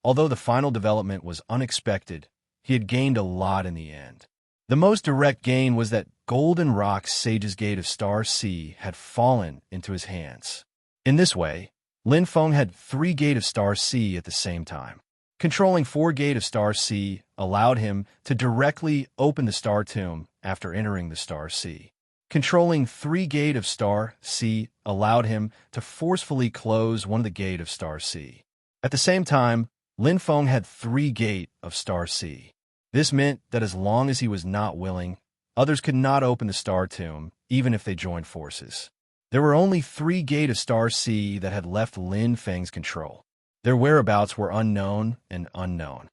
although the final development was unexpected, he had gained a lot in the end. The most direct gain was that Golden Rock Sage's Gate of Star Sea had fallen into his hands. In this way, Lin Feng had 3 Gate of Star Sea at the same time. Controlling 4 Gate of Star Sea allowed him to directly open the Star Tomb after entering the Star Sea. Controlling 3 Gate of Star Sea allowed him to forcefully close 1 of the Gate of Star Sea. At the same time, Lin Feng had 3 Gate of Star Sea. This meant that as long as he was not willing, others could not open the Star Tomb, even if they joined forces. There were only 3 Gate of Star Sea that had left Lin Feng's control. Their whereabouts were unknown and unknown.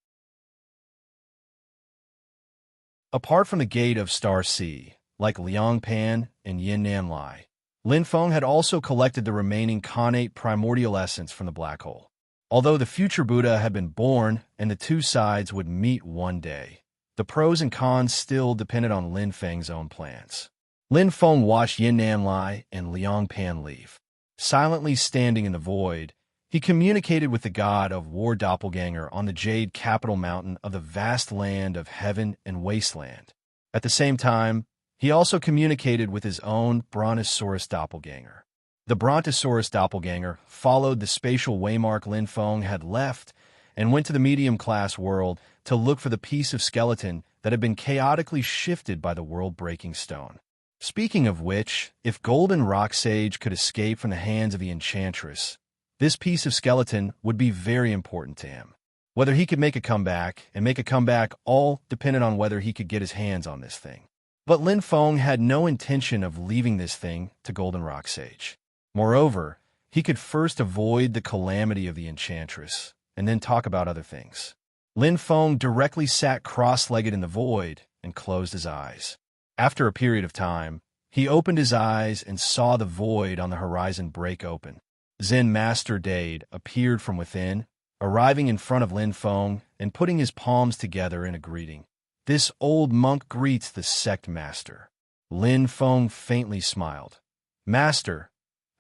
Apart from the Gate of Star Sea, like Liang Pan and Yin Namlai, Lin Feng had also collected the remaining connate primordial essence from the black hole. Although the future Buddha had been born and the two sides would meet one day, the pros and cons still depended on Lin Feng's own plans. Lin Feng watched Yin Namlai and Liang Pan leave. Silently standing in the void, he communicated with the god of war doppelganger on the jade capital mountain of the vast land of heaven and wasteland. At the same time, he also communicated with his own brontosaurus doppelganger. The Brontosaurus doppelganger followed the spatial waymark Lin Feng had left and went to the medium-class world to look for the piece of skeleton that had been chaotically shifted by the world-breaking stone. Speaking of which, if Golden Rock Sage could escape from the hands of the Enchantress, this piece of skeleton would be very important to him. Whether he could make a comeback, all depended on whether he could get his hands on this thing. But Lin Feng had no intention of leaving this thing to Golden Rock Sage. Moreover, he could first avoid the calamity of the Enchantress, and then talk about other things. Lin Feng directly sat cross-legged in the void and closed his eyes. After a period of time, he opened his eyes and saw the void on the horizon break open. Zen Master Dade appeared from within, arriving in front of Lin Feng and putting his palms together in a greeting. This old monk greets the sect master. Lin Feng faintly smiled. Master,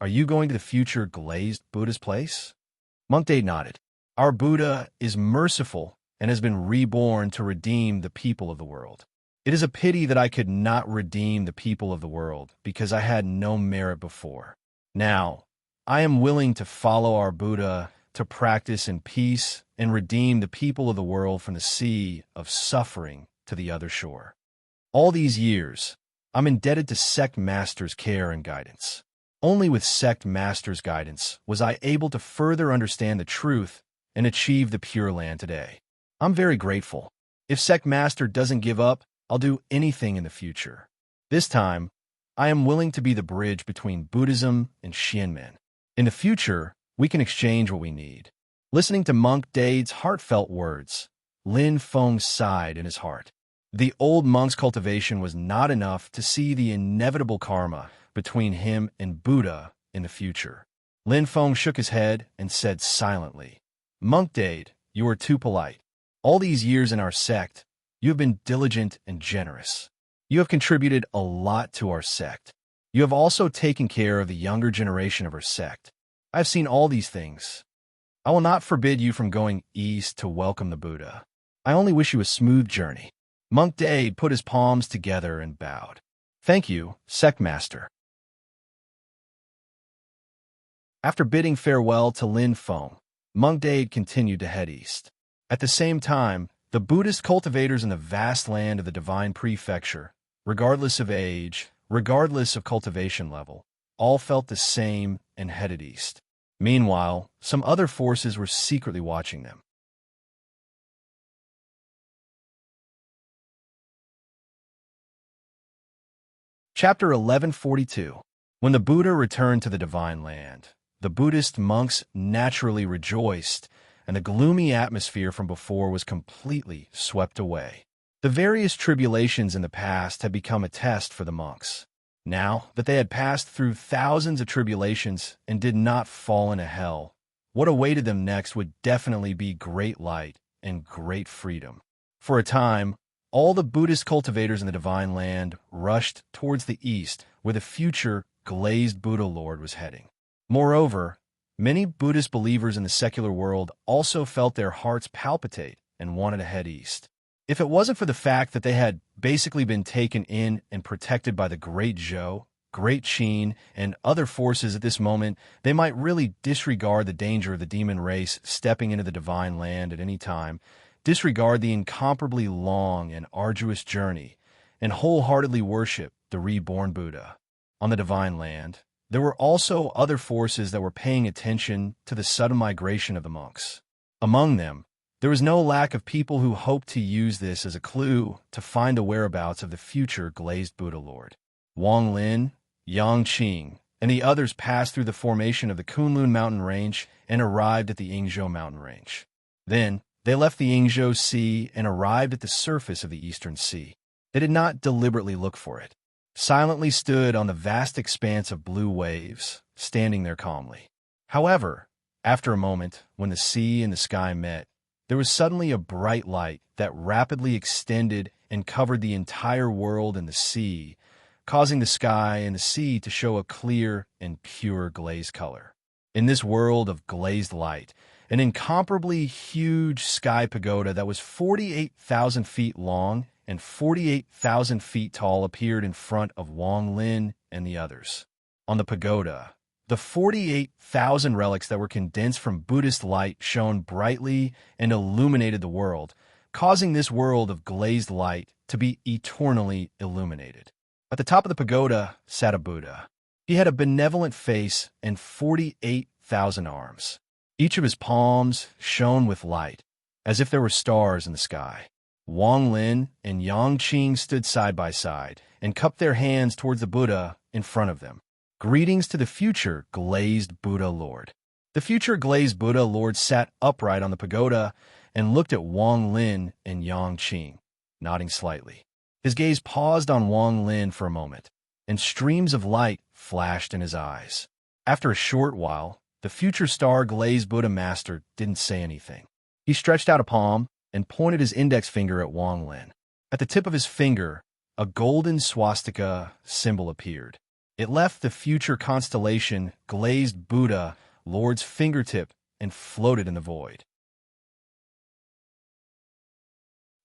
are you going to the future glazed Buddha's place? Monk Dade nodded. Our Buddha is merciful and has been reborn to redeem the people of the world. It is a pity that I could not redeem the people of the world because I had no merit before. Now, I am willing to follow our Buddha to practice in peace and redeem the people of the world from the sea of suffering to the other shore. All these years, I'm indebted to Sect Master's care and guidance. Only with Sect Master's guidance was I able to further understand the truth and achieve the Pure Land today. I'm very grateful. If Sect Master doesn't give up, I'll do anything in the future. This time, I am willing to be the bridge between Buddhism and Xianmen. In the future, we can exchange what we need. Listening to Monk Dade's heartfelt words, Lin Feng sighed in his heart. The old monk's cultivation was not enough to see the inevitable karma between him and Buddha in the future. Lin Feng shook his head and said silently, Monk Dade, you are too polite. All these years in our sect, you have been diligent and generous. You have contributed a lot to our sect. You have also taken care of the younger generation of our sect. I have seen all these things. I will not forbid you from going east to welcome the Buddha. I only wish you a smooth journey. Monk Dade put his palms together and bowed. Thank you, Sect Master. After bidding farewell to Lin Feng, Monk Dade continued to head east. At the same time, the Buddhist cultivators in the vast land of the Divine Prefecture, regardless of age, regardless of cultivation level, all felt the same and headed east. Meanwhile, some other forces were secretly watching them. Chapter 1142. When the Buddha returned to the Divine Land, the Buddhist monks naturally rejoiced, and the gloomy atmosphere from before was completely swept away. The various tribulations in the past had become a test for the monks. Now that they had passed through thousands of tribulations and did not fall into hell, what awaited them next would definitely be great light and great freedom. For a time, all the Buddhist cultivators in the Divine Land rushed towards the east, where the future glazed Buddha Lord was heading. Moreover, many Buddhist believers in the secular world also felt their hearts palpitate and wanted to head east. If it wasn't for the fact that they had basically been taken in and protected by the Great Zhou, Great Qin, and other forces at this moment, they might really disregard the danger of the demon race stepping into the Divine Land at any time, disregard the incomparably long and arduous journey, and wholeheartedly worship the reborn Buddha. On the Divine Land, there were also other forces that were paying attention to the sudden migration of the monks. Among them, there was no lack of people who hoped to use this as a clue to find the whereabouts of the future glazed Buddha Lord. Wang Lin, Yang Qing, and the others passed through the formation of the Kunlun mountain range and arrived at the Yingzhou mountain range. Then, they left the Yingzhou Sea and arrived at the surface of the Eastern Sea. They did not deliberately look for it. Silently stood on the vast expanse of blue waves, standing there calmly. However, after a moment, when the sea and the sky met, there was suddenly a bright light that rapidly extended and covered the entire world and the sea, causing the sky and the sea to show a clear and pure glazed color. In this world of glazed light, an incomparably huge sky pagoda that was 48,000 feet long and 48,000 feet tall appeared in front of Wang Lin and the others. On the pagoda, The 48,000 relics that were condensed from Buddhist light shone brightly and illuminated the world, causing this world of glazed light to be eternally illuminated. At the top of the pagoda sat a Buddha. He had a benevolent face and 48,000 arms. Each of his palms shone with light, as if there were stars in the sky. Wang Lin and Yang Qing stood side by side and cupped their hands towards the Buddha in front of them. Greetings to the future glazed Buddha Lord. The future glazed Buddha Lord sat upright on the pagoda and looked at Wang Lin and Yang Qing, nodding slightly. His gaze paused on Wang Lin for a moment, and streams of light flashed in his eyes. After a short while, the future star glazed Buddha Master didn't say anything. He stretched out a palm and pointed his index finger at Wang Lin. At the tip of his finger, a golden swastika symbol appeared. It left the future constellation glazed Buddha Lord's fingertip and floated in the void.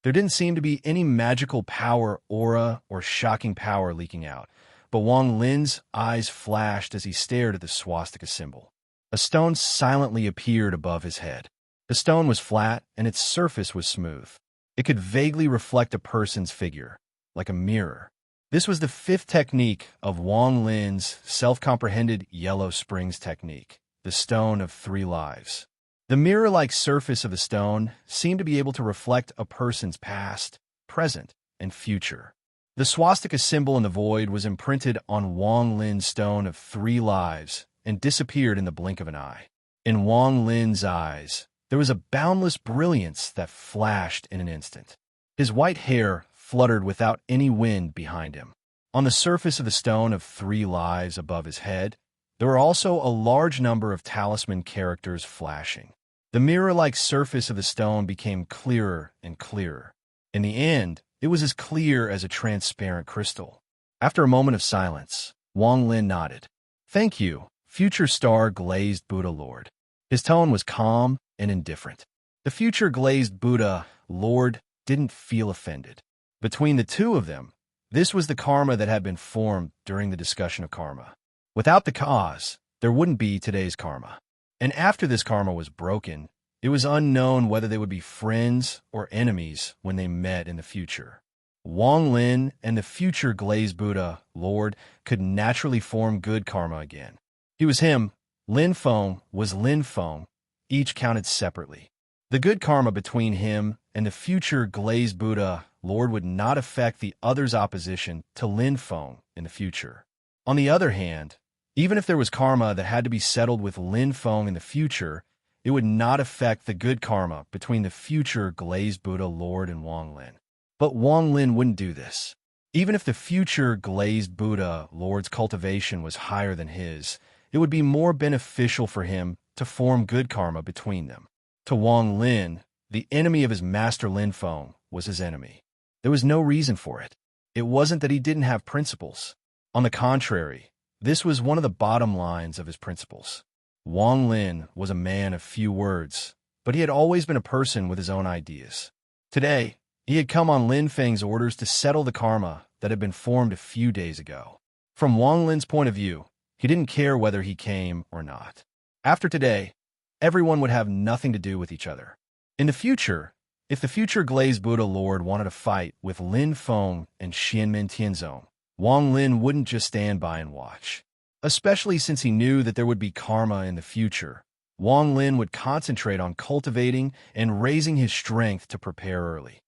There didn't seem to be any magical power, aura, or shocking power leaking out, but Wang Lin's eyes flashed as he stared at the swastika symbol. A stone silently appeared above his head. The stone was flat, and its surface was smooth. It could vaguely reflect a person's figure, like a mirror. This was the fifth technique of Wang Lin's self-comprehended Yellow Springs technique, the Stone of Three Lives. The mirror-like surface of the stone seemed to be able to reflect a person's past, present, and future. The swastika symbol in the void was imprinted on Wang Lin's Stone of Three Lives and disappeared in the blink of an eye. In Wang Lin's eyes, there was a boundless brilliance that flashed in an instant. His white hair fluttered without any wind behind him. On the surface of the Stone of Three Lives above his head, there were also a large number of talisman characters flashing. The mirror-like surface of the stone became clearer and clearer. In the end, it was as clear as a transparent crystal. After a moment of silence, Wang Lin nodded. "Thank you, future star glazed Buddha Lord." His tone was calm and indifferent. The future glazed Buddha Lord didn't feel offended. Between the two of them, this was the karma that had been formed during the discussion of karma. Without the cause, there wouldn't be today's karma. And after this karma was broken, it was unknown whether they would be friends or enemies when they met in the future. Wang Lin and the future glazed Buddha Lord could naturally form good karma again. He was him, Lin Feng was Lin Feng, each counted separately. The good karma between him and the future glazed Buddha Lord would not affect the other's opposition to Lin Feng in the future. On the other hand, even if there was karma that had to be settled with Lin Feng in the future, it would not affect the good karma between the future glazed Buddha Lord and Wang Lin. But Wang Lin wouldn't do this. Even if the future glazed Buddha Lord's cultivation was higher than his, it would be more beneficial for him to form good karma between them. To Wang Lin, the enemy of his master Lin Feng was his enemy. There was no reason for it. It wasn't that he didn't have principles. On the contrary, this was one of the bottom lines of his principles. Wang Lin was a man of few words, but he had always been a person with his own ideas. Today, he had come on Lin Feng's orders to settle the karma that had been formed a few days ago. From Wang Lin's point of view, he didn't care whether he came or not. After today, everyone would have nothing to do with each other. In the future, if the future glazed Buddha Lord wanted to fight with Lin Feng and Xianmen Tianzong, Wang Lin wouldn't just stand by and watch. Especially since he knew that there would be karma in the future, Wang Lin would concentrate on cultivating and raising his strength to prepare early.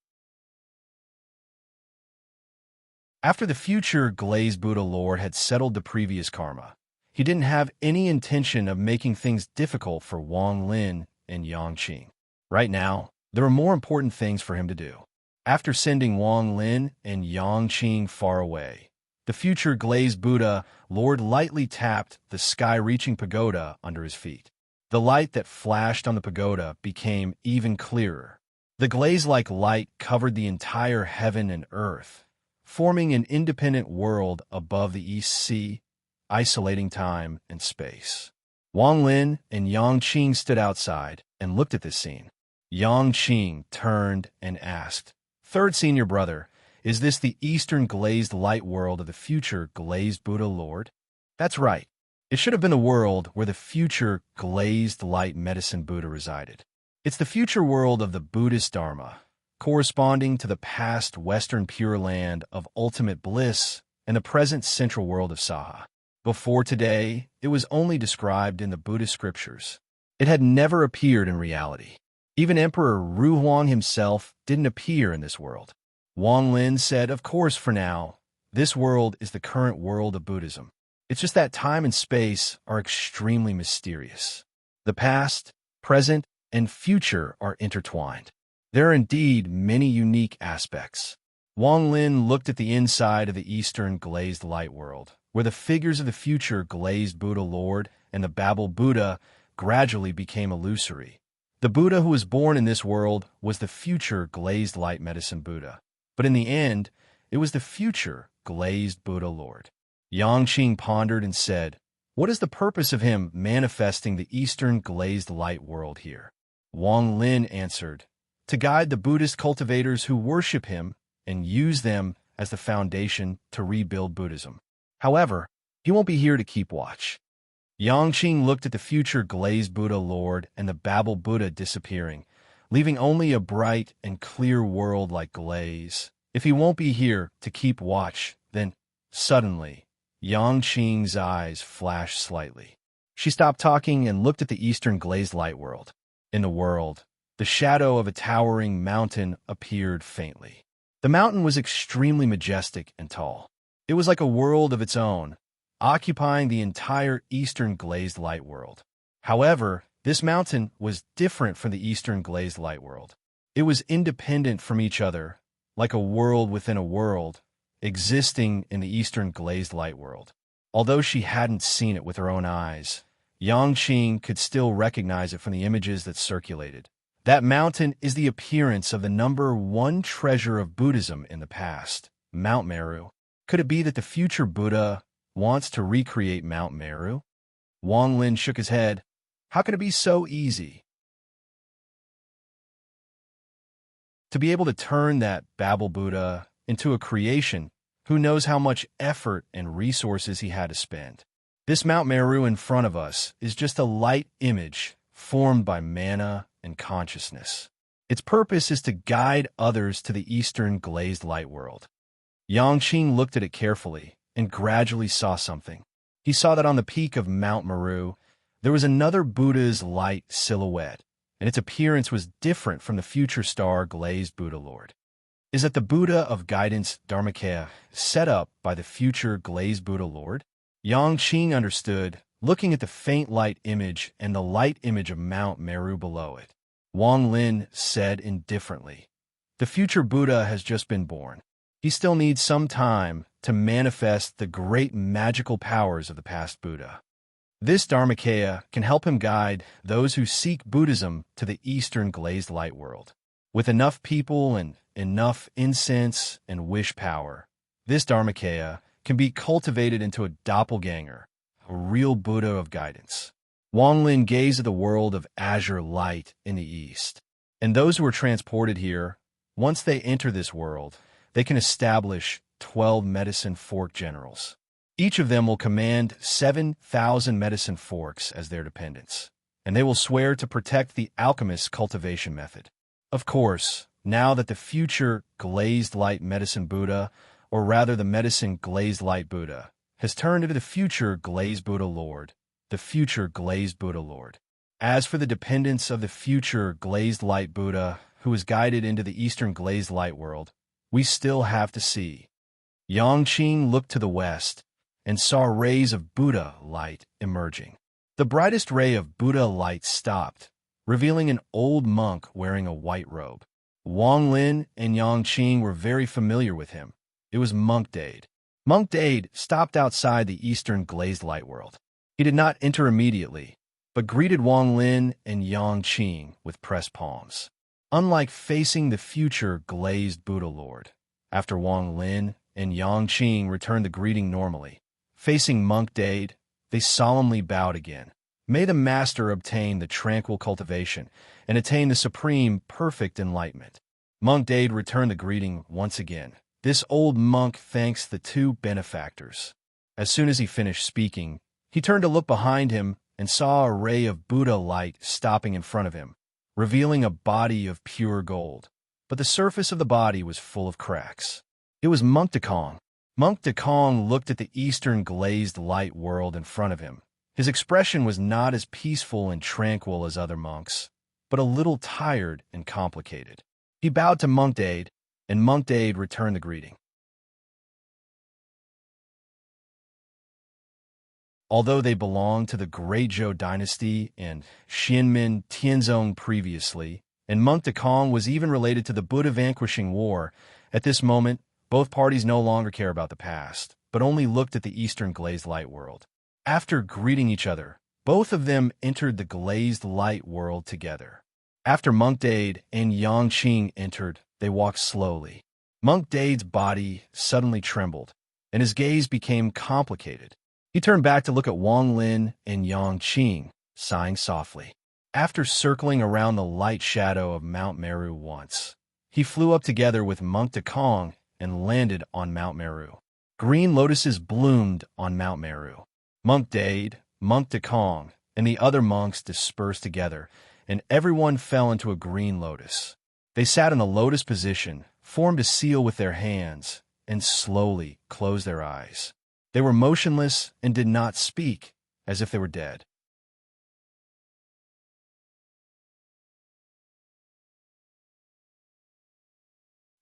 After the future glazed Buddha Lord had settled the previous karma, he didn't have any intention of making things difficult for Wang Lin and Yang Qing. Right now, there were more important things for him to do. After sending Wang Lin and Yang Qing far away, the future glazed Buddha Lord lightly tapped the sky-reaching pagoda under his feet. The light that flashed on the pagoda became even clearer. The glaze-like light covered the entire heaven and earth, forming an independent world above the East Sea, isolating time and space. Wang Lin and Yang Qing stood outside and looked at this scene. Yang Qing turned and asked, "Third senior brother, is this the eastern glazed light world of the future glazed Buddha Lord?" "That's right. It should have been the world where the future glazed light medicine Buddha resided. It's the future world of the Buddhist Dharma, corresponding to the past Western Pure Land of ultimate bliss and the present central world of Saha. Before today, it was only described in the Buddhist scriptures. It had never appeared in reality. Even Emperor Ru Huang himself didn't appear in this world. Wang Lin said, "Of course, for now, this world is the current world of Buddhism. It's just that time and space are extremely mysterious. The past, present, and future are intertwined. There are indeed many unique aspects." Wang Lin looked at the inside of the Eastern glazed light world, where the figures of the future glazed Buddha Lord and the Babel Buddha gradually became illusory. The Buddha who was born in this world was the future glazed light medicine Buddha. But in the end, it was the future glazed Buddha Lord. Yangqing pondered and said, "What is the purpose of him manifesting the Eastern glazed light world here?" Wang Lin answered, "To guide the Buddhist cultivators who worship him and use them as the foundation to rebuild Buddhism. However, he won't be here to keep watch." Yangqing looked at the future glazed Buddha Lord and the Babel Buddha disappearing, leaving only a bright and clear world like glaze. If he won't be here to keep watch, then suddenly, Yangqing's eyes flashed slightly. She stopped talking and looked at the Eastern glazed light world. In the world, the shadow of a towering mountain appeared faintly. The mountain was extremely majestic and tall. It was like a world of its own, occupying the entire Eastern glazed light world. However, this mountain was different from the Eastern glazed light world. It was independent from each other, like a world within a world, existing in the Eastern glazed light world. Although she hadn't seen it with her own eyes, Yangqing could still recognize it from the images that circulated. That mountain is the appearance of the number one treasure of Buddhism in the past, Mount Meru. Could it be that the future Buddha wants to recreate Mount Meru? Wang Lin shook his head. How can it be so easy? To be able to turn that Babel Buddha into a creation, who knows how much effort and resources he had to spend. This Mount Meru in front of us is just a light image formed by mana and consciousness. Its purpose is to guide others to the Eastern glazed light world. Yangqing looked at it carefully and gradually saw something. He saw that on the peak of Mount Meru, there was another Buddha's light silhouette, and its appearance was different from the future star glazed Buddha Lord. Is that the Buddha of guidance Dharmakaya set up by the future glazed Buddha Lord? Yangqing understood, looking at the faint light image and the light image of Mount Meru below it. Wang Lin said indifferently, "The future Buddha has just been born. He still needs some time to manifest the great magical powers of the past Buddha. This Dharmakaya can help him guide those who seek Buddhism to the Eastern glazed light world. With enough people and enough incense and wish power, this Dharmakaya can be cultivated into a doppelganger, a real Buddha of guidance." Wang Lin gazed at the world of azure light in the east. And those who are transported here, once they enter this world, they can establish 12 medicine fork generals. Each of them will command 7,000 medicine forks as their dependents, and they will swear to protect the alchemist's cultivation method. Of course, now that the future glazed light medicine Buddha, or rather the medicine glazed light Buddha, has turned into the future glazed Buddha Lord, the future glazed Buddha Lord. As for the dependents of the future glazed light Buddha, who is guided into the Eastern glazed light world, we still have to see. Yangqing looked to the west and saw rays of Buddha light emerging. The brightest ray of Buddha light stopped, revealing an old monk wearing a white robe. Wang Lin and Yangqing were very familiar with him. It was Monk Dade. Monk Dade stopped outside the Eastern glazed light world. He did not enter immediately, but greeted Wang Lin and Yangqing with pressed palms. Unlike facing the future glazed Buddha Lord, after Wang Lin and Yangqing returned the greeting normally, facing Monk Dade, they solemnly bowed again. May the Master obtain the tranquil cultivation and attain the supreme perfect enlightenment. Monk Dade returned the greeting once again. This old monk thanks the two benefactors. As soon as he finished speaking, he He turned to look behind him and saw a ray of Buddha light stopping in front of him, revealing a body of pure gold. But the surface of the body was full of cracks. It was Monk Dekong. Monk Dekong looked at the eastern glazed light world in front of him. His expression was not as peaceful and tranquil as other monks, but a little tired and complicated. He bowed to Monk Dade, and Monk Dade returned the greeting. Although they belonged to the Great Zhou dynasty and Xianmen Tianzong previously, and Monk Dekong was even related to the Buddha vanquishing war, at this moment, both parties no longer care about the past, but only looked at the eastern glazed light world. After greeting each other, both of them entered the glazed light world together. After Monk Dade and Yang Qing entered, they walked slowly. Monk Dade's body suddenly trembled, and his gaze became complicated. He turned back to look at Wang Lin and Yang Qing, sighing softly. After circling around the light shadow of Mount Meru once, he flew up together with Monk Dekong and landed on Mount Meru. Green lotuses bloomed on Mount Meru. Monk Dade, Monk Dekong, and the other monks dispersed together, and everyone fell into a green lotus. They sat in a lotus position, formed a seal with their hands, and slowly closed their eyes. They were motionless and did not speak, as if they were dead.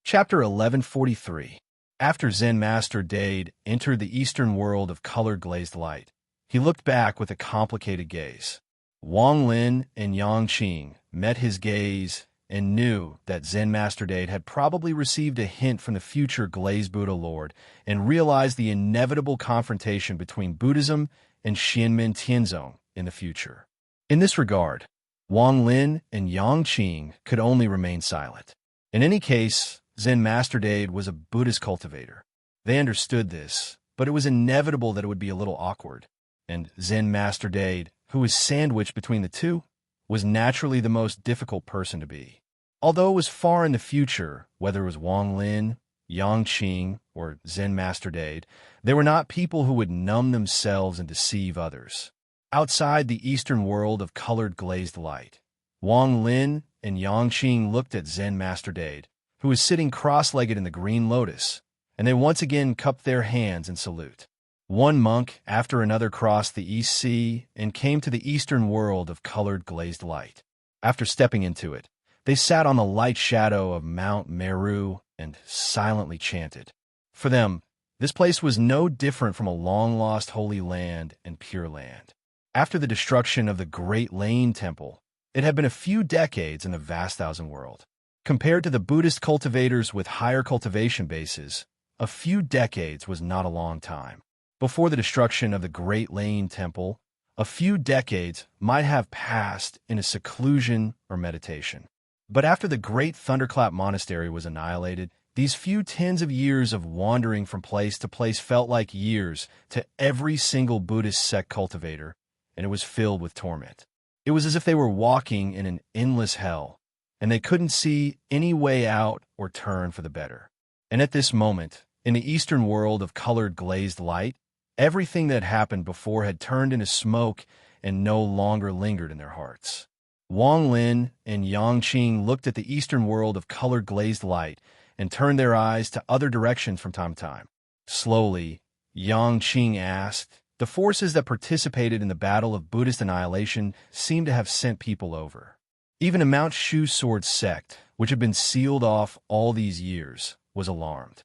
Chapter 1143. After Zen Master Dade entered the eastern world of colored glazed light, he looked back with a complicated gaze. Wang Lin and Yang Qing met his gaze and knew that Zen Master Dade had probably received a hint from the future glazed Buddha Lord and realized the inevitable confrontation between Buddhism and Xianmen Tianzong in the future. In this regard, Wang Lin and Yang Qing could only remain silent. In any case, Zen Master Dade was a Buddhist cultivator. They understood this, but it was inevitable that it would be a little awkward, and Zen Master Dade, who was sandwiched between the two, was naturally the most difficult person to be. Although it was far in the future, whether it was Wang Lin, Yang Qing, or Zen Master Dade, they were not people who would numb themselves and deceive others. Outside the eastern world of colored glazed light, Wang Lin and Yang Qing looked at Zen Master Dade, who was sitting cross-legged in the green lotus, and they once again cupped their hands in salute. One monk after another crossed the East Sea and came to the eastern world of colored glazed light. After stepping into it, they sat on the light shadow of Mount Meru and silently chanted. For them, this place was no different from a long-lost holy land and pure land. After the destruction of the Great Lane Temple, it had been a few decades in the vast thousand world. Compared to the Buddhist cultivators with higher cultivation bases, a few decades was not a long time. Before the destruction of the Great Lane Temple, a few decades might have passed in a seclusion or meditation. But after the Great Thunderclap Monastery was annihilated, these few tens of years of wandering from place to place felt like years to every single Buddhist sect cultivator, and it was filled with torment. It was as if they were walking in an endless hell, and they couldn't see any way out or turn for the better. And at this moment, in the eastern world of colored glazed light, everything that happened before had turned into smoke and no longer lingered in their hearts. Wang Lin and Yang Qing looked at the eastern world of colored glazed light and turned their eyes to other directions from time to time. Slowly, Yang Qing asked, "The forces that participated in the battle of Buddhist annihilation seem to have sent people over. Even a Mount Shu Sword sect, which had been sealed off all these years, was alarmed."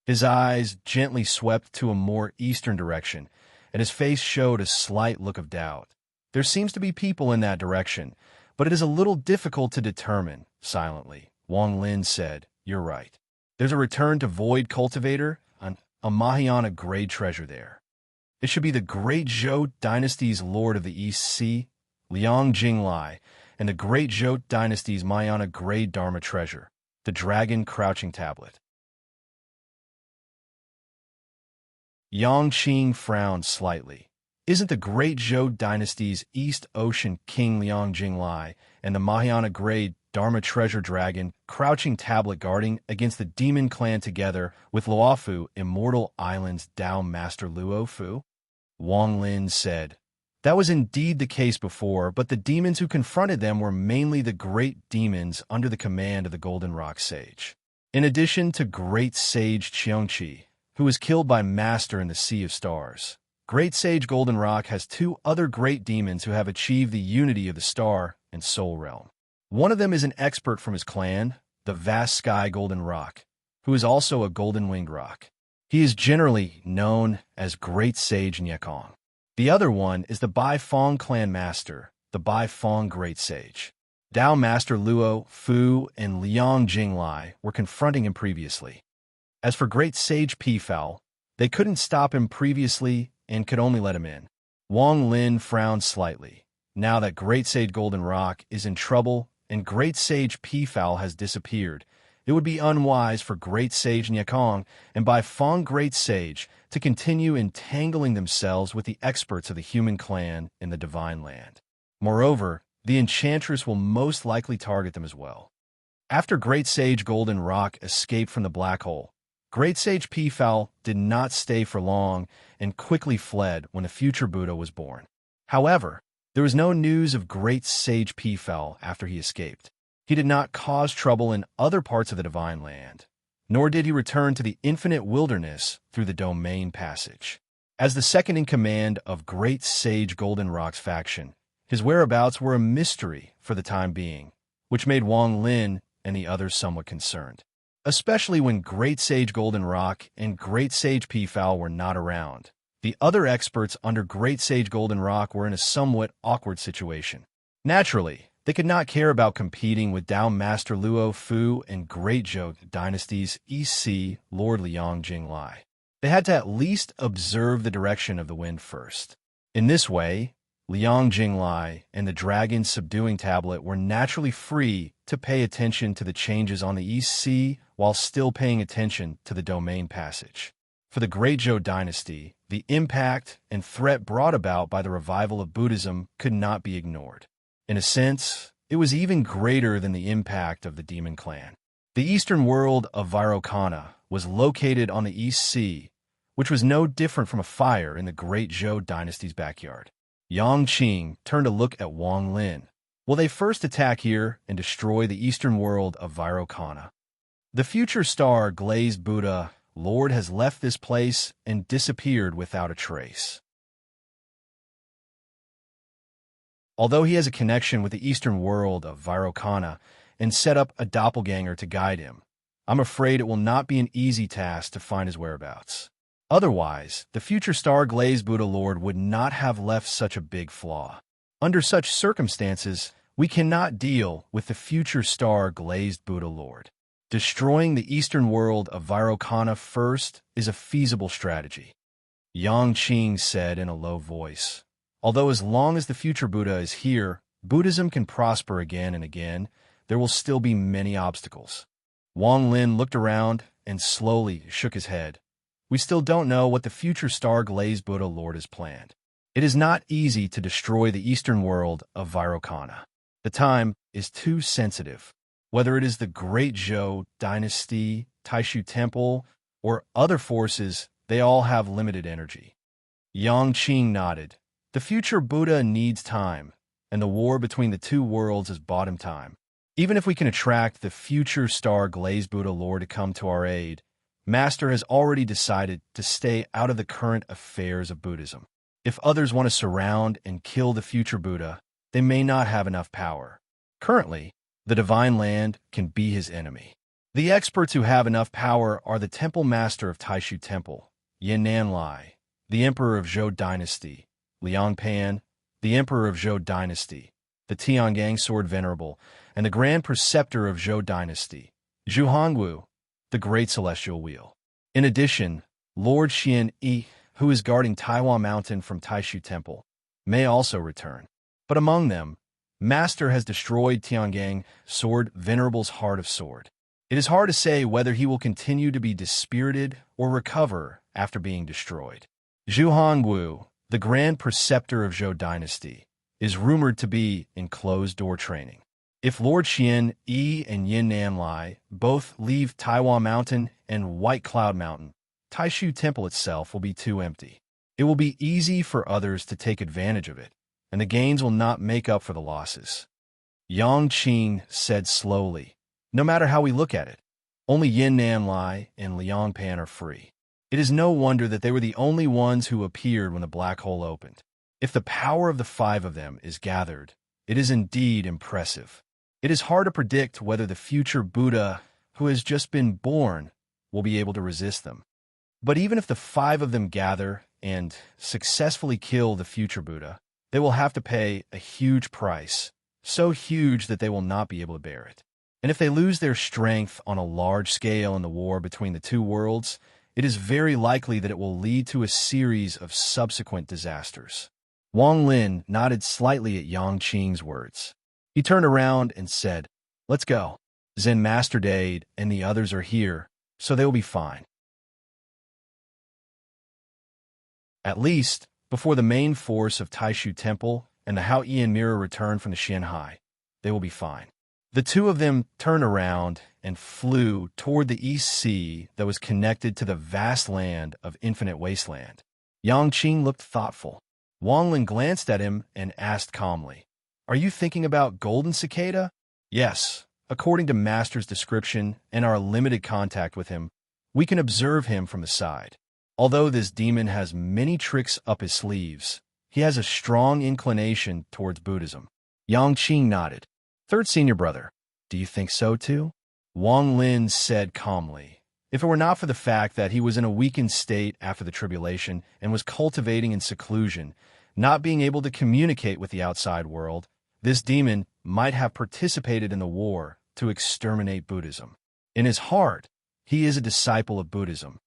His eyes gently swept to a more eastern direction, and his face showed a slight look of doubt. "There seems to be people in that direction, but it is a little difficult to determine." Silently, Wang Lin said, "You're right. There's a return to Void Cultivator, a Mahayana grade treasure there. It should be the Great Zhou Dynasty's Lord of the East Sea, Liang Jinglai, and the Great Zhou Dynasty's Mahayana grade Dharma treasure, the Dragon Crouching Tablet." Yang Qing frowned slightly. "Isn't the Great Zhou Dynasty's East Ocean King Liang Jinglai and the Mahayana grade Dharma treasure dragon Crouching Tablet guarding against the demon clan together with Luofu Immortal Island's Tao Master Luofu?" Wang Lin said. That was indeed the case before, but the demons who confronted them were mainly the great demons under the command of the Golden Rock Sage. In addition to Great Sage Qiongqi, who was killed by Master in the Sea of Stars, Great Sage Golden Rock has two other great demons who have achieved the unity of the Star and Soul Realm. One of them is an expert from his clan, the Vast Sky Golden Rock, who is also a golden-winged rock. He is generally known as Great Sage Nyekong. The other one is the Bai Fong clan master, the Bai Fong Great Sage. Dao Master Luo, Fu, and Liang Jinglai were confronting him previously. As for Great Sage Peafowl, they couldn't stop him previously and could only let him in. Wang Lin frowned slightly. Now that Great Sage Golden Rock is in trouble and Great Sage Peafowl has disappeared, it would be unwise for Great Sage Nyekong and Bai Fong Great Sage to continue entangling themselves with the experts of the human clan in the Divine Land. Moreover, the Enchantress will most likely target them as well. After Great Sage Golden Rock escaped from the black hole, Great Sage Peafowl did not stay for long and quickly fled when a future Buddha was born. However, there was no news of Great Sage Peafowl after he escaped. He did not cause trouble in other parts of the Divine Land, nor did he return to the infinite wilderness through the Domain Passage. As the second in command of Great Sage Golden Rock's faction, his whereabouts were a mystery for the time being, which made Wang Lin and the others somewhat concerned, especially when Great Sage Golden Rock and Great Sage Peafowl were not around. The other experts under Great Sage Golden Rock were in a somewhat awkward situation. Naturally, they could not care about competing with Dao Master Luo Fu and Great Zhou Dynasty's East Sea Lord Liang Jinglai. They had to at least observe the direction of the wind first. In this way, Liang Jinglai and the Dragon Subduing Tablet were naturally free to pay attention to the changes on the East Sea while still paying attention to the Domain Passage. For the Great Zhou Dynasty, the impact and threat brought about by the revival of Buddhism could not be ignored. In a sense, it was even greater than the impact of the Demon Clan. The eastern world of Vairocana was located on the East Sea, which was no different from a fire in the Great Zhou Dynasty's backyard. Yang Qing turned to look at Wang Lin. Will they first attack here and destroy the eastern world of Vairocana? The future star glazed Buddha Lord has left this place and disappeared without a trace. Although he has a connection with the eastern world of Vairocana and set up a doppelganger to guide him, I'm afraid it will not be an easy task to find his whereabouts. Otherwise, the future star glazed Buddha Lord would not have left such a big flaw. Under such circumstances, we cannot deal with the future star glazed Buddha Lord. Destroying the eastern world of Vairocana first is a feasible strategy, Yang Qing said in a low voice. Although as long as the future Buddha is here, Buddhism can prosper again and again, there will still be many obstacles. Wang Lin looked around and slowly shook his head. We still don't know what the future star glazed Buddha Lord has planned. It is not easy to destroy the eastern world of Vairocana. The time is too sensitive. Whether it is the Great Zhou Dynasty, Taishu Temple, or other forces, they all have limited energy. Yang Qing nodded. The future Buddha needs time, and the war between the two worlds has bought him time. Even if we can attract the future star glazed Buddha Lord to come to our aid, Master has already decided to stay out of the current affairs of Buddhism. If others want to surround and kill the future Buddha, they may not have enough power. Currently, the Divine Land can be his enemy. The experts who have enough power are the Temple Master of Taishu Temple, Yin Nanlai, the Emperor of Zhou Dynasty, Liang Pan, the Emperor of Zhou Dynasty, the Tiangang Sword Venerable, and the Grand Preceptor of Zhou Dynasty, Zhu Hongwu, the Great Celestial Wheel. In addition, Lord Xian Yi, who is guarding Taiwan Mountain from Taishu Temple, may also return. But among them, Master has destroyed Tiangang Sword Venerable's Heart of Sword. It is hard to say whether he will continue to be dispirited or recover after being destroyed. Zhu Hongwu, the Grand Preceptor of Zhou Dynasty, is rumored to be in closed-door training. If Lord Xian Yi and Yin Nanlai both leave Taiwan Mountain and White Cloud Mountain, Taishu Temple itself will be too empty. It will be easy for others to take advantage of it, and the gains will not make up for the losses. Yang Qing said slowly, no matter how we look at it, only Yin Nan Lai and Liang Pan are free. It is no wonder that they were the only ones who appeared when the black hole opened. If the power of the five of them is gathered, it is indeed impressive. It is hard to predict whether the future Buddha, who has just been born, will be able to resist them. But even if the five of them gather and successfully kill the future Buddha, they will have to pay a huge price, so huge that they will not be able to bear it. And if they lose their strength on a large scale in the war between the two worlds, it is very likely that it will lead to a series of subsequent disasters. Wang Lin nodded slightly at Yang Qing's words. He turned around and said, "Let's go. Zen Master Dade and the others are here, so they will be fine. At least, before the main force of Taishu Temple and the Hao Ian Mirror return from the Xianhai, they will be fine." The two of them turned around and flew toward the East Sea that was connected to the vast land of infinite wasteland. Yang Qing looked thoughtful. Wang Lin glanced at him and asked calmly, "Are you thinking about Golden Cicada?" "Yes. According to Master's description and our limited contact with him, we can observe him from the side. Although this demon has many tricks up his sleeves, he has a strong inclination towards Buddhism." Yang Qing nodded. "Third senior brother, do you think so too?" Wang Lin said calmly, "If it were not for the fact that he was in a weakened state after the tribulation and was cultivating in seclusion, not being able to communicate with the outside world, this demon might have participated in the war to exterminate Buddhism. In his heart, he is a disciple of Buddhism.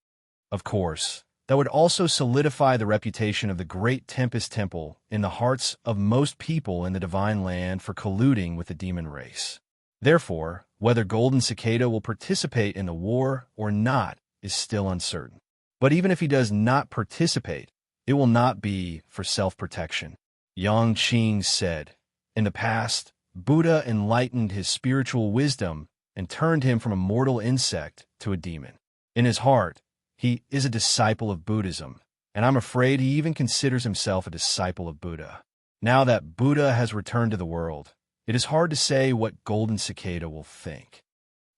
Of course, that would also solidify the reputation of the Great Tempest Temple in the hearts of most people in the Divine Land for colluding with the demon race. Therefore, whether Golden Cicada will participate in the war or not is still uncertain. But even if he does not participate, it will not be for self-protection." Yang Qing said, "In the past, Buddha enlightened his spiritual wisdom and turned him from a mortal insect to a demon. In his heart, he is a disciple of Buddhism, and I'm afraid he even considers himself a disciple of Buddha. Now that Buddha has returned to the world, it is hard to say what Golden Cicada will think."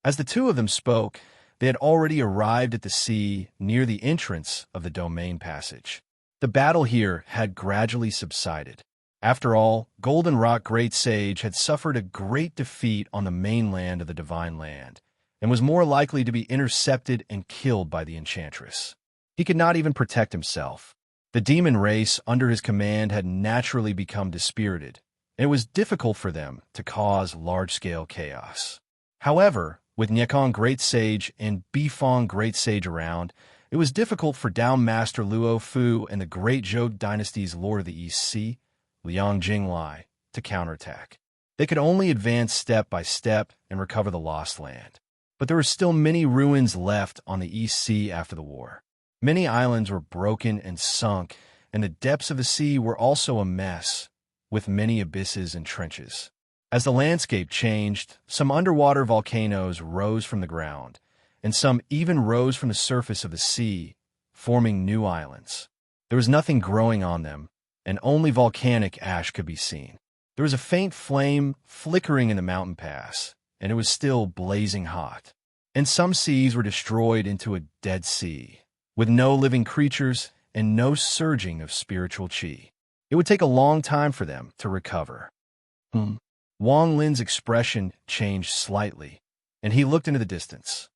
As the two of them spoke, they had already arrived at the sea near the entrance of the domain passage. The battle here had gradually subsided. After all, Golden Rock Great Sage had suffered a great defeat on the mainland of the Divine Land, and was more likely to be intercepted and killed by the Enchantress. He could not even protect himself. The demon race under his command had naturally become dispirited, and it was difficult for them to cause large-scale chaos. However, with Nyekon Great Sage and Bifong Great Sage around, it was difficult for Dao Master Luo Fu and the Great Zhou Dynasty's Lord of the East Sea, Liang Jinglai, to counterattack. They could only advance step by step and recover the lost land. But there were still many ruins left on the East Sea after the war. Many islands were broken and sunk, and the depths of the sea were also a mess, with many abysses and trenches. As the landscape changed, some underwater volcanoes rose from the ground, and some even rose from the surface of the sea, forming new islands. There was nothing growing on them, and only volcanic ash could be seen. There was a faint flame flickering in the mountain pass, and it was still blazing hot. And some seas were destroyed into a dead sea, with no living creatures and no surging of spiritual qi. It would take a long time for them to recover. Wang Lin's expression changed slightly, and he looked into the distance.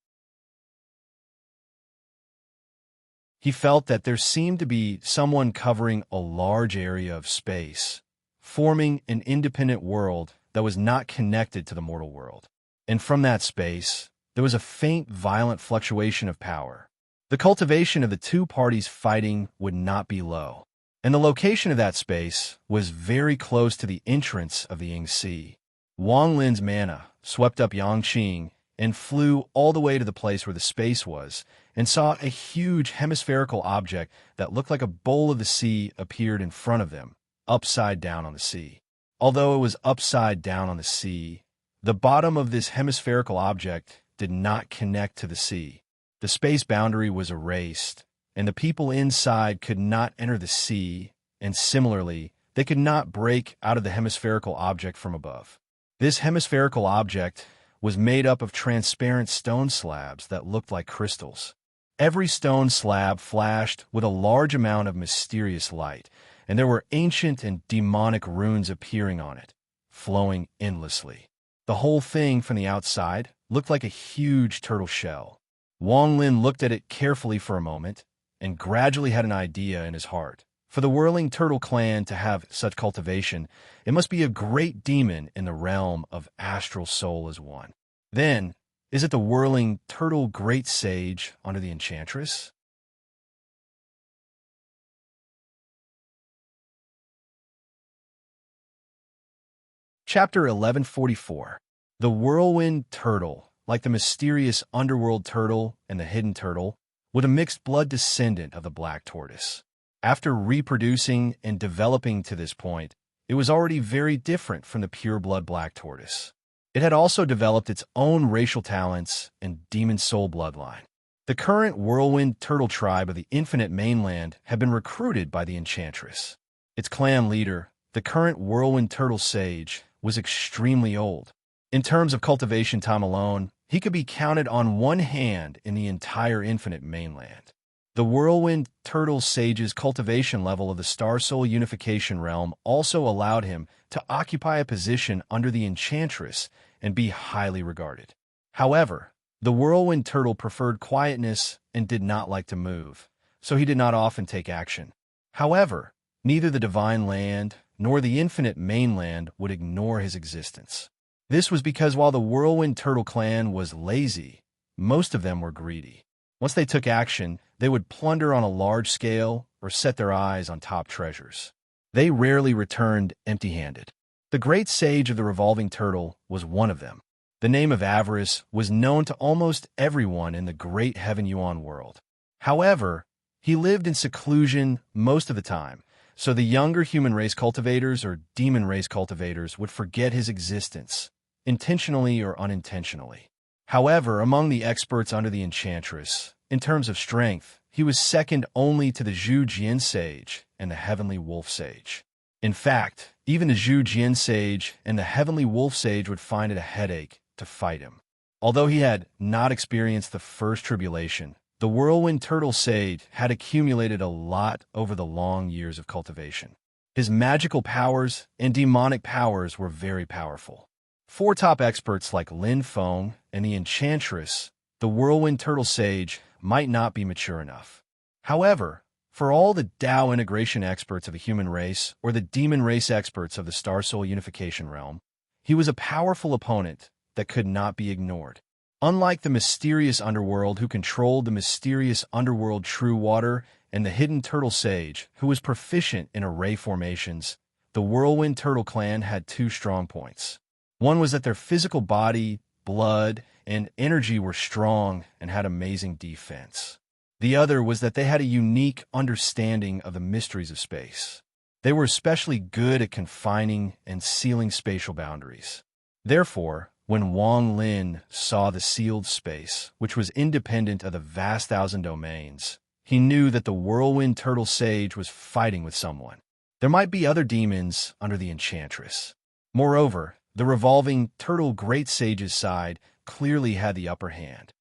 He felt that there seemed to be someone covering a large area of space, forming an independent world that was not connected to the mortal world. And from that space, there was a faint, violent fluctuation of power. The cultivation of the two parties fighting would not be low, and the location of that space was very close to the entrance of the Ying Sea. Wang Lin's mana swept up Yang Qing and flew all the way to the place where the space was, and saw a huge hemispherical object that looked like a bowl of the sea appeared in front of them, upside down on the sea. Although it was upside down on the sea, the bottom of this hemispherical object did not connect to the sea. The space boundary was erased, and the people inside could not enter the sea, and similarly, they could not break out of the hemispherical object from above. This hemispherical object was made up of transparent stone slabs that looked like crystals. Every stone slab flashed with a large amount of mysterious light, and there were ancient and demonic runes appearing on it, flowing endlessly. The whole thing from the outside looked like a huge turtle shell. Wang Lin looked at it carefully for a moment and gradually had an idea in his heart. For the whirling turtle clan to have such cultivation, it must be a great demon in the realm of astral soul as one. Then, is it the whirling turtle great sage under the enchantress? Chapter 1144. The whirlwind turtle, like the mysterious underworld turtle and the hidden turtle, was a mixed blood descendant of the black tortoise. After reproducing and developing to this point, it was already very different from the pure-blood black tortoise. It had also developed its own racial talents and demon soul bloodline. The current whirlwind turtle tribe of the infinite mainland had been recruited by the enchantress. Its clan leader, the current whirlwind turtle sage, was extremely old. In terms of cultivation time alone, he could be counted on one hand in the entire infinite mainland. The whirlwind turtle sage's cultivation level of the star soul unification realm also allowed him to occupy a position under the enchantress and be highly regarded. However, the whirlwind turtle preferred quietness and did not like to move, so he did not often take action. However, neither the divine land nor the infinite mainland would ignore his existence. This was because while the whirlwind turtle clan was lazy, most of them were greedy. Once they took action, they would plunder on a large scale or set their eyes on top treasures. They rarely returned empty-handed. The great sage of the revolving turtle was one of them. The name of avarice was known to almost everyone in the great Heaven Yuan world. However, he lived in seclusion most of the time, so the younger human race cultivators or demon race cultivators would forget his existence, intentionally or unintentionally. However, among the experts under the enchantress, in terms of strength, he was second only to the Zhu Jian sage and the heavenly wolf sage. In fact, even the Zhu Jian sage and the heavenly wolf sage would find it a headache to fight him. Although he had not experienced the first tribulation, the whirlwind turtle sage had accumulated a lot over the long years of cultivation. His magical powers and demonic powers were very powerful. 4 top experts like Lin Feng and the enchantress, the whirlwind turtle sage, might not be mature enough. However, for all the Tao integration experts of the human race or the demon race experts of the star soul unification realm, he was a powerful opponent that could not be ignored. Unlike the mysterious underworld who controlled the mysterious underworld true water and the hidden turtle sage who was proficient in array formations, the whirlwind turtle clan had 2 strong points. One was that their physical body, blood, and energy were strong and had amazing defense. The other was that they had a unique understanding of the mysteries of space. They were especially good at confining and sealing spatial boundaries. Therefore, when Wang Lin saw the sealed space, which was independent of the vast 1,000 domains, he knew that the whirlwind turtle sage was fighting with someone. There might be other demons under the enchantress. Moreover, the revolving turtle great sage's side clearly had the upper hand.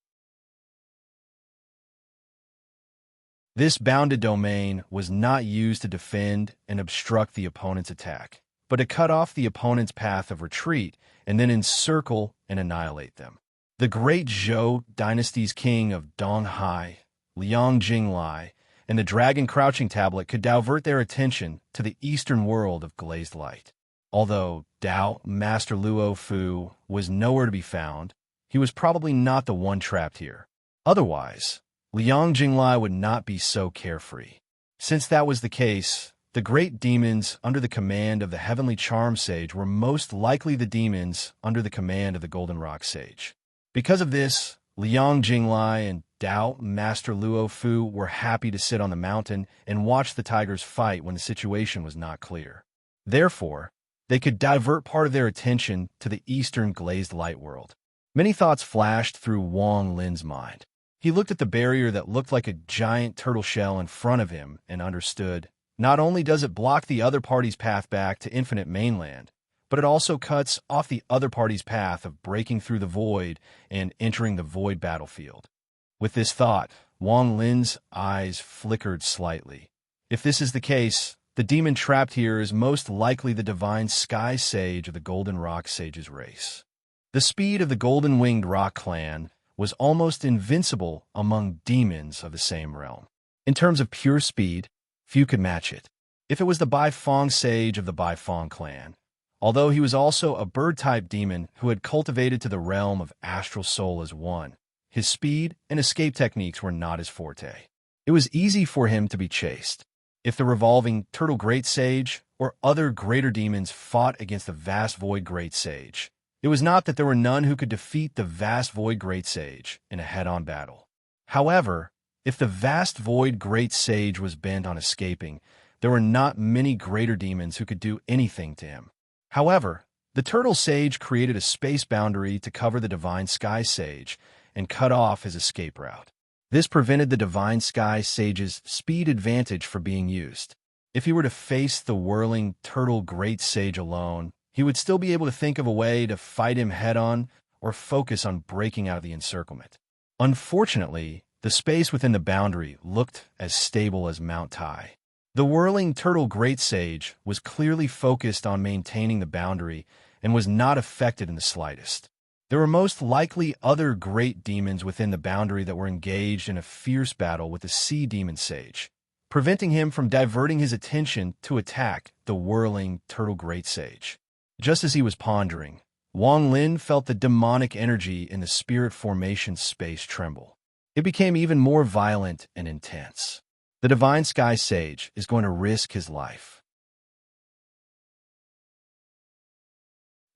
This bounded domain was not used to defend and obstruct the opponent's attack, but to cut off the opponent's path of retreat and then encircle and annihilate them. The great Zhou dynasty's king of Donghai, Liang Jinglai, and the dragon crouching tablet could divert their attention to the eastern world of glazed light. Although Tao Master Luo Fu was nowhere to be found, he was probably not the one trapped here. Otherwise, Liang Jinglai would not be so carefree. Since that was the case, the great demons under the command of the Heavenly Charm Sage were most likely the demons under the command of the Golden Rock Sage. Because of this, Liang Jinglai and Tao Master Luo Fu were happy to sit on the mountain and watch the tigers fight when the situation was not clear. Therefore, they could divert part of their attention to the eastern glazed light world. Many thoughts flashed through Wang Lin's mind. He looked at the barrier that looked like a giant turtle shell in front of him and understood. Not only does it block the other party's path back to infinite mainland, but it also cuts off the other party's path of breaking through the void and entering the void battlefield. With this thought, Wang Lin's eyes flickered slightly. If this is the case, the demon trapped here is most likely the divine sky sage of the Golden Rock Sage's race. The speed of the golden-winged rock clan was almost invincible among demons of the same realm. In terms of pure speed, few could match it. If it was the Baifeng sage of the Baifeng clan, although he was also a bird-type demon who had cultivated to the realm of astral soul as one, his speed and escape techniques were not his forte. It was easy for him to be chased. If the revolving turtle great sage or other greater demons fought against the vast void great sage, it was not that there were none who could defeat the vast void great sage in a head-on battle. However, if the vast void great sage was bent on escaping, there were not many greater demons who could do anything to him. However, the turtle sage created a space boundary to cover the divine sky sage and cut off his escape route. This prevented the divine sky sage's speed advantage from being used. If he were to face the whirling turtle great sage alone, he would still be able to think of a way to fight him head-on or focus on breaking out of the encirclement. Unfortunately, the space within the boundary looked as stable as Mount Tai. The whirling turtle great sage was clearly focused on maintaining the boundary and was not affected in the slightest. There were most likely other great demons within the boundary that were engaged in a fierce battle with the sea demon sage, preventing him from diverting his attention to attack the whirling turtle great sage. Just as he was pondering, Wang Lin felt the demonic energy in the spirit formation space tremble. It became even more violent and intense. The divine sky sage is going to risk his life.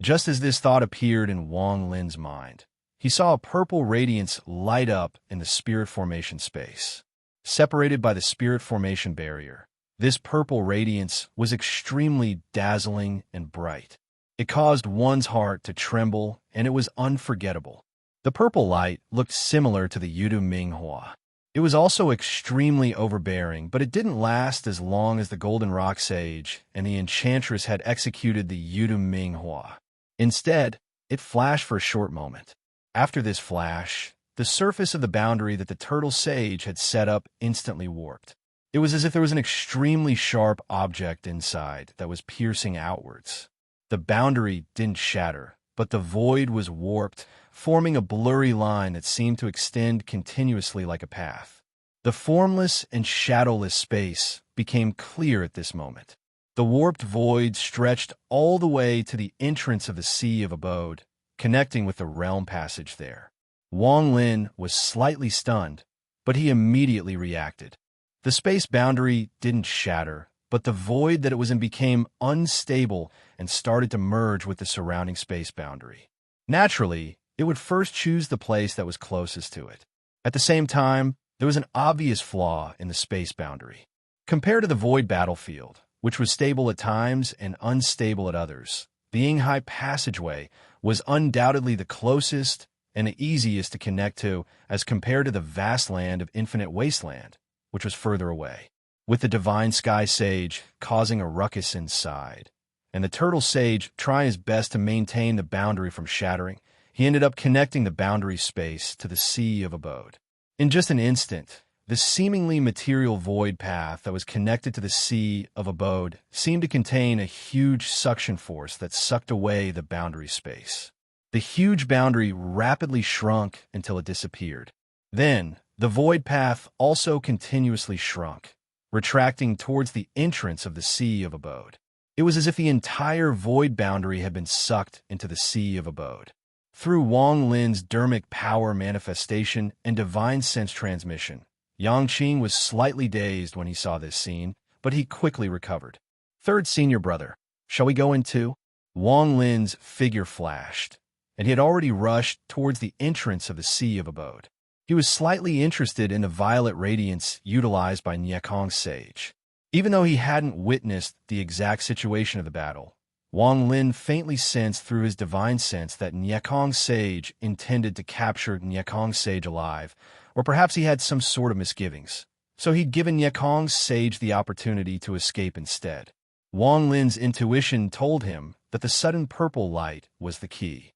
Just as this thought appeared in Wang Lin's mind, he saw a purple radiance light up in the spirit formation space. Separated by the spirit formation barrier, this purple radiance was extremely dazzling and bright. It caused one's heart to tremble, and it was unforgettable. The purple light looked similar to the Yudu Minghua. It was also extremely overbearing, but it didn't last as long as the Golden Rock Sage and the Enchantress had executed the Yudu Minghua. Instead, it flashed for a short moment. After this flash, the surface of the boundary that the Turtle Sage had set up instantly warped. It was as if there was an extremely sharp object inside that was piercing outwards. The boundary didn't shatter, but the void was warped, forming a blurry line that seemed to extend continuously like a path. The formless and shadowless space became clear at this moment. The warped void stretched all the way to the entrance of the Sea of Abode, connecting with the realm passage there. Wang Lin was slightly stunned, but he immediately reacted. The space boundary didn't shatter, but the void that it was in became unstable and started to merge with the surrounding space boundary. Naturally, it would first choose the place that was closest to it. At the same time, there was an obvious flaw in the space boundary. Compared to the void battlefield, which was stable at times and unstable at others, the Yinghai Passageway was undoubtedly the closest and the easiest to connect to as compared to the vast land of Infinite Wasteland, which was further away. With the Divine Sky Sage causing a ruckus inside, and the Turtle Sage trying his best to maintain the boundary from shattering, he ended up connecting the boundary space to the Sea of Abode. In just an instant, the seemingly material void path that was connected to the Sea of Abode seemed to contain a huge suction force that sucked away the boundary space. The huge boundary rapidly shrunk until it disappeared. Then, the void path also continuously shrunk, retracting towards the entrance of the Sea of Abode. It was as if the entire void boundary had been sucked into the Sea of Abode. Through Wang Lin's dermic power manifestation and divine sense transmission, Yang Qing was slightly dazed when he saw this scene, but he quickly recovered. Third senior brother, shall we go in too? Wang Lin's figure flashed, and he had already rushed towards the entrance of the Sea of Abode. He was slightly interested in the violet radiance utilized by Nyekong's sage. Even though he hadn't witnessed the exact situation of the battle, Wang Lin faintly sensed through his divine sense that Nyekong's sage intended to capture Nyekong's sage alive Or perhaps he had some sort of misgivings. So he'd given Yekong's sage the opportunity to escape instead. Wang Lin's intuition told him that the sudden purple light was the key.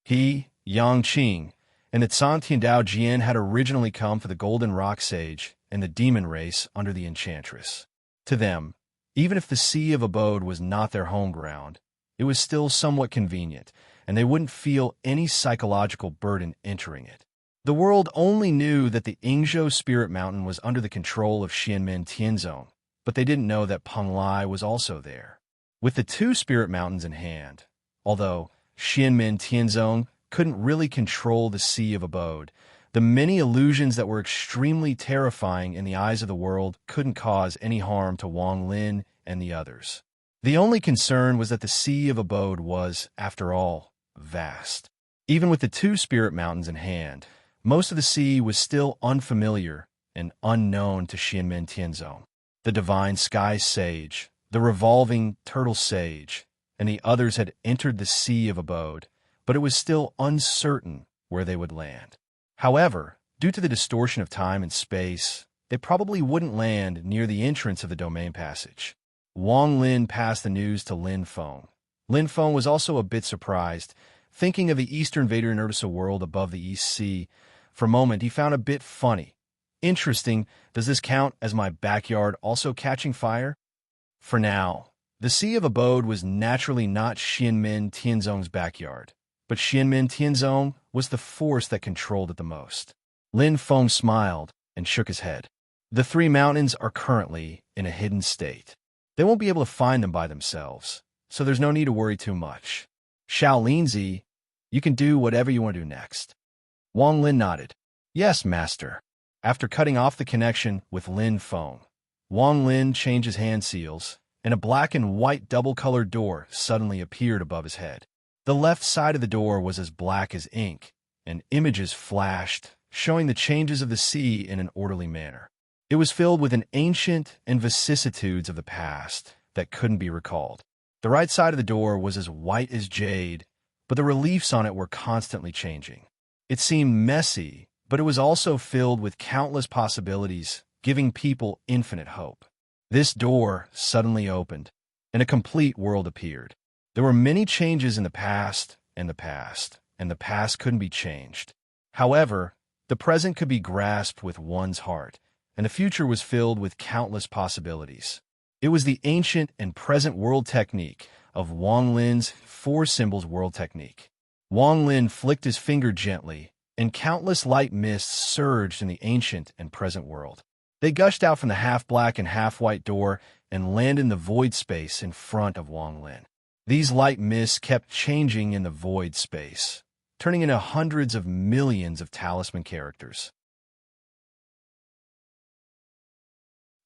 He, Yang Qing, and that San Tiandao Jian had originally come for the Golden Rock Sage and the demon race under the Enchantress. To them, even if the Sea of Abode was not their home ground, it was still somewhat convenient, and they wouldn't feel any psychological burden entering it. The world only knew that the Yingzhou Spirit Mountain was under the control of Xianmen Tianzong, but they didn't know that Penglai was also there. With the two Spirit Mountains in hand, although Xianmen Tianzong couldn't really control the Sea of Abode, the many illusions that were extremely terrifying in the eyes of the world couldn't cause any harm to Wang Lin and the others. The only concern was that the Sea of Abode was, after all, vast. Even with the two Spirit Mountains in hand, most of the sea was still unfamiliar and unknown to Xianmen Tianzong. The Divine Sky Sage, the Revolving Turtle Sage, and the others had entered the Sea of Abode, but it was still uncertain where they would land. However, due to the distortion of time and space, they probably wouldn't land near the entrance of the domain passage. Wang Lin passed the news to Lin Feng. Lin Feng was also a bit surprised. Thinking of the Eastern Vader Inertisa world above the East Sea, for a moment he found a bit funny. Interesting, does this count as my backyard also catching fire? For now, the Sea of Abode was naturally not Xianmen Tianzong's backyard, but Xianmen Tianzong was the force that controlled it the most. Lin Feng smiled and shook his head. The three mountains are currently in a hidden state. They won't be able to find them by themselves, so there's no need to worry too much. Shaolinzi, you can do whatever you want to do next. Wang Lin nodded. Yes, master. After cutting off the connection with Lin Feng, Wang Lin changed his hand seals, and a black and white double-colored door suddenly appeared above his head. The left side of the door was as black as ink, and images flashed, showing the changes of the sea in an orderly manner. It was filled with an ancient and vicissitudes of the past that couldn't be recalled. The right side of the door was as white as jade, but the reliefs on it were constantly changing. It seemed messy, but it was also filled with countless possibilities, giving people infinite hope. This door suddenly opened, and a complete world appeared. There were many changes in the past, and the past couldn't be changed. However, the present could be grasped with one's heart, and the future was filled with countless possibilities. It was the ancient and present world technique of Wang Lin's four symbols world technique. Wang Lin flicked his finger gently, and countless light mists surged in the ancient and present world. They gushed out from the half-black and half-white door and landed in the void space in front of Wang Lin. These light mists kept changing in the void space, turning into hundreds of millions of talisman characters.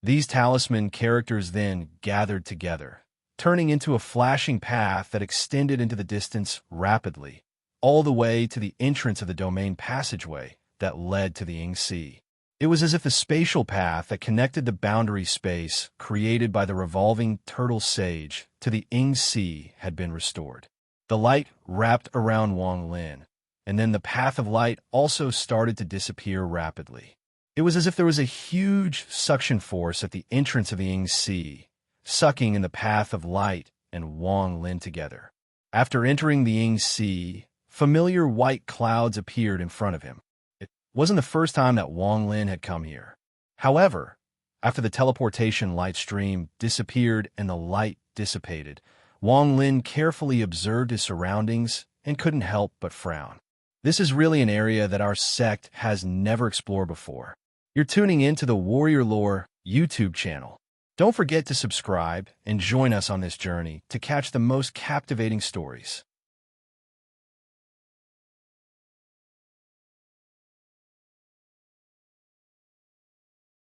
These talisman characters then gathered together, turning into a flashing path that extended into the distance rapidly, all the way to the entrance of the domain passageway that led to the Ying Sea. It was as if the spatial path that connected the boundary space created by the revolving turtle sage to the Ying Sea had been restored. The light wrapped around Wang Lin, and then the path of light also started to disappear rapidly. It was as if there was a huge suction force at the entrance of the Ying Sea, sucking in the path of light and Wang Lin together. After entering the Ying Sea, familiar white clouds appeared in front of him. It wasn't the first time that Wang Lin had come here. However, after the teleportation light stream disappeared and the light dissipated, Wang Lin carefully observed his surroundings and couldn't help but frown. This is really an area that our sect has never explored before. You're tuning in to the Warrior Lore YouTube channel. Don't forget to subscribe and join us on this journey to catch the most captivating stories.